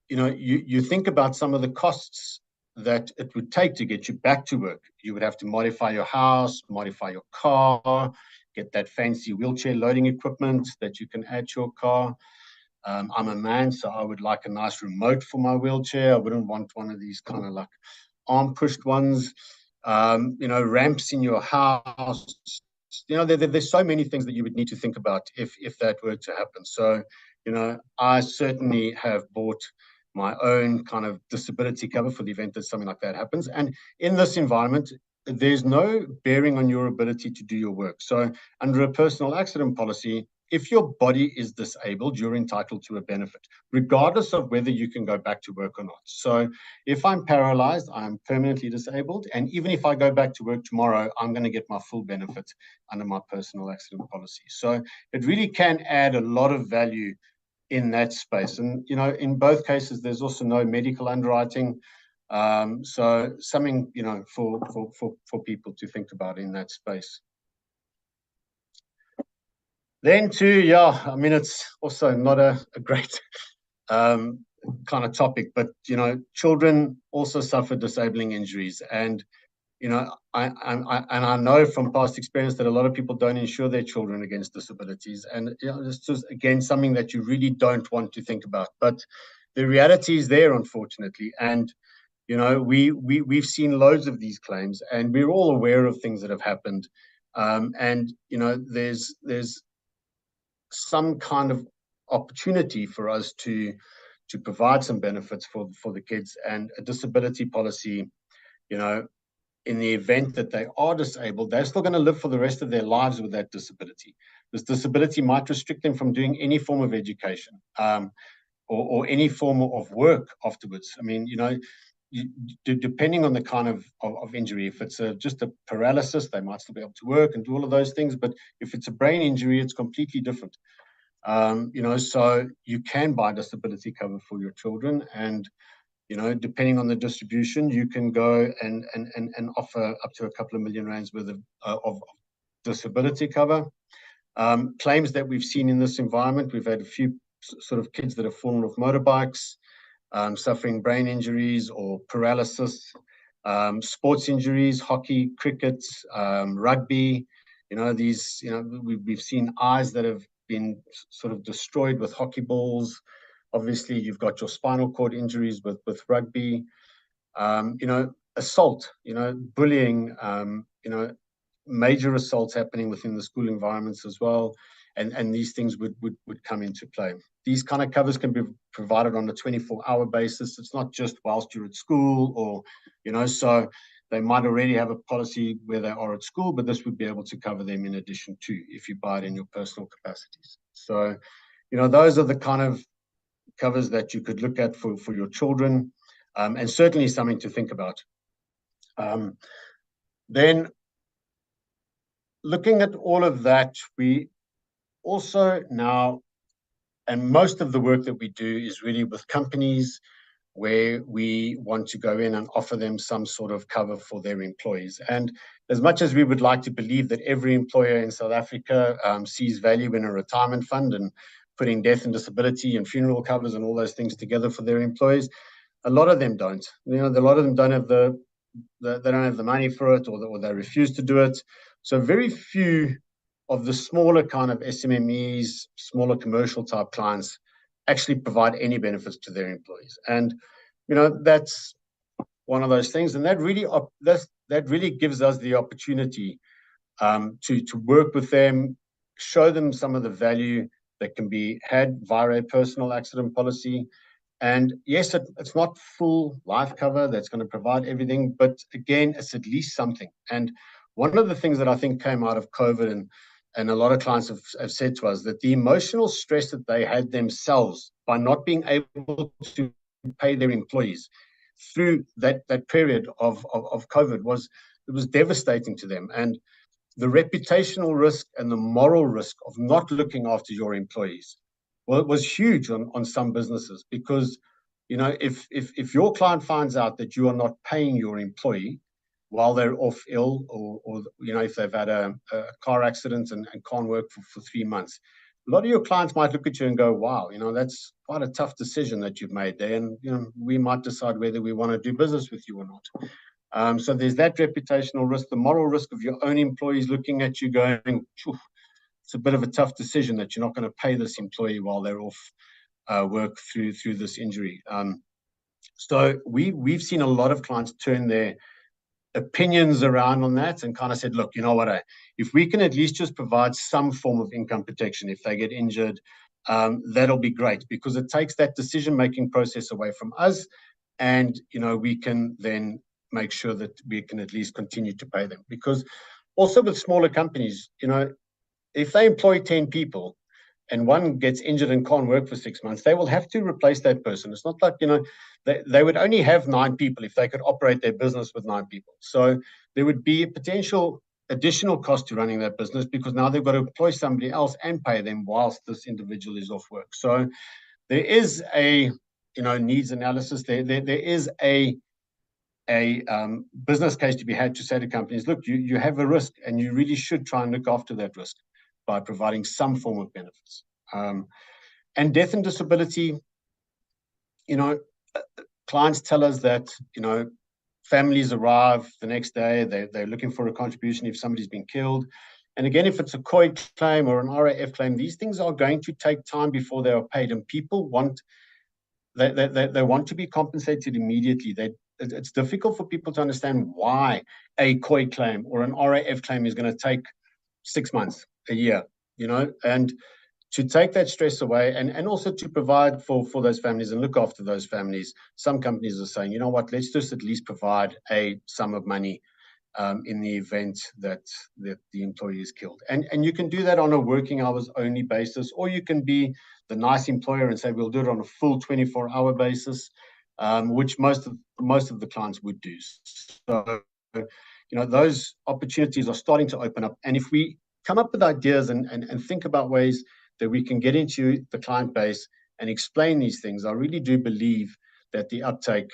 you think about some of the costs that it would take to get you back to work. You would have to modify your house, modify your car, get that fancy wheelchair loading equipment that you can add to your car. I'm a man, so I would like a nice remote for my wheelchair. I wouldn't want one of these kind of like arm pushed ones. Ramps in your house. There's so many things that you would need to think about if that were to happen. So, I certainly have bought my own kind of disability cover for the event that something like that happens. And in this environment, there's no bearing on your ability to do your work. So under a personal accident policy, if your body is disabled, you're entitled to a benefit, regardless of whether you can go back to work or not. So if I'm paralyzed, I'm permanently disabled. And even if I go back to work tomorrow, I'm going to get my full benefit under my personal accident policy. So it really can add a lot of value in that space. And, in both cases, there's also no medical underwriting. So something, for people to think about in that space. Then it's also not a great kind of topic, but, children also suffer disabling injuries. And, I know from past experience that a lot of people don't insure their children against disabilities. And, it's just, again, something that you really don't want to think about. But the reality is there, unfortunately. And, we've seen loads of these claims, and we're all aware of things that have happened. And there's some kind of opportunity for us to provide some benefits for the kids, and a disability policy, in the event that they are disabled, they're still going to live for the rest of their lives with that disability. This disability might restrict them from doing any form of education, or any form of work afterwards. I mean, depending on the kind of injury, if it's just a paralysis, they might still be able to work and do all of those things. But if it's a brain injury, it's completely different. So you can buy disability cover for your children, and depending on the distribution, you can go and offer up to a couple of million rands worth of disability cover. Claims that we've seen in this environment, we've had a few sort of kids that have fallen off motorbikes, suffering brain injuries or paralysis, sports injuries, hockey, cricket, rugby. We've seen eyes that have been sort of destroyed with hockey balls. Obviously, you've got your spinal cord injuries with rugby. Assault, bullying, major assaults happening within the school environments as well. And these things would come into play. These kind of covers can be provided on a 24-hour basis. It's not just whilst you're at school, or, so they might already have a policy where they are at school, but this would be able to cover them in addition to, if you buy it in your personal capacities. So, those are the kind of covers that you could look at for your children, and certainly something to think about. Then, looking at all of that, we also now, and most of the work that we do is really with companies where we want to go in and offer them some sort of cover for their employees. And as much as we would like to believe that every employer in South Africa sees value in a retirement fund and putting death and disability and funeral covers and all those things together for their employees, a lot of them don't. A lot of them don't have they don't have the money for it, or they refuse to do it. So very few of the smaller kind of SMMEs, smaller commercial type clients, actually provide any benefits to their employees. And, that's one of those things. And that really gives us the opportunity to work with them, show them some of the value that can be had via a personal accident policy. And yes, it's not full life cover that's going to provide everything, but again, it's at least something. And one of the things that I think came out of COVID, and a lot of clients have said to us, that the emotional stress that they had themselves by not being able to pay their employees through that period of COVID was devastating to them. And the reputational risk and the moral risk of not looking after your employees, well, it was huge on some businesses, because if your client finds out that you are not paying your employee while they're off ill, or if they've had a car accident and can't work for 3 months, a lot of your clients might look at you and go, wow, that's quite a tough decision that you've made there, and we might decide whether we want to do business with you or not. So there's that reputational risk, the moral risk of your own employees looking at you going, it's a bit of a tough decision that you're not going to pay this employee while they're off work through this injury. So we've seen a lot of clients turn their opinions around on that and kind of said, look, if we can at least just provide some form of income protection if they get injured, that'll be great, because it takes that decision-making process away from us, and we can then make sure that we can at least continue to pay them. Because also with smaller companies, if they employ 10 people and one gets injured and can't work for 6 months, they will have to replace that person. It's not like, they would only have 9 people if they could operate their business with 9 people. So there would be a potential additional cost to running that business, because now they've got to employ somebody else and pay them whilst this individual is off work. So there is a, needs analysis. There is a business case to be had to say to companies, look, you have a risk, and you really should try and look after that risk by providing some form of benefits. And death and disability, clients tell us that, families arrive the next day, they're looking for a contribution if somebody's been killed. And again, if it's a COID claim or an RAF claim, these things are going to take time before they are paid, and people want, they want to be compensated immediately. it's difficult for people to understand why a COI claim or an RAF claim is going to take 6 months, a year, and to take that stress away and also to provide for those families and look after those families. Some companies are saying, you know what, let's just at least provide a sum of money in the event that the employee is killed. And you can do that on a working hours only basis, or you can be the nice employer and say, we'll do it on a full 24-hour basis, which most of the clients would do. So, those opportunities are starting to open up. And if we come up with ideas and think about ways that we can get into the client base and explain these things, I really do believe that the uptake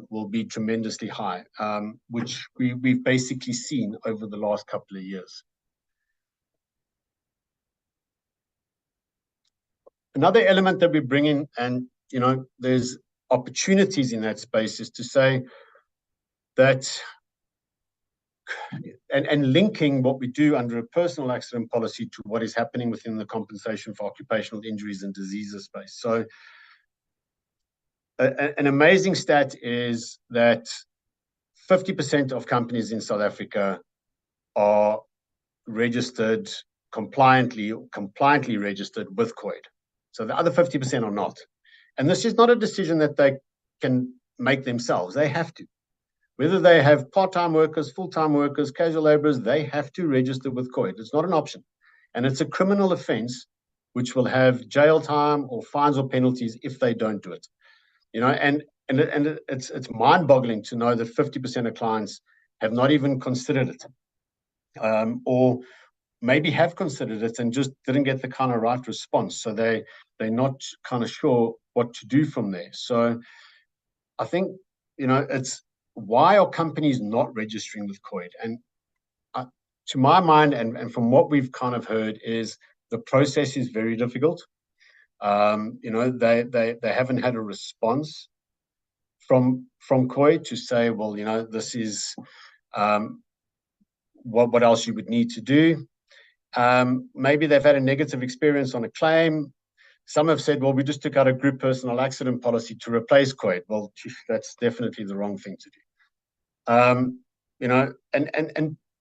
will be tremendously high, which we've basically seen over the last couple of years. Another element that we bring in, and there's opportunities in that space, is to say that, and linking what we do under a personal accident policy to what is happening within the compensation for occupational injuries and diseases space. So an amazing stat is that 50% of companies in South Africa are registered compliantly registered with COID. So the other 50% are not. And this is not a decision that they can make themselves. They have to. Whether they have part-time workers, full-time workers, casual laborers, they have to register with COID. It's not an option. And it's a criminal offense which will have jail time or fines or penalties if they don't do it. And it's mind-boggling to know that 50% of clients have not even considered it, or maybe have considered it and just didn't get the kind of right response. So they're not kind of sure what to do from there. So I think, it's why are companies not registering with COID? And to my mind, and from what we've kind of heard, is the process is very difficult. They haven't had a response from COID to say, well, this is what else you would need to do. Maybe they've had a negative experience on a claim. Some have said, well, we just took out a group personal accident policy to replace COID. Well, that's definitely the wrong thing to do. And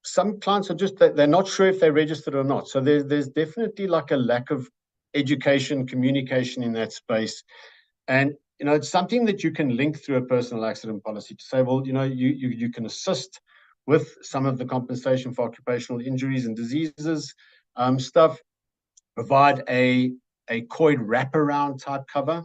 some clients are just, they're not sure if they're registered or not. So there's definitely like a lack of education, communication in that space. And, it's something that you can link through a personal accident policy to say, well, you can assist with some of the compensation for occupational injuries and diseases stuff, provide a COID wraparound type cover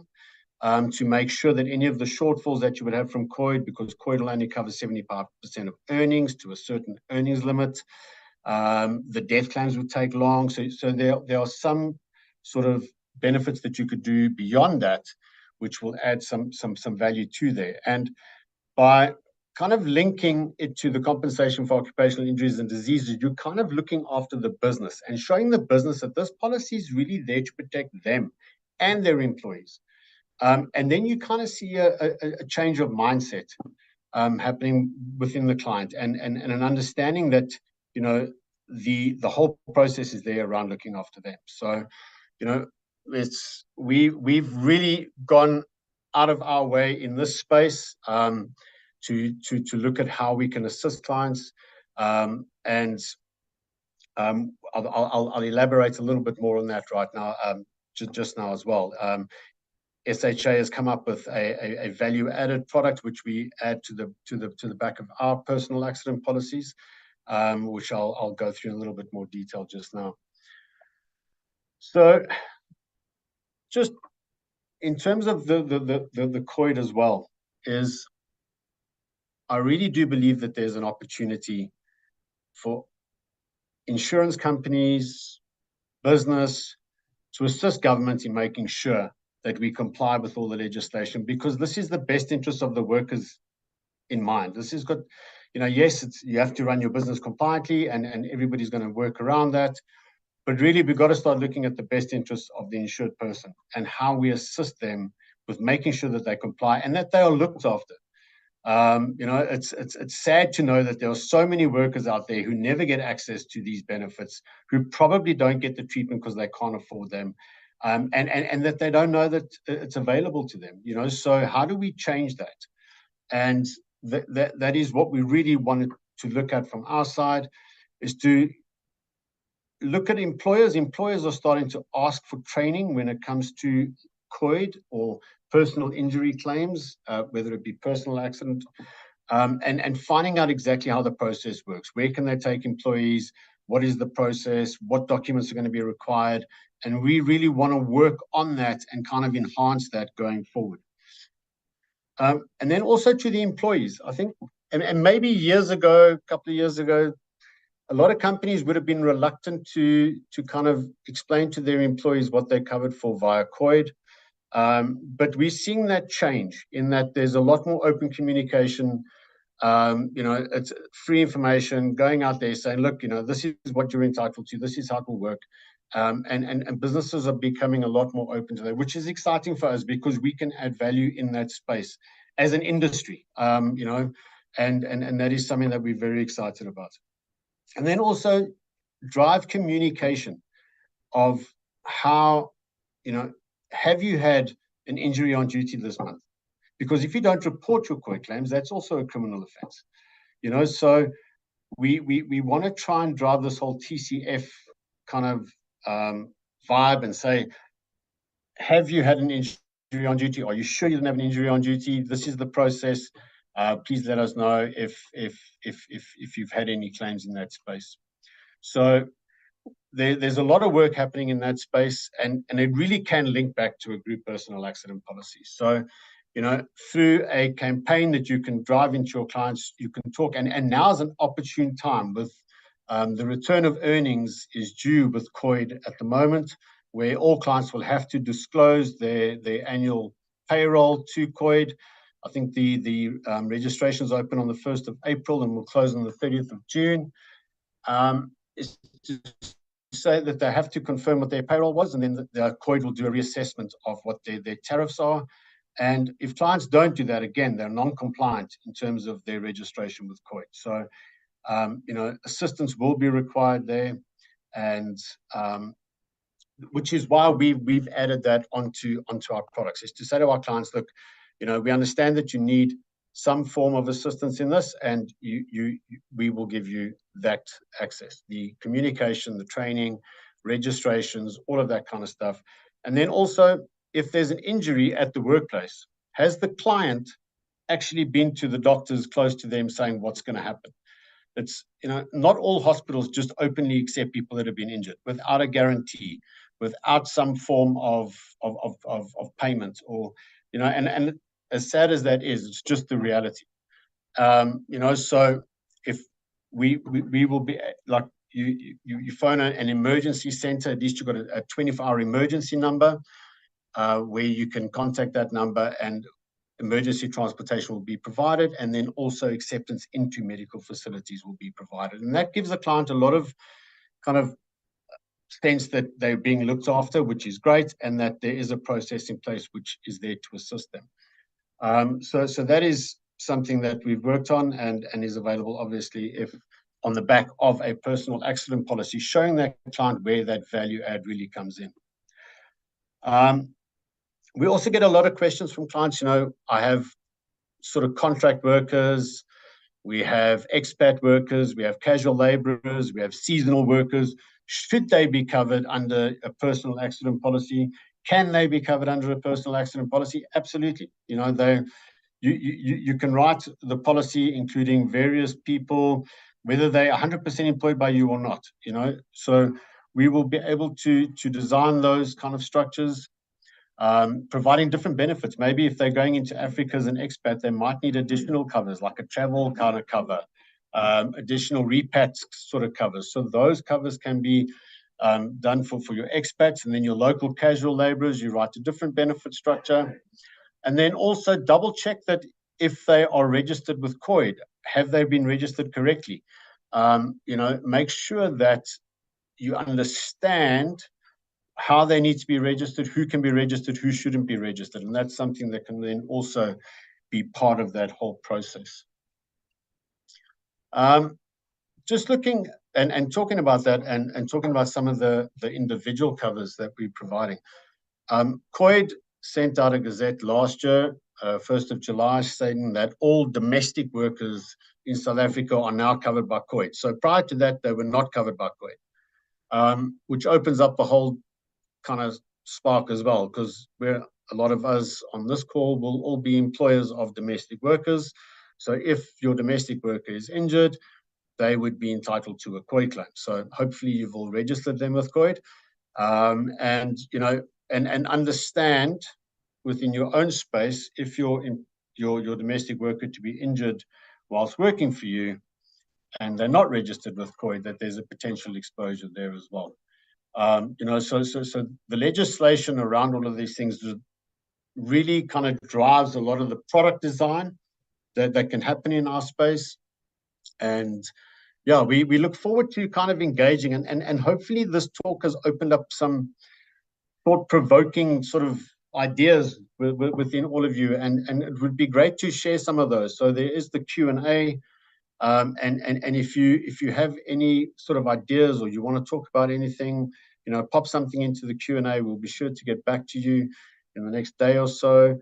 to make sure that any of the shortfalls that you would have from COID, because COID will only cover 75% of earnings to a certain earnings limit, the death claims would take long. So there are some sort of benefits that you could do beyond that, which will add some value to there. And by kind of linking it to the compensation for occupational injuries and diseases, you're kind of looking after the business and showing the business that this policy is really there to protect them and their employees. And then you kind of see a change of mindset happening within the client and an understanding that, the whole process is there around looking after them. So, we've really gone out of our way in this space to look at how we can assist clients, and I'll elaborate a little bit more on that right now, just now as well. SHA has come up with a value-added product which we add to the back of our personal accident policies, which I'll go through in a little bit more detail just now. So, just in terms of the COID as well, is I really do believe that there's an opportunity for insurance companies, business, to assist government in making sure that we comply with all the legislation, because this is the best interest of the workers in mind. This is good. Yes, you have to run your business compliantly and everybody's going to work around that. But really, we've got to start looking at the best interests of the insured person and how we assist them with making sure that they comply and that they are looked after. It's sad to know that there are so many workers out there who never get access to these benefits, who probably don't get the treatment because they can't afford them, and that they don't know that it's available to them. So how do we change that? And that is what we really wanted to look at from our side, is to look at employers. Employers are starting to ask for training when it comes to COID or personal injury claims, whether it be personal accident, and finding out exactly how the process works. Where can they take employees? What is the process? What documents are going to be required? And we really want to work on that and kind of enhance that going forward. And then also to the employees, I think, and maybe years ago, a couple of years ago, a lot of companies would have been reluctant to kind of explain to their employees what they're covered for via COID. But we're seeing that change in that there's a lot more open communication. It's free information going out there saying, look, this is what you're entitled to. This is how it will work. And businesses are becoming a lot more open to that, which is exciting for us because we can add value in that space as an industry, and that is something that we're very excited about. And then also drive communication of how, have you had an injury on duty this month? Because if you don't report your COID claims, that's also a criminal offense. So we want to try and drive this whole TCF kind of vibe and say, have you had an injury on duty? Are you sure you didn't have an injury on duty? This is the process. Please let us know if you've had any claims in that space. So there's a lot of work happening in that space, and it really can link back to a group personal accident policy. So, through a campaign that you can drive into your clients, you can talk, and now's an opportune time with the return of earnings is due with COID at the moment, where all clients will have to disclose their annual payroll to COID. I think the registrations open on the 1st of April and will close on the 30th of June. Is to say that they have to confirm what their payroll was, and then the COID will do a reassessment of what their tariffs are. And if clients don't do that, again, they're non-compliant in terms of their registration with COID. So, assistance will be required there, and which is why we've added that onto our products, is to say to our clients, look, we understand that you need some form of assistance in this, and we will give you that access, the communication, the training, registrations, all of that kind of stuff. And then also, if there's an injury at the workplace, has the client actually been to the doctors close to them saying what's going to happen? It's, not all hospitals just openly accept people that have been injured without a guarantee, without some form of payment, or, and as sad as that is, it's just the reality. So if we will be like, you phone an emergency center, at least you've got a 24-hour emergency number where you can contact that number, and emergency transportation will be provided, and then also acceptance into medical facilities will be provided. And that gives the client a lot of kind of sense that they're being looked after, which is great, and that there is a process in place which is there to assist them. So that is something that we've worked on and is available, obviously, if on the back of a personal accident policy, showing that client where that value add really comes in. We also get a lot of questions from clients. I have sort of contract workers, we have expat workers, we have casual laborers, we have seasonal workers. Should they be covered under a personal accident policy? Can they be covered under a personal accident policy? Absolutely. You can write the policy including various people, whether they're 100% employed by you or not. So we will be able to design those kind of structures, providing different benefits. Maybe if they're going into Africa as an expat, they might need additional covers, like a travel kind of cover, additional repat sort of covers. So those covers can be done for your expats, and then your local casual laborers, you write a different benefit structure. And then also double check that if they are registered with COID, have they been registered correctly? Make sure that you understand how they need to be registered, who can be registered, who shouldn't be registered. And that's something that can then also be part of that whole process. Just looking and talking about that, and talking about some of the individual covers that we're providing. COID sent out a gazette last year 1st of July, stating that all domestic workers in South Africa are now covered by COID. So prior to that, they were not covered by COID, which opens up the whole kind of spark as well, because a lot of us on this call will all be employers of domestic workers. So if your domestic worker is injured, they would be entitled to a COID claim. So hopefully you've all registered them with COID, and understand within your own space, if your domestic worker to be injured whilst working for you and they're not registered with COID, that there's a potential exposure there as well. So the legislation around all of these things really kind of drives a lot of the product design that can happen in our space. And yeah, we look forward to kind of engaging, and hopefully this talk has opened up some thought-provoking sort of ideas within all of you, and it would be great to share some of those. So there is the Q&A, and if you have any sort of ideas or you want to talk about anything, pop something into the Q&A. We'll be sure to get back to you in the next day or so.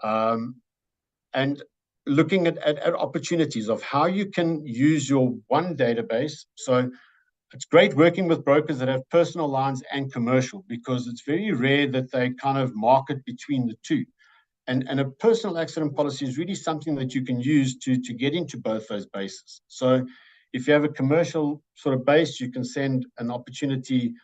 And looking at opportunities of how you can use your one database. So it's great working with brokers that have personal lines and commercial, because it's very rare that they kind of market between the two. And a personal accident policy is really something that you can use to get into both those bases. So if you have a commercial sort of base, you can send an opportunity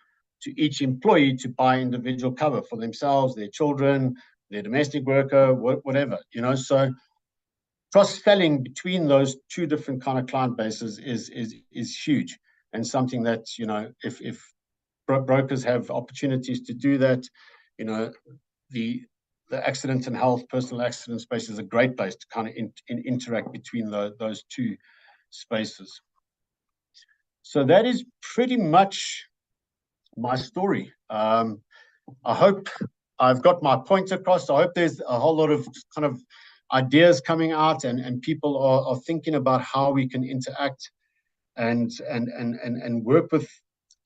to each employee to buy individual cover for themselves, their children, their domestic worker, whatever, So cross-selling between those two different kind of client bases is huge, and something that, if brokers have opportunities to do that, the accident and health, personal accident space is a great place to kind of interact between those two spaces. So that is pretty much my story. I hope I've got my point across. I hope there's a whole lot of kind of ideas coming out, and people are thinking about how we can interact and work with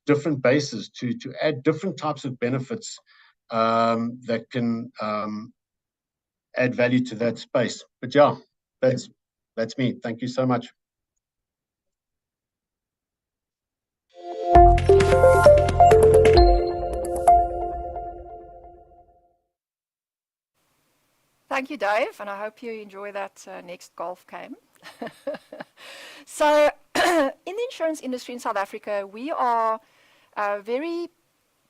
different bases to add different types of benefits that can add value to that space. But yeah, that's me. Thank you so much.
Thank you, Dave, and I hope you enjoy that next golf game. So, in the insurance industry in South Africa, we are very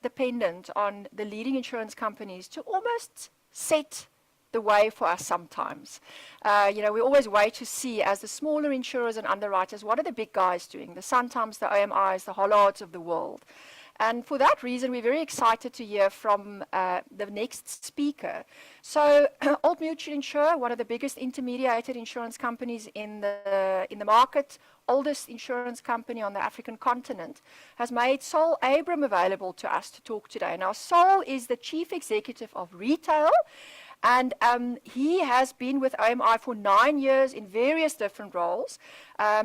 dependent on the leading insurance companies to almost set the way for us sometimes. We always wait to see, as the smaller insurers and underwriters, what are the big guys doing? The Santams, the OMIs, the Hollards of the world. And for that reason, we're very excited to hear from the next speaker. So, Old Mutual Insure, one of the biggest intermediated insurance companies in the market, oldest insurance company on the African continent, has made Sol Abram available to us to talk today. Now, Sol is the Chief Executive of Retail, and he has been with OMI for 9 years in various different roles.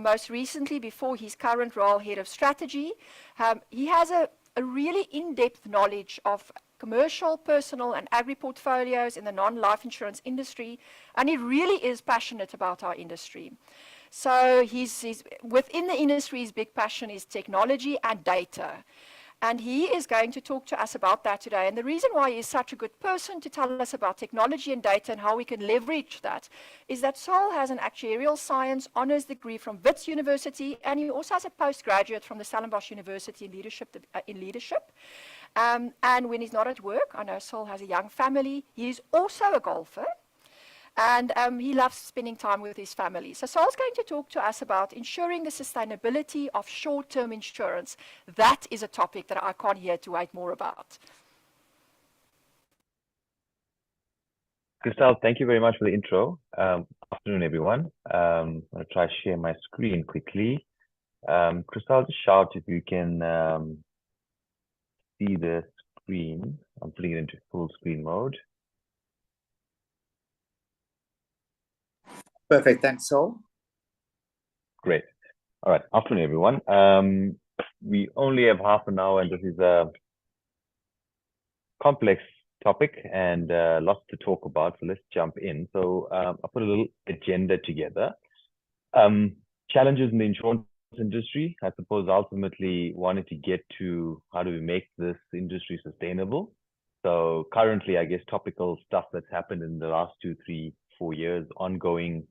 Most recently, before his current role, Head of Strategy. He has a really in-depth knowledge of commercial, personal, and agri portfolios in the non-life insurance industry, and he really is passionate about our industry. So he's within the industry, his big passion is technology and data. And he is going to talk to us about that today. And the reason why he is such a good person to tell us about technology and data and how we can leverage that is that Sol has an actuarial science honors degree from Wits University, and he also has a postgraduate from the Stellenbosch University in leadership. And when he's not at work, I know Sol has a young family. He is also a golfer. And he loves spending time with his family. So Sol's going to talk to us about ensuring the sustainability of short-term insurance. That is a topic that I can't hear to wait more about.
Christelle, thank you very much for the intro. Afternoon, everyone. I'm going to try to share my screen quickly. Christelle, just shout if you can see the screen. I'm putting it into full screen mode.
Perfect. Thanks, Sol.
Great. All right. Afternoon, everyone. We only have half an hour, and this is a complex topic and lots to talk about. So let's jump in. So I put a little agenda together. Challenges in the insurance industry. I suppose ultimately wanted to get to how do we make this industry sustainable. So currently, I guess topical stuff that's happened in the last 2, 3, 4 years, ongoing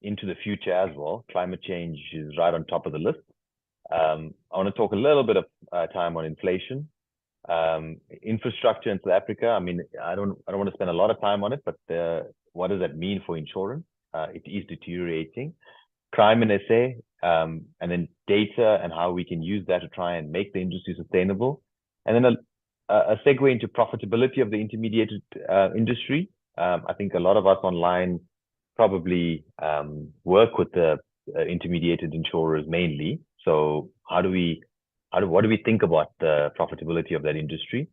into the future as well. Climate change is right on top of the list. I want to talk a little bit of time on inflation, infrastructure in South Africa. I mean, I don't want to spend a lot of time on it, but what does that mean for insurance? It is deteriorating. Crime in SA, and then data and how we can use that to try and make the industry sustainable. And then a segue into profitability of the intermediated industry. I think a lot of us online probably work with the intermediated insurers mainly. So what do we think about the profitability of that industry?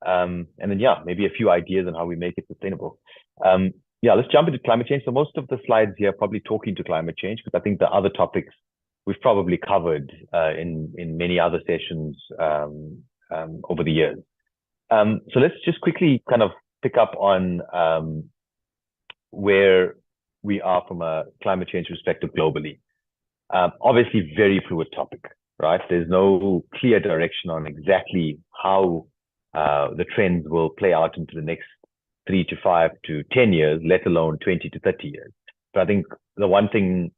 And then, maybe a few ideas on how we make it sustainable. Let's jump into climate change. So most of the slides here are probably talking to climate change, because I think the other topics we've probably covered in many other sessions over the years. So let's just quickly kind of pick up on where we are from a climate change perspective globally. Obviously, very fluid topic, right? There's no clear direction on exactly how the trends will play out into the next 3 to 5 to 10 years, let alone 20 to 30 years. But I think the one thing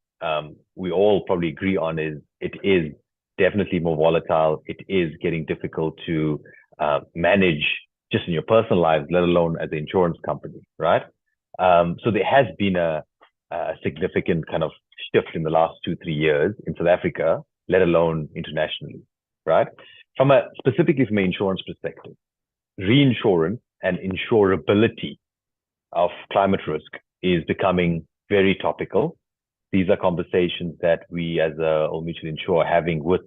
we all probably agree on is it is definitely more volatile. It is getting difficult to manage just in your personal lives, let alone as an insurance company, right? So there has been a significant kind of shift in the last 2-3 years in South Africa, let alone internationally, right? Specifically from an insurance perspective, reinsurance and insurability of climate risk is becoming very topical. These are conversations that we as a Old Mutual Insure are having with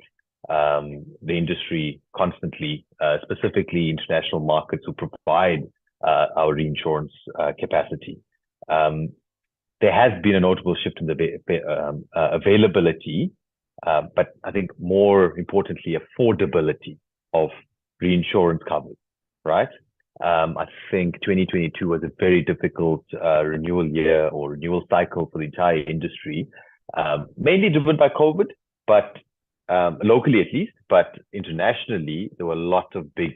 the industry constantly, specifically international markets who provide our reinsurance capacity. There has been a notable shift in the availability, but I think more importantly, affordability of reinsurance coverage, right? I think 2022 was a very difficult renewal year or renewal cycle for the entire industry, mainly driven by COVID, but locally at least, but internationally, there were a lot of big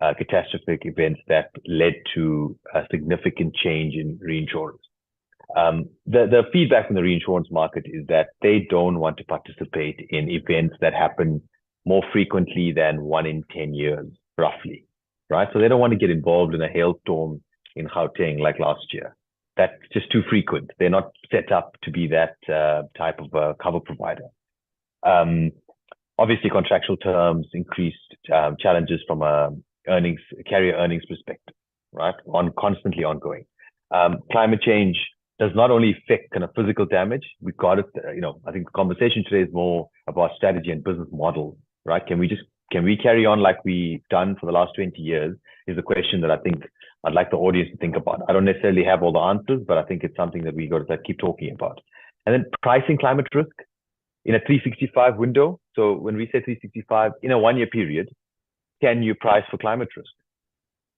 catastrophic events that led to a significant change in reinsurance. The feedback from the reinsurance market is that they don't want to participate in events that happen more frequently than 1 in 10 years, roughly, right? So they don't want to get involved in a hailstorm in Gauteng like last year. That's just too frequent. They're not set up to be that type of cover provider. Obviously, contractual terms, increased challenges from a carrier earnings perspective, right? Constantly ongoing. Climate change does not only affect kind of physical damage. We've got it, I think the conversation today is more about strategy and business model, right? Can we carry on like we've done for the last 20 years is a question that I think I'd like the audience to think about. I don't necessarily have all the answers, but I think it's something that we got to keep talking about. And then pricing climate risk in a 365 window. So when we say 365, in a 1-year period, can you price for climate risk?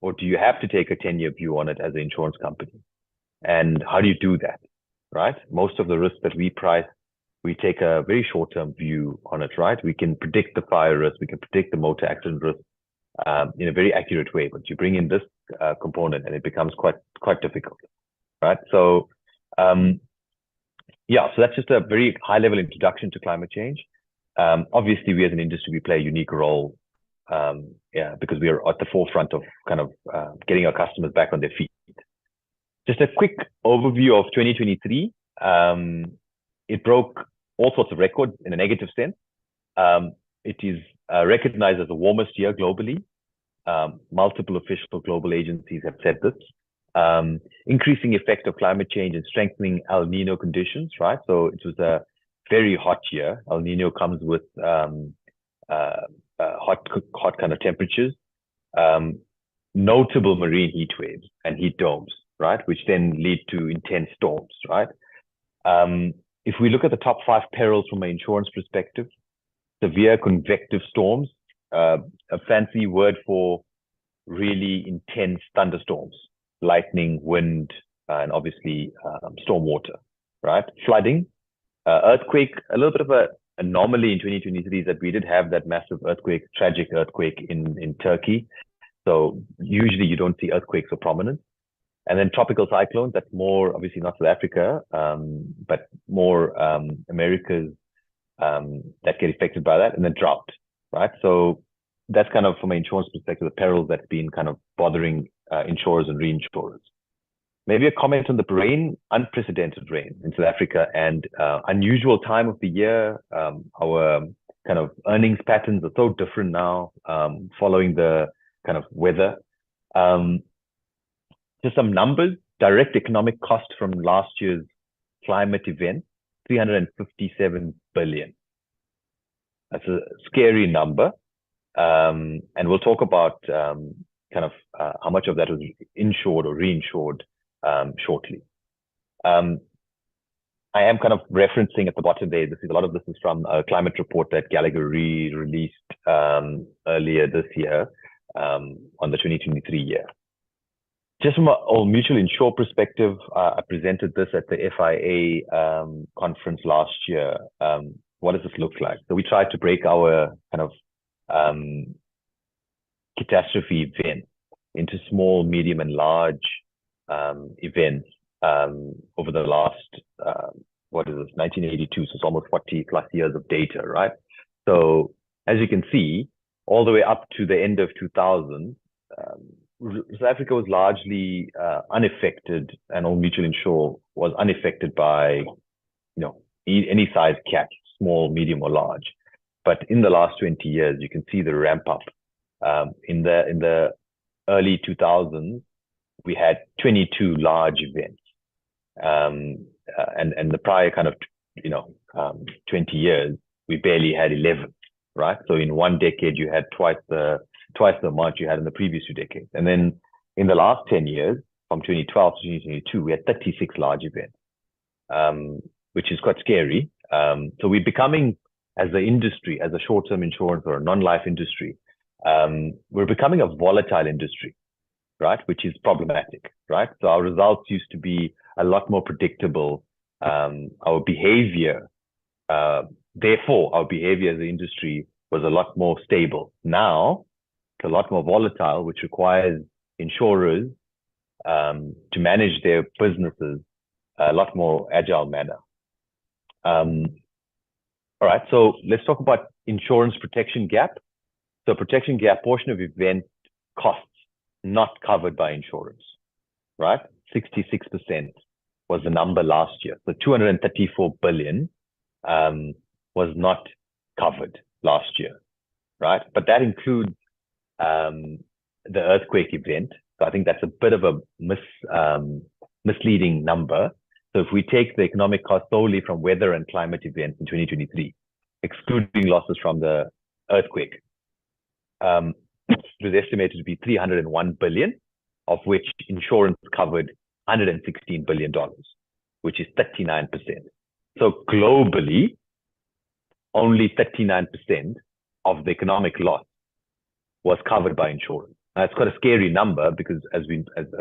Or do you have to take a 10-year view on it as an insurance company? And how do you do that, right? Most of the risks that we price, we take a very short-term view on it, right? We can predict the fire risk, we can predict the motor accident risk in a very accurate way, but you bring in this component and it becomes quite difficult, right? So, so that's just a very high-level introduction to climate change. Obviously, we as an industry, we play a unique role, because we are at the forefront of kind of getting our customers back on their feet. Just a quick overview of 2023. It broke all sorts of records in a negative sense. It is recognized as the warmest year globally. Multiple official global agencies have said this. Increasing effect of climate change and strengthening El Nino conditions, right? So it was a very hot year. El Nino comes with hot kind of temperatures, notable marine heat waves and heat domes, right? Which then lead to intense storms, right? If we look at the top 5 perils from an insurance perspective, severe convective storms, a fancy word for really intense thunderstorms, lightning, wind, and obviously storm water, right? Flooding, earthquake. A little bit of a anomaly in 2023 is that we did have that massive earthquake, tragic earthquake in Turkey. So usually you don't see earthquakes so prominent. And then tropical cyclones, that's more obviously not South Africa, but more Americas that get affected by that, and then drought, right? So that's kind of from an insurance perspective, the perils that's been kind of bothering insurers and reinsurers. Maybe a comment on the rain, unprecedented rain in South Africa, and unusual time of the year. Our kind of earnings patterns are so different now, following the kind of weather. Just some numbers, direct economic cost from last year's climate event, 357 billion. That's a scary number. And we'll talk about kind of how much of that was insured or reinsured shortly. I am kind of referencing at the bottom there, a lot of this is from a climate report that Gallagher released earlier this year on the 2023 year. Just from a mutual insure perspective, I presented this at the FIA conference last year. What does this look like? So we tried to break our kind of catastrophe event into small, medium, and large events over the last, 1982, so it's almost 40 plus years of data, right? So as you can see, all the way up to the end of 2000, South Africa was largely unaffected, and Old Mutual Insure was unaffected by, any size cat, small, medium, or large. But in the last 20 years, you can see the ramp up. In the early 2000s, we had 22 large events, and the prior kind of 20 years, we barely had 11, right? So in one decade, you had twice the amount you had in the previous 2 decades. And then in the last 10 years, from 2012 to 2022, we had 36 large events, which is quite scary. So we're becoming, as an industry, as a short-term insurance or a non-life industry, we're becoming a volatile industry, right? Which is problematic, right? So our results used to be a lot more predictable. Our behavior, therefore, our behavior as an industry was a lot more stable. Now, a lot more volatile, which requires insurers to manage their businesses a lot more agile manner. All right, so let's talk about insurance protection gap. So protection gap, portion of event costs not covered by insurance, right? 66% was the number last year. So 234 billion was not covered last year, right? But that includes the earthquake event. So I think that's a bit of a misleading number. So if we take the economic cost solely from weather and climate events in 2023, excluding losses from the earthquake, it was estimated to be 301 billion, of which insurance covered $116 billion, which is 39%. So globally, only 39% of the economic loss was covered by insurance. Now, it's quite a scary number because, as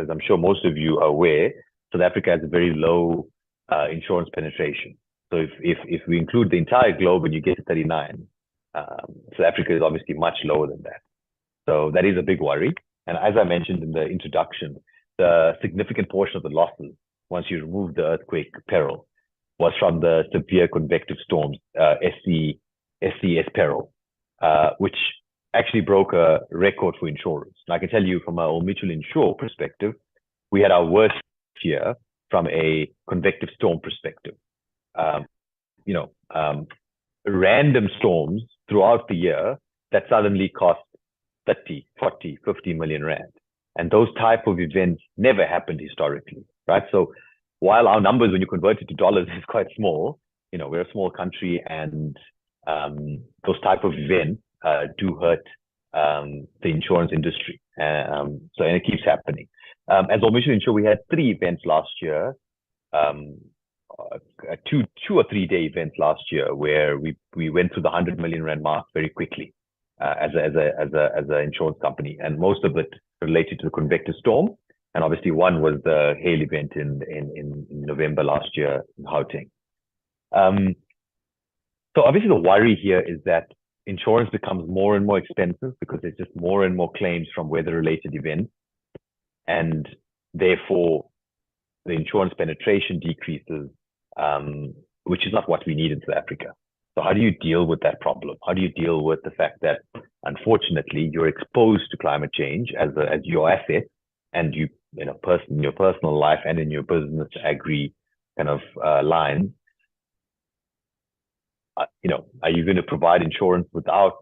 I'm sure most of you are aware, South Africa has a very low insurance penetration. So if we include the entire globe and you get to 39, South Africa is obviously much lower than that. So that is a big worry. And as I mentioned in the introduction, the significant portion of the losses, once you remove the earthquake peril, was from the severe convective storms, SCS peril, which actually broke a record for insurers. And I can tell you from our Old Mutual Insure perspective, we had our worst year from a convective storm perspective. Random storms throughout the year that suddenly cost 30, 40, 50 million rand. And those type of events never happened historically, right? So while our numbers, when you convert it to dollars, is quite small, we're a small country, and those type of events do hurt the insurance industry. And it keeps happening. As Old Mutual Insure, we had 3 events last year, 2 or 3 day events last year, where we went through the 100 million rand mark very quickly. as an insurance company, and most of it related to the convective storm, and obviously one was the hail event in November last year in Gauteng. So obviously the worry here is that insurance becomes more and more expensive because there's just more and more claims from weather-related events, and therefore the insurance penetration decreases, which is not what we need in South Africa. So how do you deal with that problem? How do you deal with the fact that, unfortunately, you're exposed to climate change as your asset, and in your personal life and in your business agri kind of line? Are you going to provide insurance without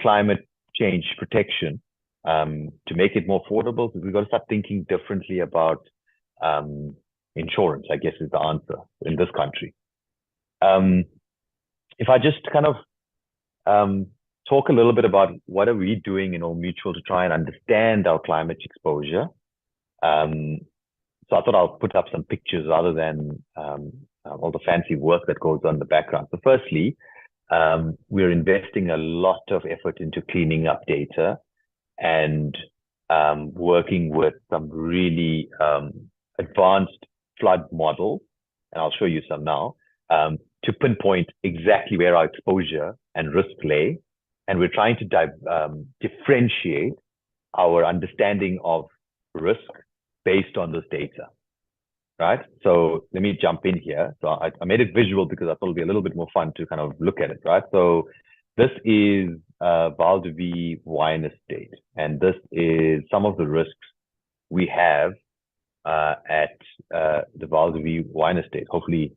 climate change protection to make it more affordable? Because we've got to start thinking differently about insurance, I guess, is the answer in this country. If I just kind of talk a little bit about what are we doing in Old Mutual to try and understand our climate exposure. So I thought I'll put up some pictures rather than all the fancy work that goes on in the background. So firstly, we're investing a lot of effort into cleaning up data and working with some really advanced flood models, and I'll show you some now, to pinpoint exactly where our exposure and risk lay. And we're trying to differentiate our understanding of risk based on this data, right? So let me jump in here. So I made it visual because I thought it'll be a little bit more fun to kind of look at it, right? So this is Val de Vie wine estate, and this is some of the risks we have at the Val de Vie wine estate. Hopefully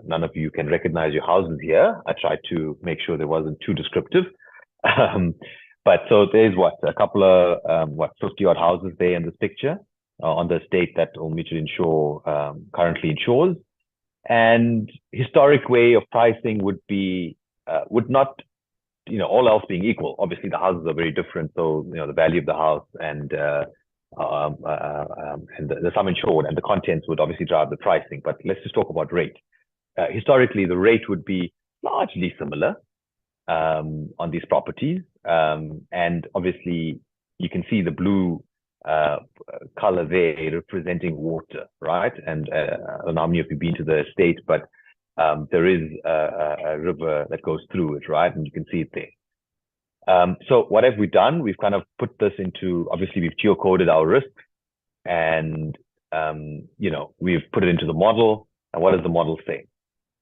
none of you can recognize your houses here. I tried to make sure there wasn't too descriptive. But so there's a couple of 50 odd houses there in this picture on the estate that Old Mutual Insure currently insures. And historic way of pricing would not, all else being equal. Obviously the houses are very different, so the value of the house and the sum insured and the contents would obviously drive the pricing. But let's just talk about rate. Historically, the rate would be largely similar on these properties, and obviously you can see the blue color there representing water, right? And I don't know how many of you have been to the estate, but there is a river that goes through it, right? And you can see it there. So what have we done? We've kind of put this into, obviously we've geocoded our risk, and we've put it into the model. And what does the model say?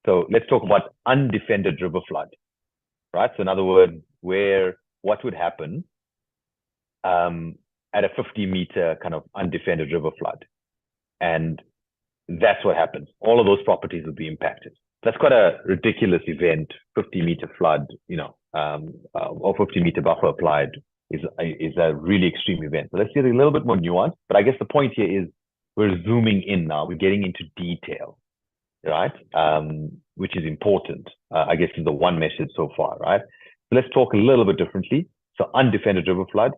So let's talk about undefended river flood, right? So in other words, what would happen at a 50-meter kind of undefended river flood? And that's what happens. All of those properties will be impacted. That's quite a ridiculous event. 50-meter flood, or 50-meter buffer applied is a really extreme event. So let's get a little bit more nuanced. But I guess the point here is we're zooming in now. We're getting into detail, right? Which is important, I guess, is the one message so far, right? So let's talk a little bit differently. So undefended river flood,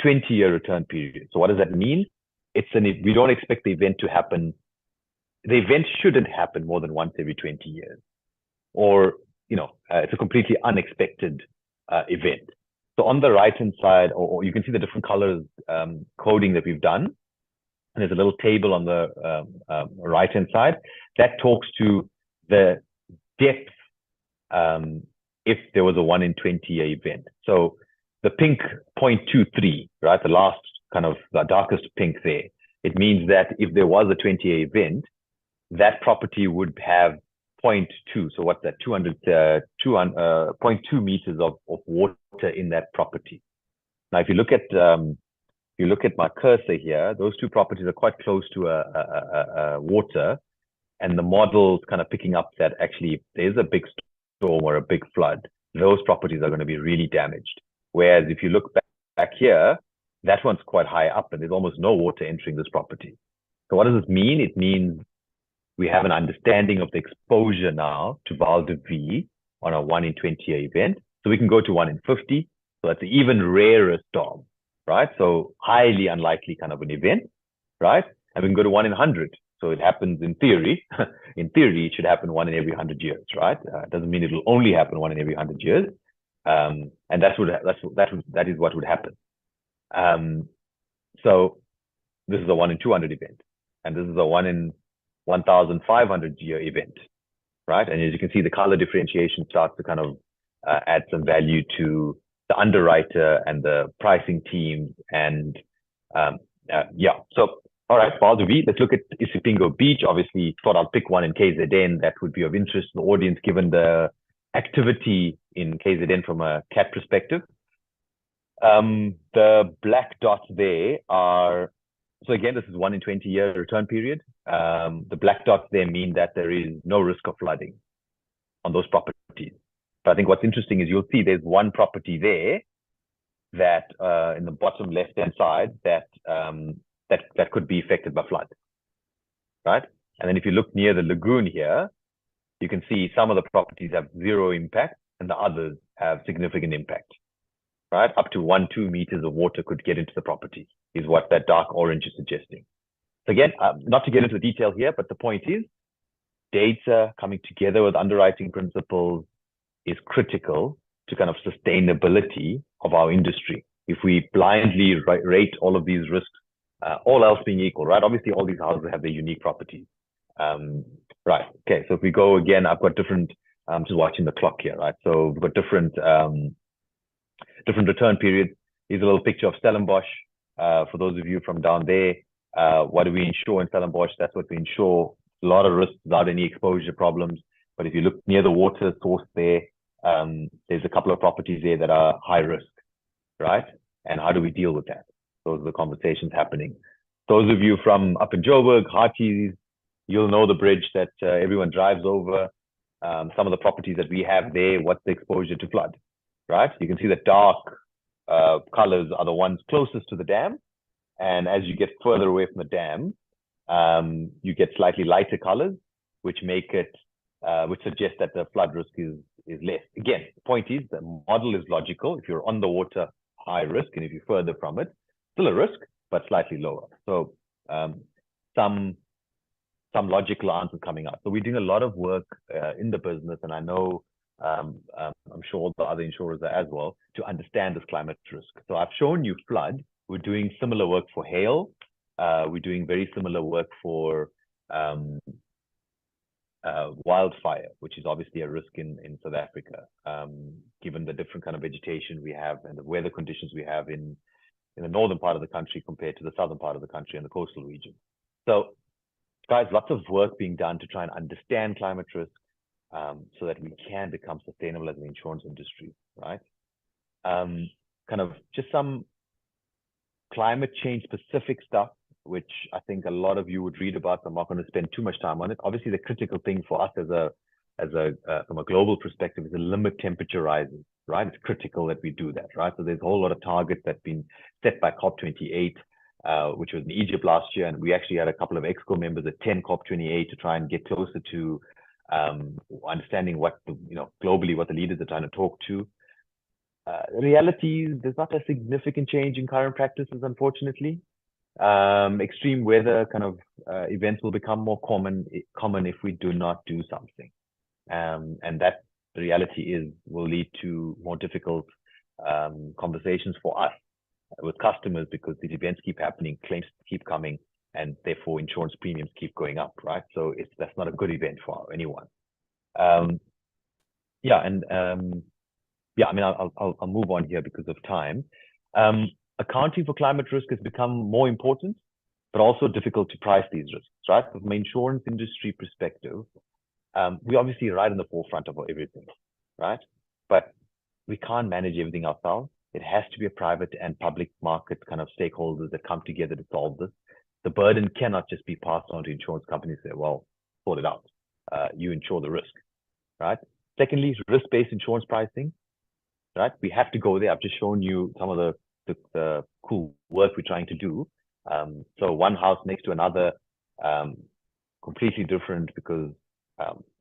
20-year return period. So what does that mean? We don't expect the event to happen. The event shouldn't happen more than once every 20 years. Or, it's a completely unexpected event. So on the right-hand side, or you can see the different colors coding that we've done. And there's a little table on the right-hand side that talks to the depth if there was a 1 in 20-year event. So the pink 0.23, right? The last kind of the darkest pink there. It means that if there was a 20-year event, that property would have 0.2. So what's that? 0.2 meters of water in that property. Now, if you look at my cursor here, those two properties are quite close to a water, and the model's kind of picking up that actually if there's a big storm or a big flood, those properties are going to be really damaged. Whereas if you look back here, that one's quite high up and there's almost no water entering this property. So what does this mean? It means we have an understanding of the exposure now to Val de Vie on a 1 in 20-year event. So we can go to 1 in 50. So that's an even rarer storm, right? So highly unlikely kind of an event, right? And we can go to 1 in 100. So it happens in theory. In theory, it should happen 1 in every 100 years, right? It doesn't mean it will only happen 1 in every 100 years. And that is what would happen. So this is a 1 in 200 event, and this is a 1 in 1,500 year event, right? And as you can see, the color differentiation starts to kind of add some value to the underwriter and the pricing teams. And yeah, so all right, Basel V, let's look at Isipingo Beach. Obviously, thought I'll pick one in KZN that would be of interest to the audience, given the activity in KZN from a cat perspective. The black dots there are, so again, this is 1 in 20 year return period. The black dots there mean that there is no risk of flooding on those properties. But I think what's interesting is you'll see there's one property there that in the bottom left-hand side that that could be affected by flood, right? And then if you look near the lagoon here, you can see some of the properties have 0 impact and the others have significant impact, right? Up to 1-2 meters of water could get into the property is what that dark orange is suggesting. So again, not to get into the detail here, but the point is data coming together with underwriting principles is critical to kind of sustainability of our industry. If we blindly rate all of these risks, all else being equal, right? Obviously, all these houses have their unique properties. Right. Okay. So if we go again, I've got different. I'm just watching the clock here, right? So we've got different return periods. Here's a little picture of Stellenbosch. For those of you from down there, what do we insure in Stellenbosch? That's what we insure. A lot of risks without any exposure problems. But if you look near the water source there, there's a couple of properties there that are high risk, right? And how do we deal with that? Those are the conversations happening. Those of you from up in Joburg, Harties, you'll know the bridge that everyone drives over. Some of the properties that we have there, what's the exposure to flood, right? You can see the dark colors are the ones closest to the dam. And as you get further away from the dam, you get slightly lighter colors, which make it, which suggests that the flood risk is less. Again, the point is the model is logical. If you're on the water, high risk, and if you're further from it, still a risk, but slightly lower. So some logical answers coming out. So we're doing a lot of work in the business, and I know I'm sure all the other insurers are as well, to understand this climate risk. So I've shown you flood. We're doing similar work for hail. We're doing very similar work for wildfire, which is obviously a risk in South Africa, given the different kind of vegetation we have and the weather conditions we have in the northern part of the country compared to the southern part of the country and the coastal region. So guys, lots of work being done to try and understand climate risk so that we can become sustainable as an insurance industry, right? Kind of just some climate change specific stuff, which I think a lot of you would read about. I'm not going to spend too much time on it. Obviously, the critical thing for us from a global perspective is to limit temperature rises, right? It's critical that we do that, right? So there's a whole lot of targets that have been set by COP28, which was in Egypt last year. And we actually had a couple of EXCO members attend COP28 to try and get closer to understanding what, globally what the leaders are trying to talk to. The reality is there's not a significant change in current practices, unfortunately. Extreme weather kind of events will become more common if we do not do something. And that the reality is will lead to more difficult conversations for us with customers because these events keep happening, claims keep coming, and therefore insurance premiums keep going up, right? So that's not a good event for anyone. I'll move on here because of time. Accounting for climate risk has become more important, but also difficult to price these risks, right? From an insurance industry perspective, we obviously right in the forefront of everything, right? But we can't manage everything ourselves. It has to be a private and public market kind of stakeholders that come together to solve this. The burden cannot just be passed on to insurance companies and say, well, sort it out. You insure the risk, right? Secondly, risk-based insurance pricing, right? We have to go there. I've just shown you some of the cool work we're trying to do. So one house next to another, completely different because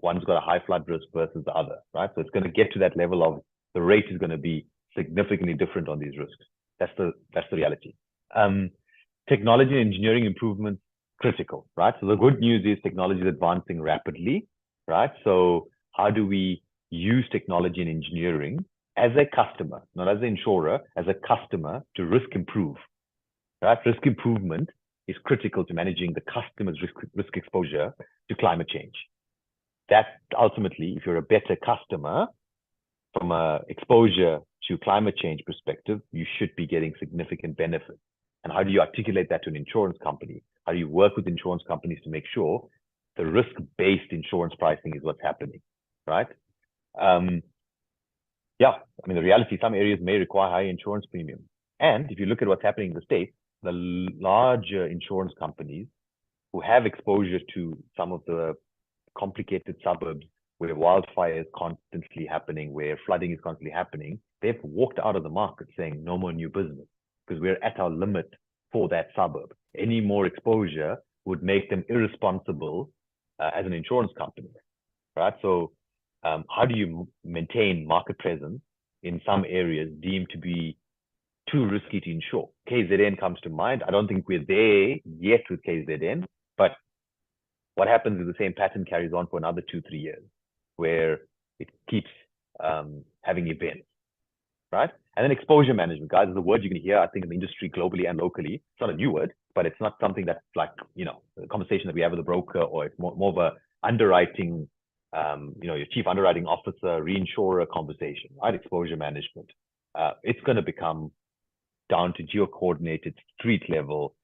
one's got a high flood risk versus the other, right? So it's going to get to that level of the rate is going to be significantly different on these risks. That's the reality. Technology and engineering improvements, critical, right? So the good news is technology is advancing rapidly, right? So how do we use technology and engineering as a customer, not as an insurer, as a customer to risk improve. Right? Risk improvement is critical to managing the customer's risk exposure to climate change. That ultimately, if you're a better customer from a exposure to climate change perspective, you should be getting significant benefit. And how do you articulate that to an insurance company? How do you work with insurance companies to make sure the risk-based insurance pricing is what's happening, right? Yeah, I mean, the reality, some areas may require high insurance premiums. And if you look at what's happening in the States, the larger insurance companies who have exposure to some of the complicated suburbs where wildfire is constantly happening, where flooding is constantly happening, they've walked out of the market saying no more new business because we're at our limit for that suburb. Any more exposure would make them irresponsible as an insurance company, right? So how do you maintain market presence in some areas deemed to be too risky to insure? KZN comes to mind. I don't think we're there yet with KZN, but what happens is the same pattern carries on for another 2-3 years, where it keeps having events, right? And then exposure management, guys, is a word you're going to hear, I think, in the industry globally and locally. It's not a new word, but it's not something that's like, you know, a conversation that we have with a broker, or it's more of a underwriting, you know, your chief underwriting officer, reinsurer conversation, right? Exposure management. It's going to become down to geo-coordinated street level.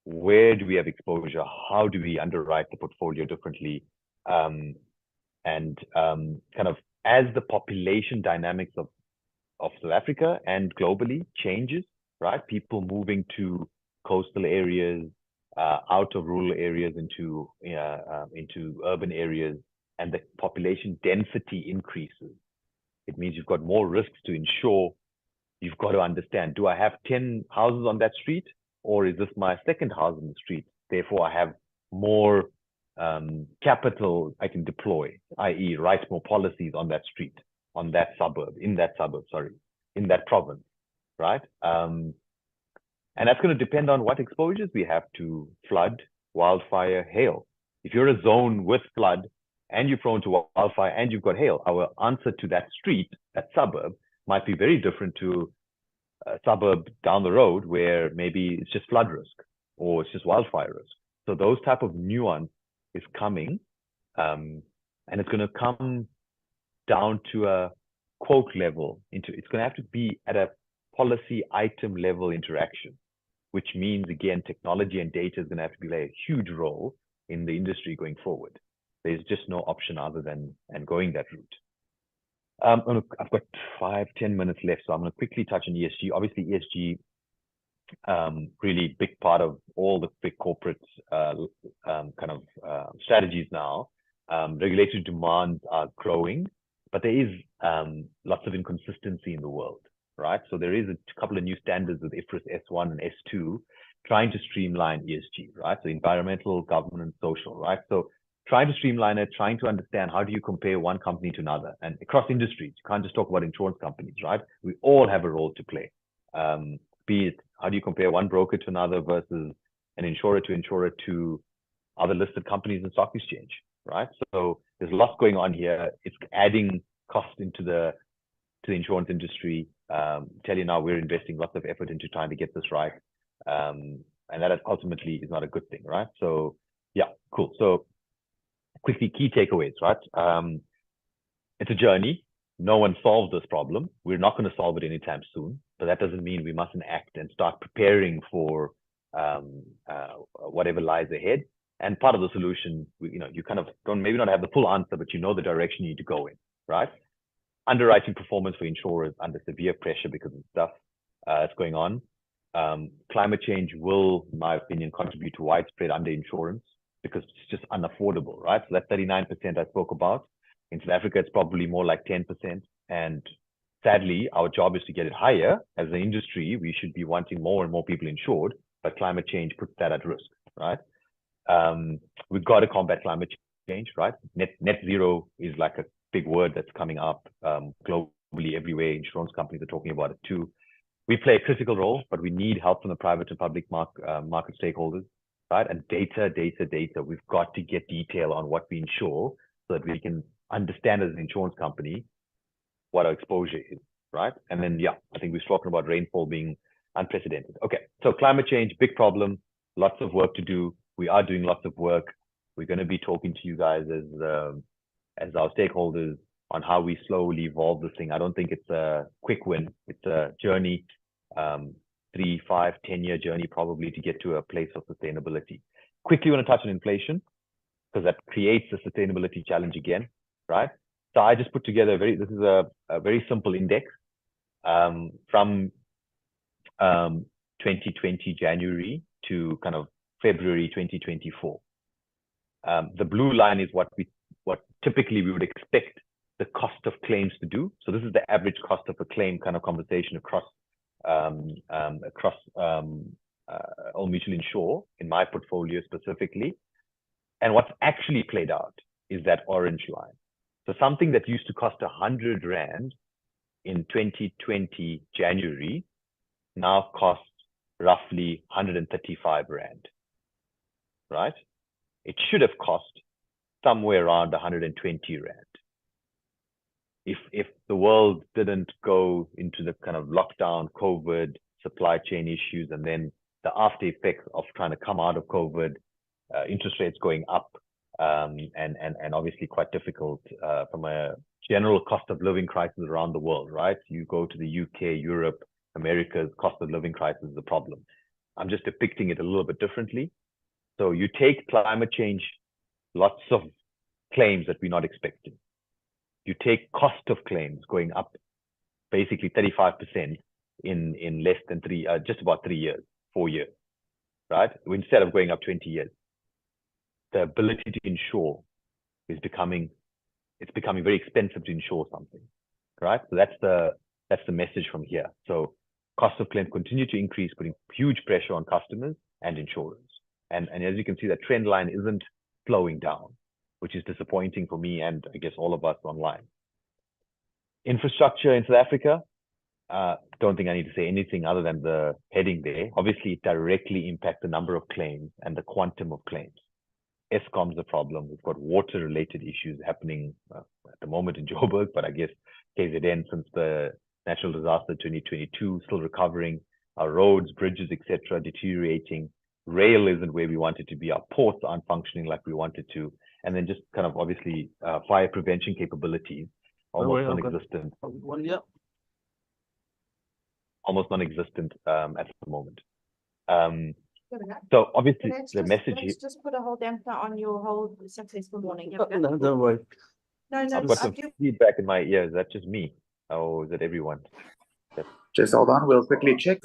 Where do we have exposure? How do we underwrite the portfolio differently? And kind of as the population dynamics of South Africa and globally changes, right? People moving to coastal areas, out of rural areas into urban areas, and the population density increases. It means you've got more risks to insure. You've got to understand, do I have 10 houses on that street? Or is this my second house on the street? Therefore, I have more capital I can deploy, i.e. write more policies on that street, on that suburb, in that province, right? And that's going to depend on what exposures we have to flood, wildfire, hail. If you're a zone with flood and you're prone to wildfire and you've got hail, our answer to that street, that suburb, might be very different to a suburb down the road where maybe it's just flood risk or it's just wildfire risk. So those type of nuance is coming, and it's going to come down to a quote level. It's going to have to be at a policy item level interaction, which means, again, technology and data is going to have to play a huge role in the industry going forward. There's just no option other than going that route. I've got 5-10 minutes left, so I'm going to quickly touch on ESG. Obviously, ESG, really big part of all the big corporate strategies now. Regulatory demands are growing, but there is lots of inconsistency in the world, right? So there is a couple of new standards with IFRS S1 and S2 trying to streamline ESG, right? So environmental, governance, social, right? So trying to streamline it, trying to understand how do you compare one company to another, and across industries. You can't just talk about insurance companies, right? We all have a role to play. Be it, how do you compare one broker to another versus an insurer to other listed companies in stock exchange, right? So there's lots going on here. It's adding cost into the insurance industry. Tell you now, we're investing lots of effort into trying to get this right. And that ultimately is not a good thing, right? So yeah, cool. So quickly, key takeaways, right? It's a journey. No one solved this problem. We're not going to solve it anytime soon, but that doesn't mean we mustn't act and start preparing for whatever lies ahead. And part of the solution, you kind of don't maybe not have the full answer, but you know the direction you need to go in, right? Underwriting performance for insurers under severe pressure because of stuff that's going on. Climate change will, in my opinion, contribute to widespread underinsurance because it's just unaffordable, right? So that 39% I spoke about. In South Africa, it's probably more like 10%. And sadly, our job is to get it higher. As an industry, we should be wanting more and more people insured, but climate change puts that at risk, right? We've got to combat climate change, right? Net zero is like a big word that's coming up globally everywhere. Insurance companies are talking about it too. We play a critical role, but we need help from the private and public market stakeholders, right? And data. We've got to get detail on what we insure so that we can understand as an insurance company what our exposure is, right? And then, yeah, I think we've spoken about rainfall being unprecedented. Okay, so climate change, big problem, lots of work to do. We are doing lots of work. We're going to be talking to you guys as our stakeholders on how we slowly evolve this thing. I don't think it's a quick win. It's a journey, 3, 5, 10-year journey probably to get to a place of sustainability. Quickly want to touch on inflation because that creates a sustainability challenge again, right? So I just put together this is a very simple index from 2020 January to kind of February 2024. The blue line is what typically we would expect the cost of claims to do. So this is the average cost of a claim kind of conversation across Old Mutual Insure in my portfolio specifically. And what's actually played out is that orange line. So something that used to cost 100 Rand in 2020 January now costs roughly 135 Rand, right? It should have cost somewhere around 120 Rand. If the world didn't go into the kind of lockdown, COVID, supply chain issues, and then the after effects of trying to come out of COVID, interest rates going up, and obviously quite difficult from a general cost of living crisis around the world, right? You go to the UK, Europe, America's cost of living crisis is a problem. I'm just depicting it a little bit differently. So you take climate change, lots of claims that we're not expecting. You take cost of claims going up basically 35% in less than just about 3 years, 4 years, right? Instead of going up 20 years. The ability to insure is becoming very expensive to insure something, right? So that's the message from here. So cost of claims continue to increase, putting huge pressure on customers and insurers. And as you can see, that trend line isn't slowing down, which is disappointing for me and I guess all of us online. Infrastructure in South Africa, don't think I need to say anything other than the heading there. Obviously, it directly impacts the number of claims and the quantum of claims. Eskom's a problem. We've got water-related issues happening at the moment in Joburg, but I guess KZN since the natural disaster 2022, still recovering. Our roads, bridges, etc., deteriorating. Rail isn't where we want it to be. Our ports aren't functioning like we wanted to. And then just kind of obviously fire prevention capabilities, almost non-existent. Almost non-existent at the moment. So obviously the message here.
Let's just put a whole damper on your whole successful morning.
No, don't worry.
No,
I've got some feedback in my ears. Is that just me? Or is it everyone?
Just hold on, we'll quickly check.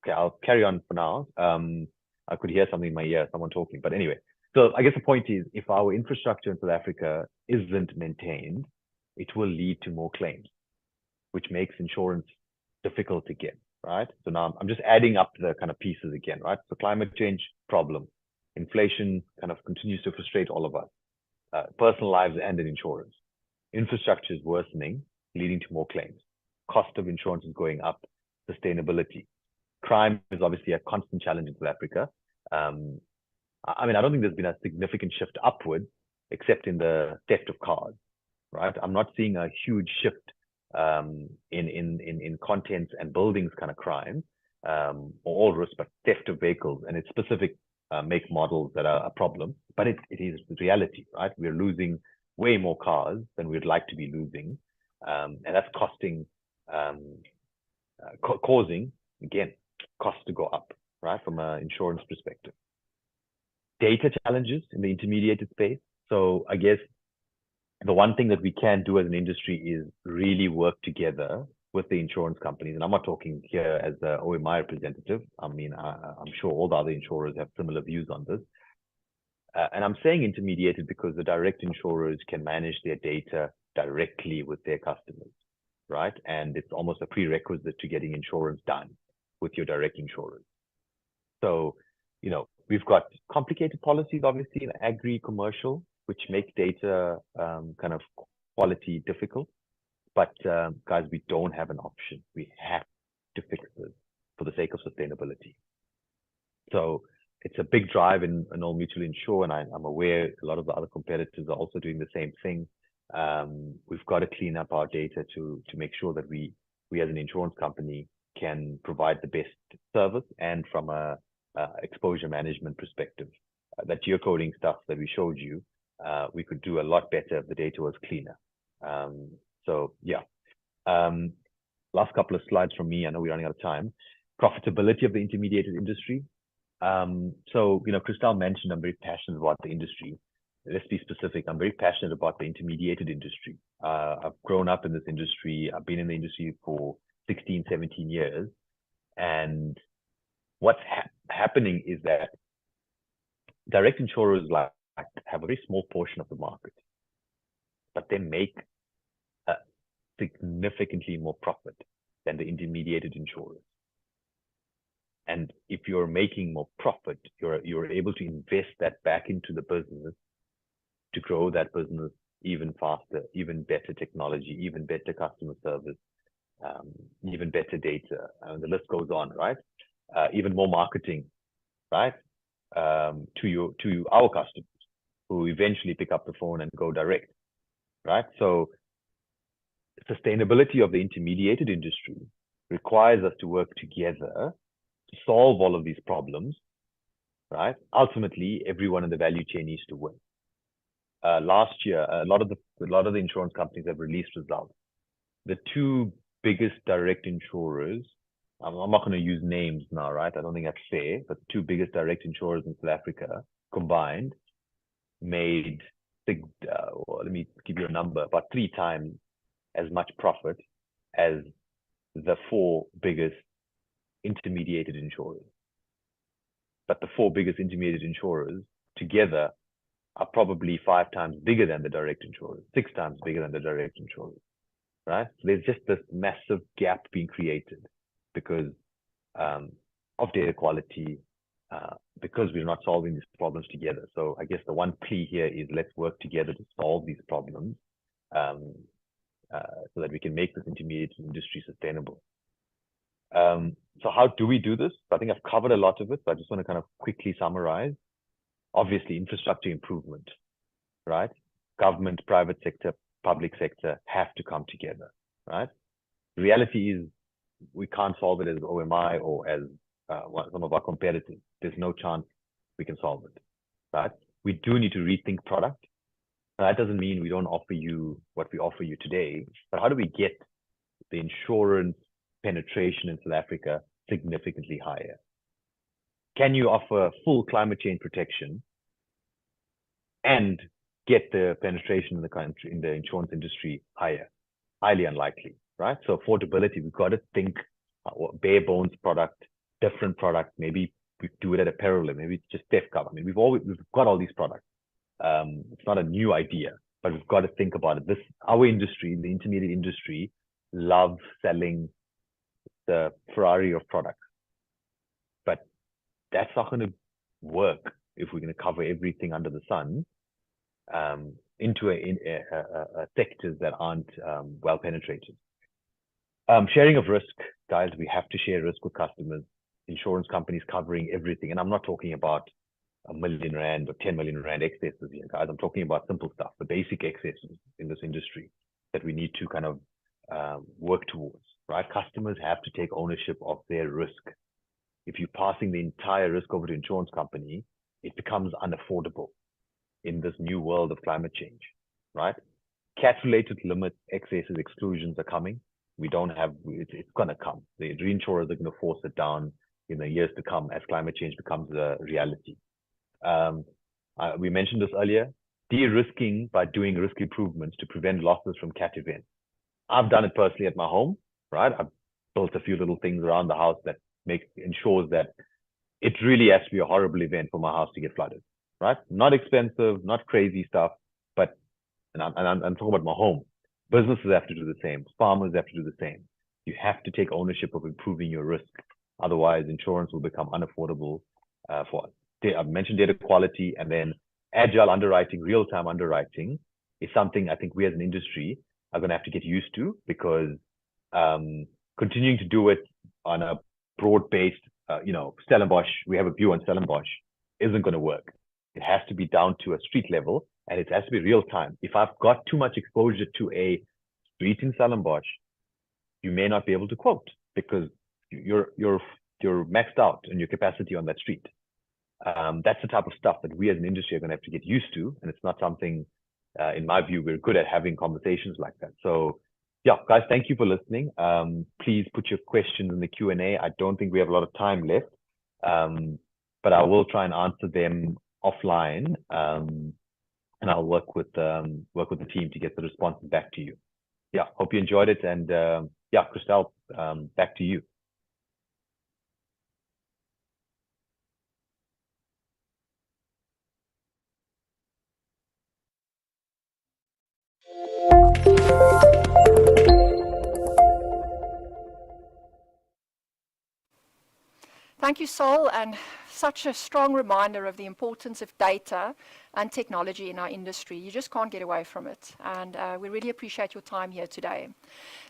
Okay, I'll carry on for now. I could hear something in my ear, someone talking. But anyway, so I guess the point is, if our infrastructure in South Africa isn't maintained, it will lead to more claims, which makes insurance difficult again, right? So now I'm just adding up the kind of pieces again, right? So climate change, problem. Inflation kind of continues to frustrate all of us, personal lives and in insurance. Infrastructure is worsening, leading to more claims. Cost of insurance is going up, sustainability. Crime is obviously a constant challenge in South Africa. I mean, I don't think there's been a significant shift upward, except in the theft of cars, right? I'm not seeing a huge shift in contents and buildings kind of crime, or all risks, but theft of vehicles, and it's specific make models that are a problem. But it is the reality, right? We're losing way more cars than we'd like to be losing, and that's causing again costs to go up, right? From an insurance perspective. Data challenges in the intermediated space. So I guess the one thing that we can do as an industry is really work together with the insurance companies. And I'm not talking here as the OMI representative. I mean, I'm sure all the other insurers have similar views on this. And I'm saying intermediated because the direct insurers can manage their data directly with their customers, right? And it's almost a prerequisite to getting insurance done with your direct insurers. So, you know, we've got complicated policies, obviously, in agri commercial, which make data kind of quality difficult. But guys, we don't have an option. We have to fix this for the sake of sustainability. So It's a big drive in Old Mutual Insure, and I'm aware a lot of the other competitors are also doing the same thing. We've got to clean up our data to make sure that we as an insurance company can provide the best service, and from a exposure management perspective, that geocoding stuff that we showed you, we could do a lot better if the data was cleaner. So yeah. Last couple of slides from me. I know we're running out of time. Profitability of the intermediated industry. So, you know, Christelle mentioned I'm very passionate about the industry. Let's be specific. I'm very passionate about the intermediated industry. I've grown up in this industry. I've been in the industry for 16, 17 years. And what's happening is that direct insurers have a very small portion of the market, but they make significantly more profit than the intermediated insurers. And if you're making more profit, you're able to invest that back into the business to grow that business even faster, even better technology, even better customer service, even better data. And the list goes on, right? Even more marketing, right? To our customers, who eventually pick up the phone and go direct, right? So sustainability of the intermediated industry requires us to work together to solve all of these problems, right? Ultimately, everyone in the value chain needs to win. Last year, a lot of the insurance companies have released results. The two biggest direct insurers, I'm not going to use names now, right? I don't think that's fair, but the two biggest direct insurers in South Africa combined made, let me give you a number, about 3 times as much profit as the 4 biggest intermediated insurers. But the 4 biggest intermediated insurers together are probably 5 times bigger than the direct insurers, 6 times bigger than the direct insurers, right? So there's just this massive gap being created because of data quality, because we're not solving these problems together. So I guess the one plea here is let's work together to solve these problems so that we can make this intermediate industry sustainable. So how do we do this? I think I've covered a lot of it, but I just want to kind of quickly summarize. Obviously, infrastructure improvement, right? Government, private sector, public sector have to come together, right? The reality is we can't solve it as OMI or as some of our competitors. There's no chance we can solve it, right? We do need to rethink product. And that doesn't mean we don't offer you what we offer you today, but how do we get the insurance penetration in South Africa significantly higher? Can you offer full climate change protection and get the penetration in the country, in the insurance industry higher? Highly unlikely, right? So affordability, we've got to think bare bones product, different product. Maybe we do it at a parallel, maybe it's just theft cover. I mean, we've got all these products. It's not a new idea, but we've got to think about it. Our industry, the intermediate industry, loves selling the Ferrari of products, but that's not going to work if we're going to cover everything under the sun into sectors that aren't well penetrated. Sharing of risk, guys, we have to share risk with customers. Insurance companies covering everything, and I'm not talking about R1 million or 10 million rand excesses here, guys. I'm talking about simple stuff, the basic excesses in this industry that we need to kind of work towards, right? Customers have to take ownership of their risk. If you're passing the entire risk over to insurance company, it becomes unaffordable in this new world of climate change, right? Cat-related limits, excesses, exclusions are coming. We don't have, it's going to come. The reinsurers are going to force it down in the years to come as climate change becomes a reality. We mentioned this earlier, de-risking by doing risk improvements to prevent losses from cat events. I've done it personally at my home, right? I've built a few little things around the house that ensures that it really has to be a horrible event for my house to get flooded, right? Not expensive, not crazy stuff, but, and I'm talking about my home. Businesses have to do the same. Farmers have to do the same. You have to take ownership of improving your risk. Otherwise, insurance will become unaffordable for us. I've mentioned data quality, and then agile underwriting, real-time underwriting is something I think we as an industry are going to have to get used to, because continuing to do it on a broad-based, Stellenbosch, we have a view on Stellenbosch, isn't going to work. It has to be down to a street level, and it has to be real time. If I've got too much exposure to a street in Stellenbosch, you may not be able to quote because you're maxed out on your capacity on that street. That's the type of stuff that we as an industry are going to have to get used to, and it's not something, in my view, we're good at having conversations like that. So, yeah, guys, thank you for listening. Please put your questions in the Q&A. I don't think we have a lot of time left, but I will try and answer them offline, and I'll work with the team to get the responses back to you. Yeah, hope you enjoyed it, and yeah, Christelle, back to you.
Thank you, Sol, and such a strong reminder of the importance of data and technology in our industry. You just can't get away from it, and we really appreciate your time here today.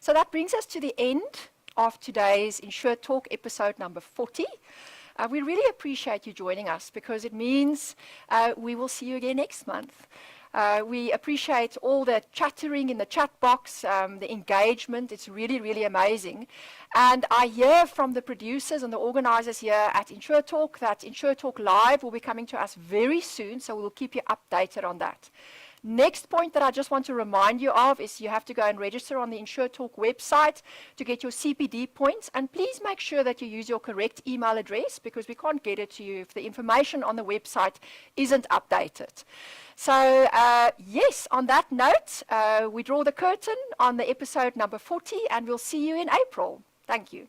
So that brings us to the end of today's InsureTalk episode number 40. We really appreciate you joining us because it means we will see you again next month. We appreciate all the chattering in the chat box, the engagement. It's really, really amazing. And I hear from the producers and the organizers here at InsureTalk that InsureTalk Live will be coming to us very soon, so we'll keep you updated on that. Next point that I just want to remind you of is you have to go and register on the InsureTalk website to get your CPD points. And please make sure that you use your correct email address because we can't get it to you if the information on the website isn't updated. So, yes, on that note, we draw the curtain on the episode number 40 and we'll see you in April. Thank you.